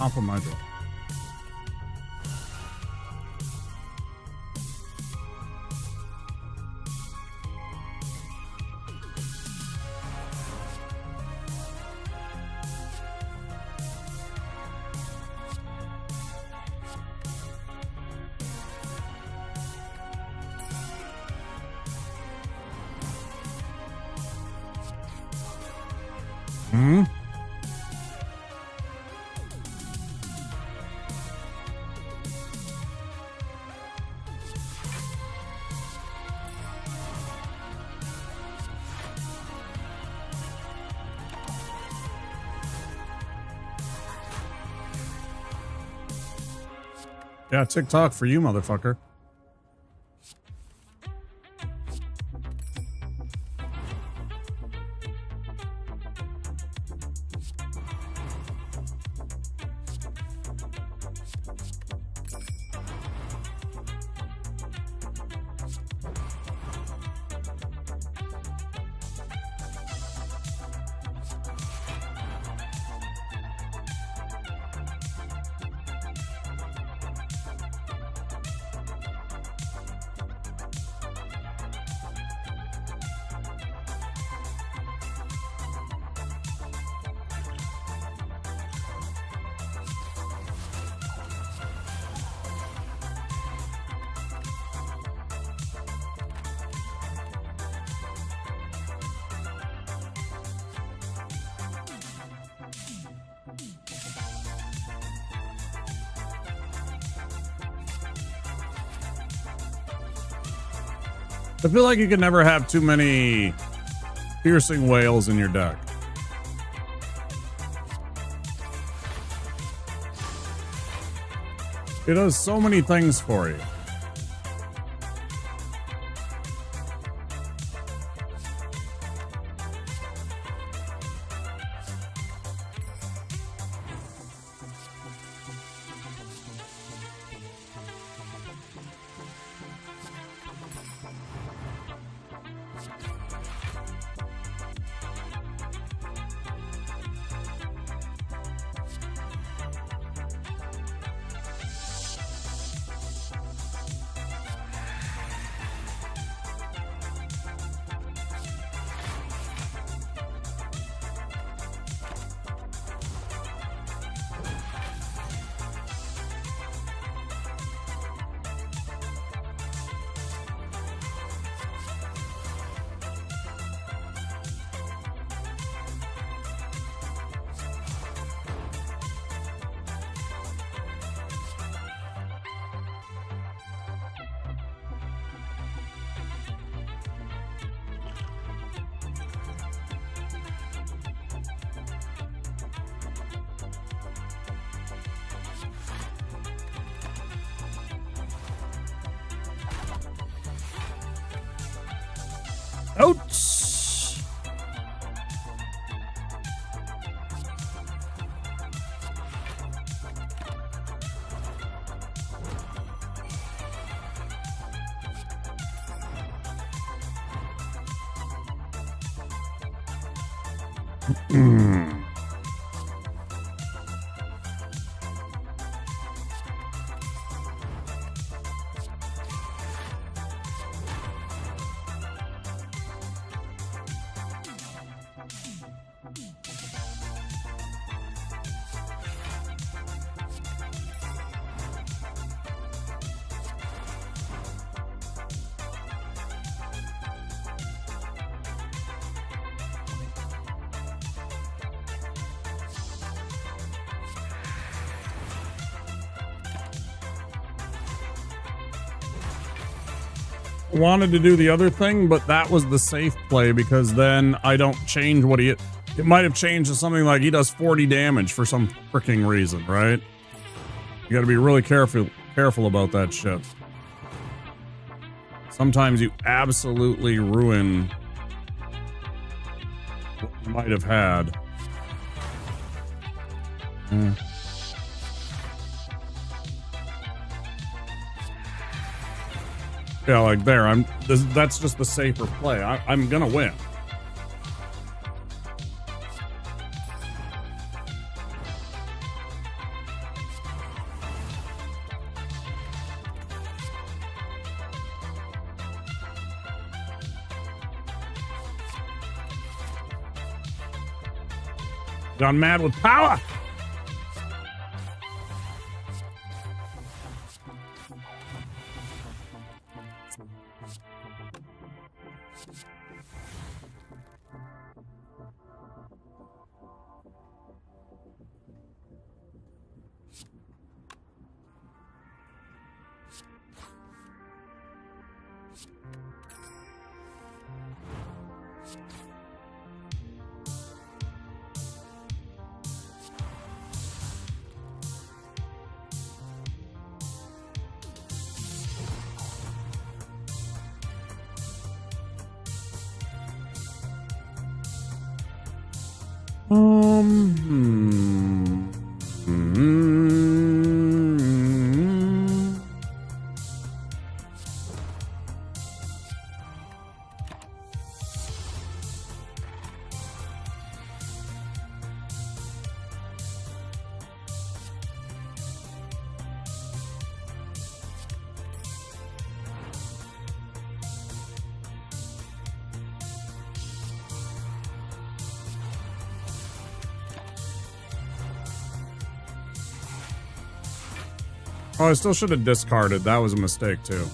Off of my door. Hmm? Yeah, TikTok for you, motherfucker. I feel like you can never have too many piercing whales in your deck. It does so many things for you. Ouch! Wanted to do the other thing, but that was the safe play because then I don't change what he... It might have changed to something like he does 40 damage for some freaking reason, right? You gotta be really careful about that shit. Sometimes you absolutely ruin what you might have had. Yeah, like there. That's just the safer play. I'm gonna win. Gone mad with power. Oh, I still should have discarded. That was a mistake, too.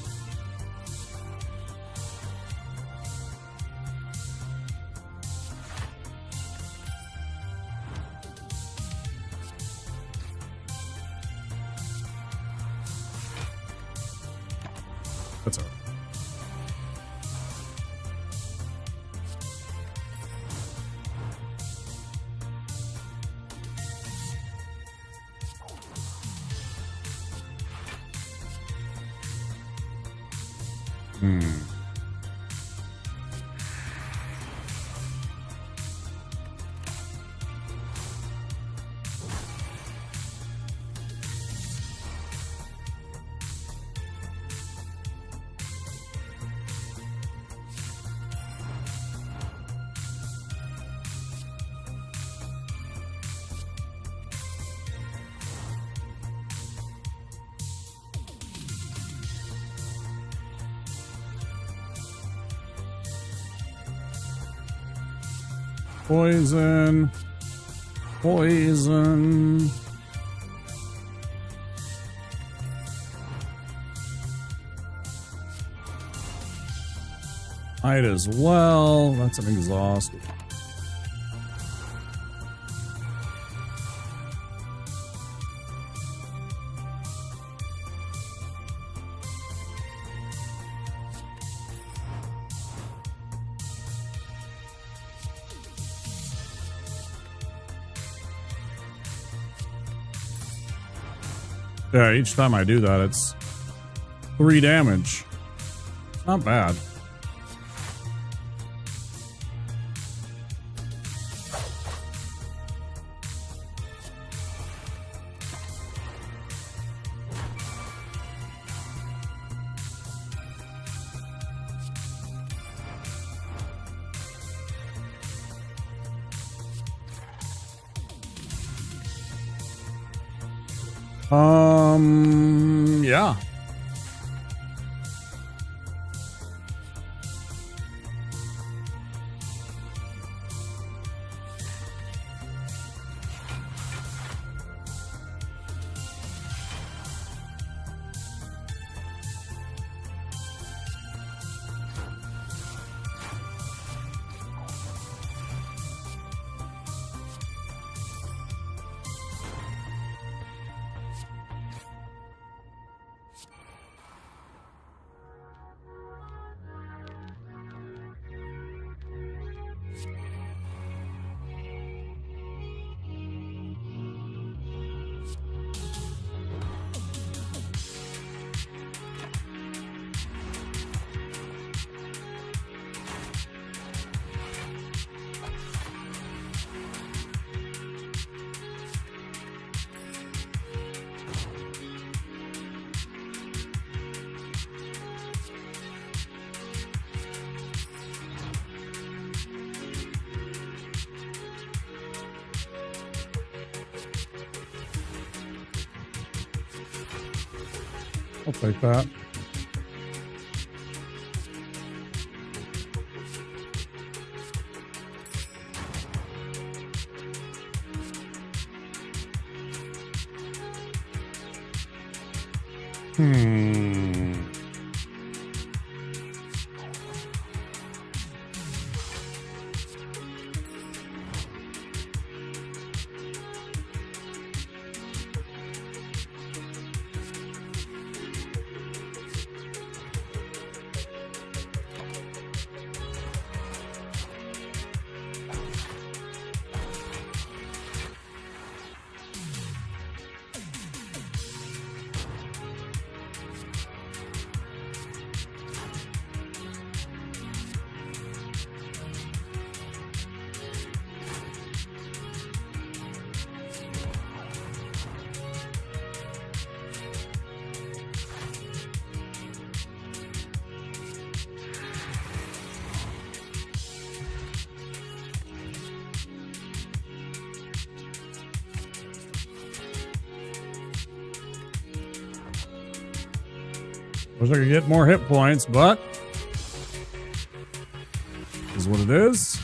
That's all right. Poison. Poison. Might as well. That's an exhaust. Yeah, each time I do that, it's 3 damage. Not bad. Yeah. I'll take that. Wish I could get more hit points, but is what it is.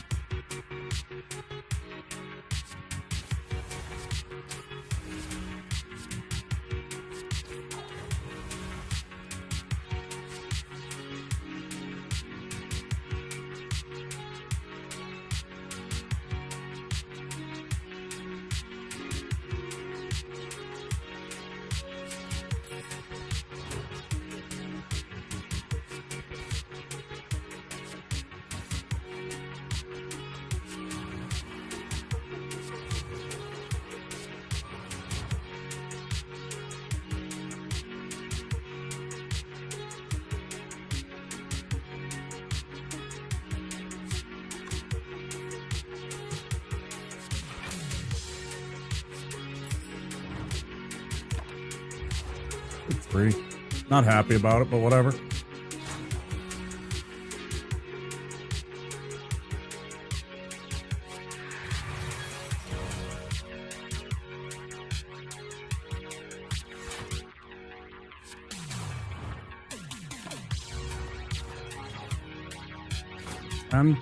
3. Not happy about it, but whatever. And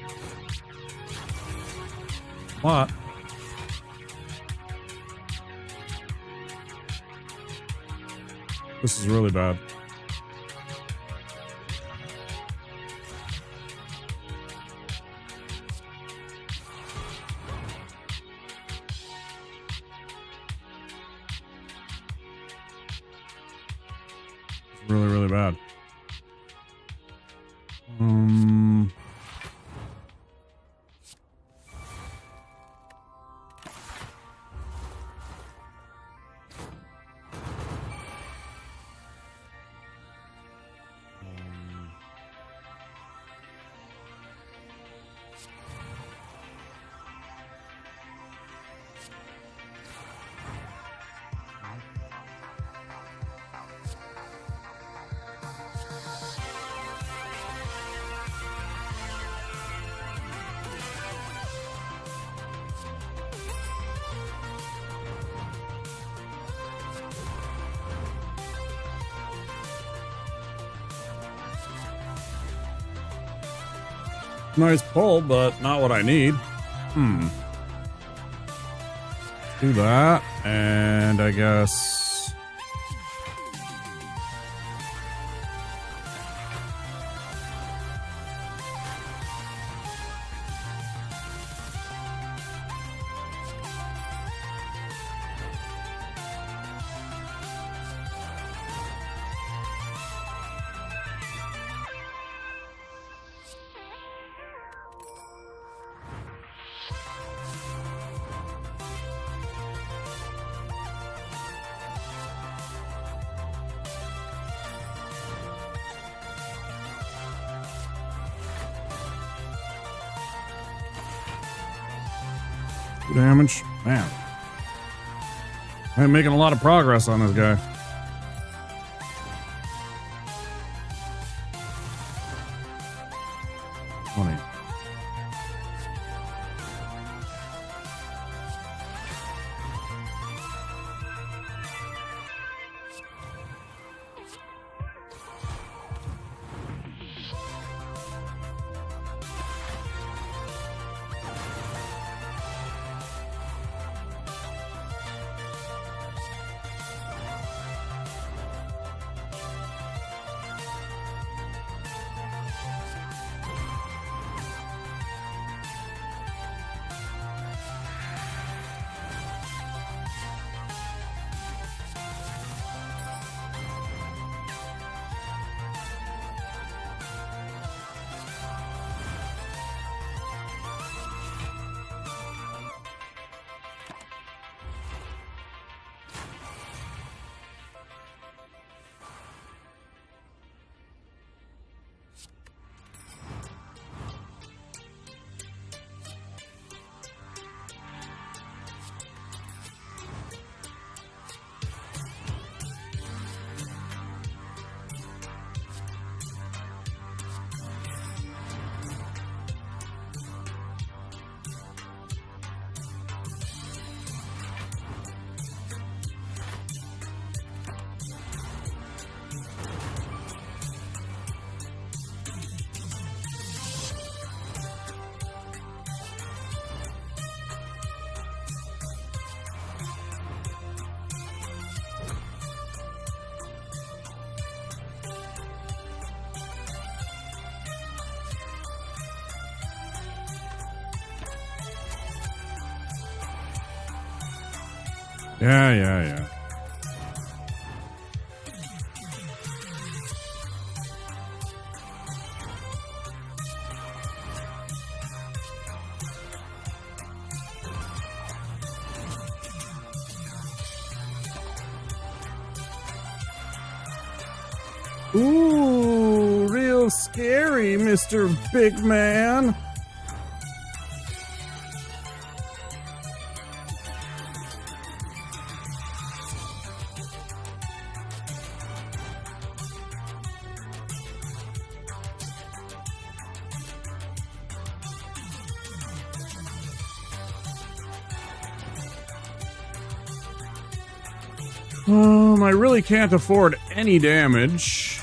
what? This is really bad. Really, really bad. Nice pull, but not what I need. Do that, and I guess... damage. Man. I'm making a lot of progress on this guy. Funny. Yeah. Ooh, real scary, Mr. Big Man. I really can't afford any damage.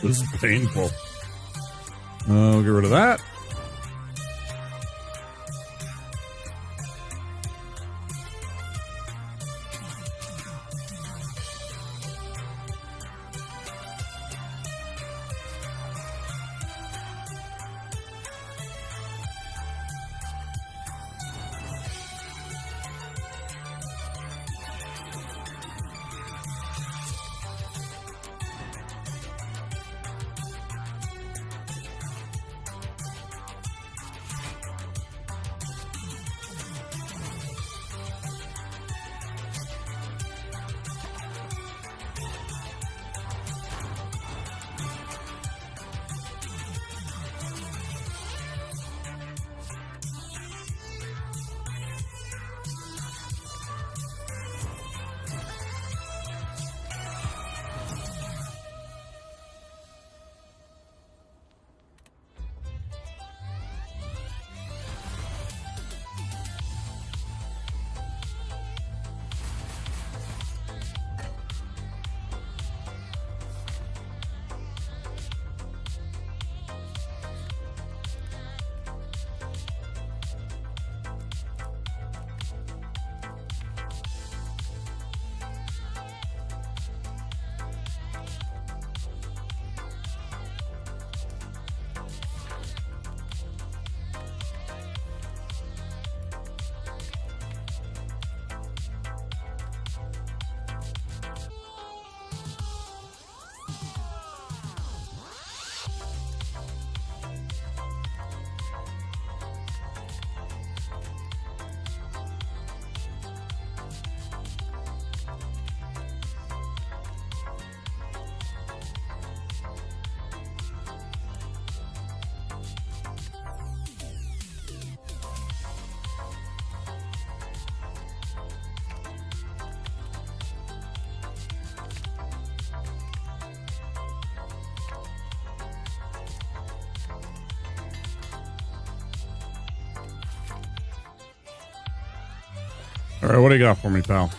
This is painful. We'll get rid of that. All right, what do you got for me, pal?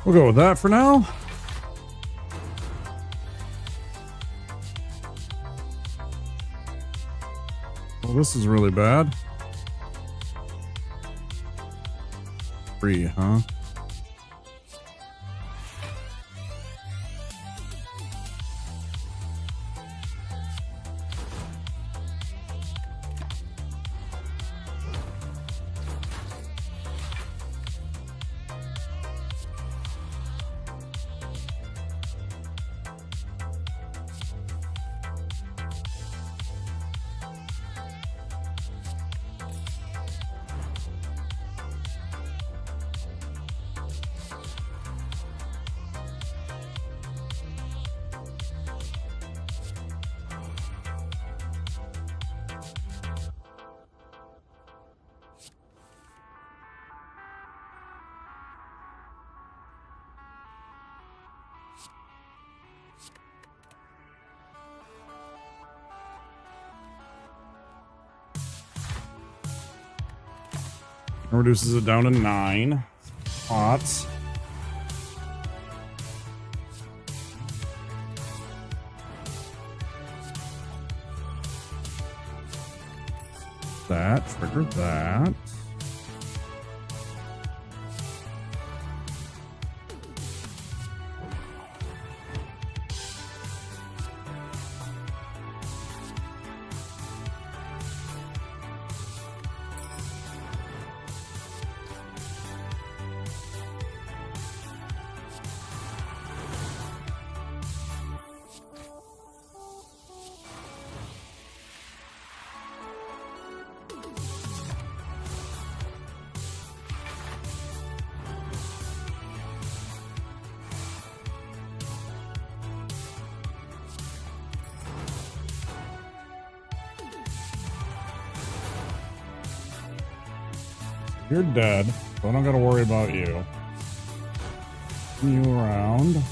We'll go with that for now. Well, this is really bad. 3, huh? Reduces it down to 9 pots. That, trigger that. You're dead, so I don't gotta worry about you. You around.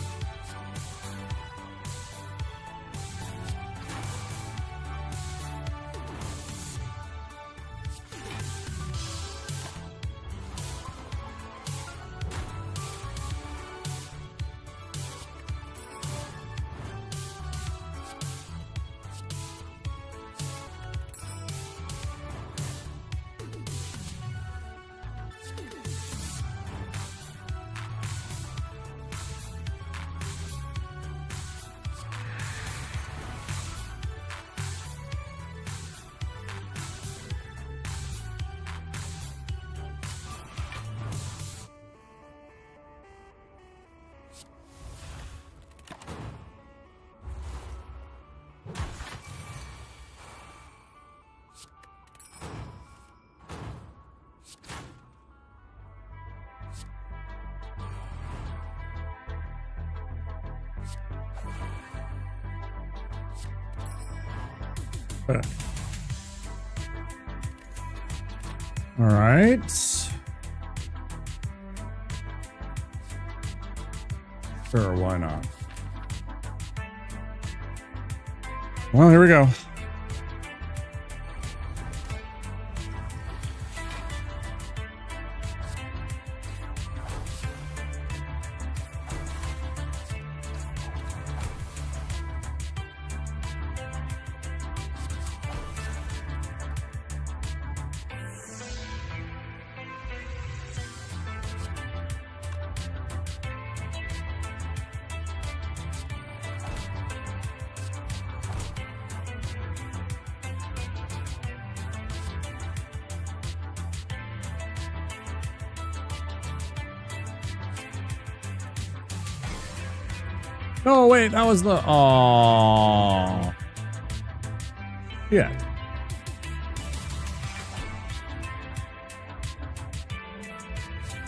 Okay. All right. Sure, why not? Well, here we go. Oh, wait, that was the... Aww. Yeah.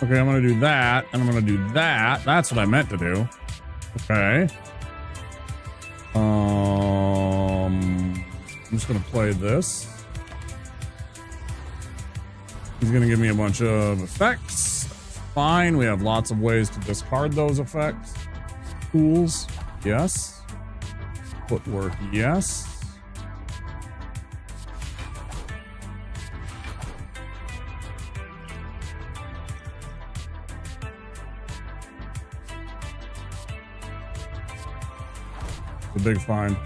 Okay, I'm going to do that, and I'm going to do that. That's what I meant to do. Okay. I'm just going to play this. He's going to give me a bunch of effects. Fine, we have lots of ways to discard those effects. Tools, yes. Footwork, yes. The big find.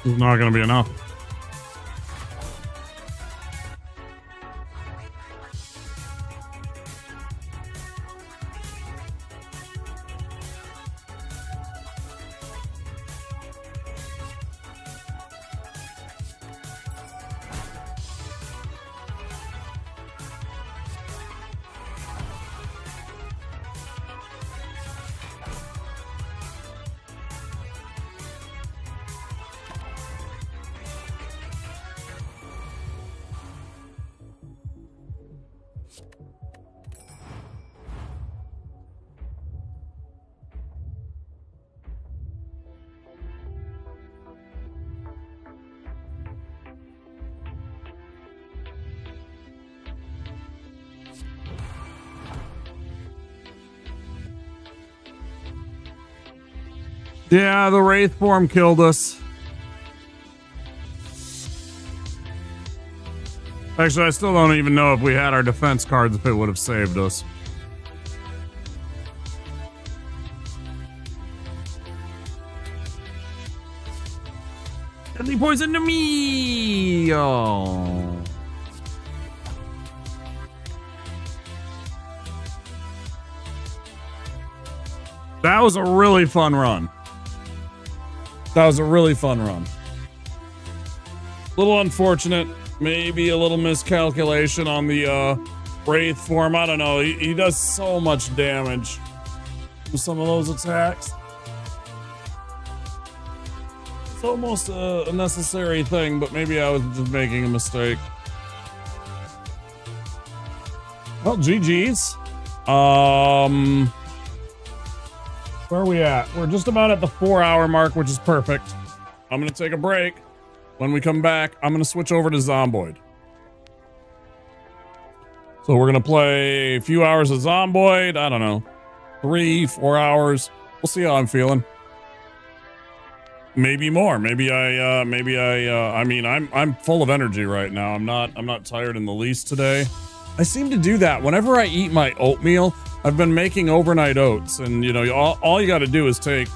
It's not going to be enough. Yeah, the Wraith form killed us. Actually, I still don't even know if we had our defense cards, if it would have saved us. Deadly poison to me! Oh. That was a really fun run. That was a really fun run. Little unfortunate, maybe a little miscalculation on the Wraith form. I don't know. He does so much damage with some of those attacks. It's almost a necessary thing, but maybe I was just making a mistake. Well, GG's. Where are we at? We're just about at the 4-hour mark, which is perfect. I'm going to take a break. When we come back, I'm going to switch over to Zomboid. So we're going to play a few hours of Zomboid. I don't know. 3-4 hours. We'll see how I'm feeling. Maybe more. I mean, I'm full of energy right now. I'm not tired in the least today. I seem to do that whenever I eat my oatmeal. I've been making overnight oats, and you know, all you got to do is take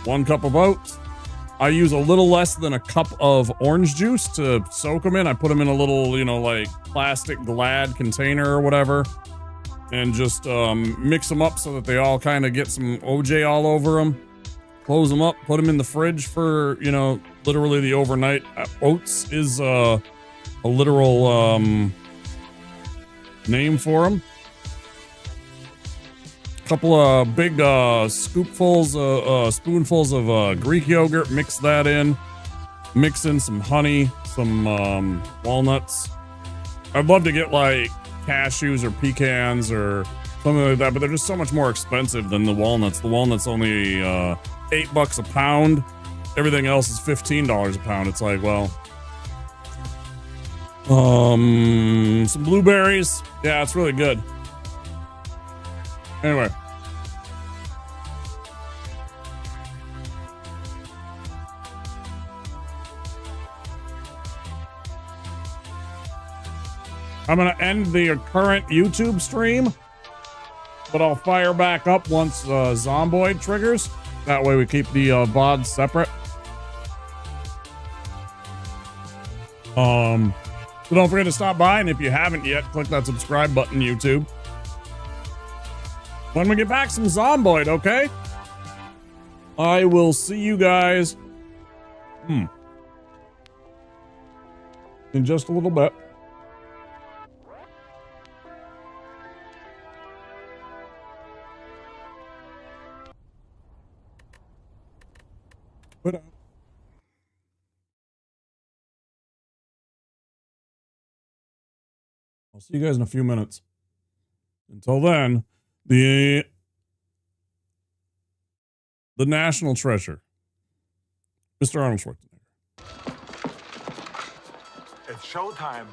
1 cup of oats. I use a little less than a cup of orange juice to soak them in. I put them in a little, you know, like plastic Glad container or whatever, and just mix them up so that they all kind of get some OJ all over them. Close them up, put them in the fridge for, you know, literally the overnight. Oats is a literal name for them. Couple of big spoonfuls of Greek yogurt. Mix that in. Mix in some honey, some walnuts. I'd love to get like cashews or pecans or something like that, but they're just so much more expensive than the walnuts. The walnuts only $8 a pound. Everything else is $15 a pound. It's like, well, some blueberries. Yeah, it's really good. Anyway. I'm going to end the current YouTube stream, but I'll fire back up once Zomboid triggers. That way we keep the VODs separate. So don't forget to stop by, and if you haven't yet, click that subscribe button, YouTube. When we get back, some Zomboid, okay? I will see you guys in just a little bit. But I'll see you guys in a few minutes. Until then, the national treasure, Mr. Arnold Schwarzenegger. It's showtime.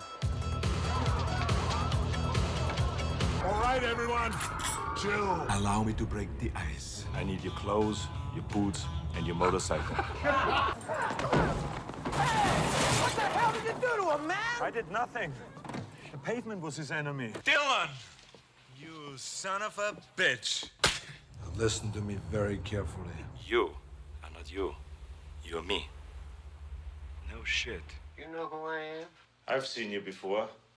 All right, everyone, chill. Allow me to break the ice. I need your clothes, your boots, and your motorcycle. What the hell did you do to him, man? I did nothing. The pavement was his enemy. Dylan! You son of a bitch. Listen to me very carefully. You are not you. You're me. No shit. You know who I am? I've seen you before.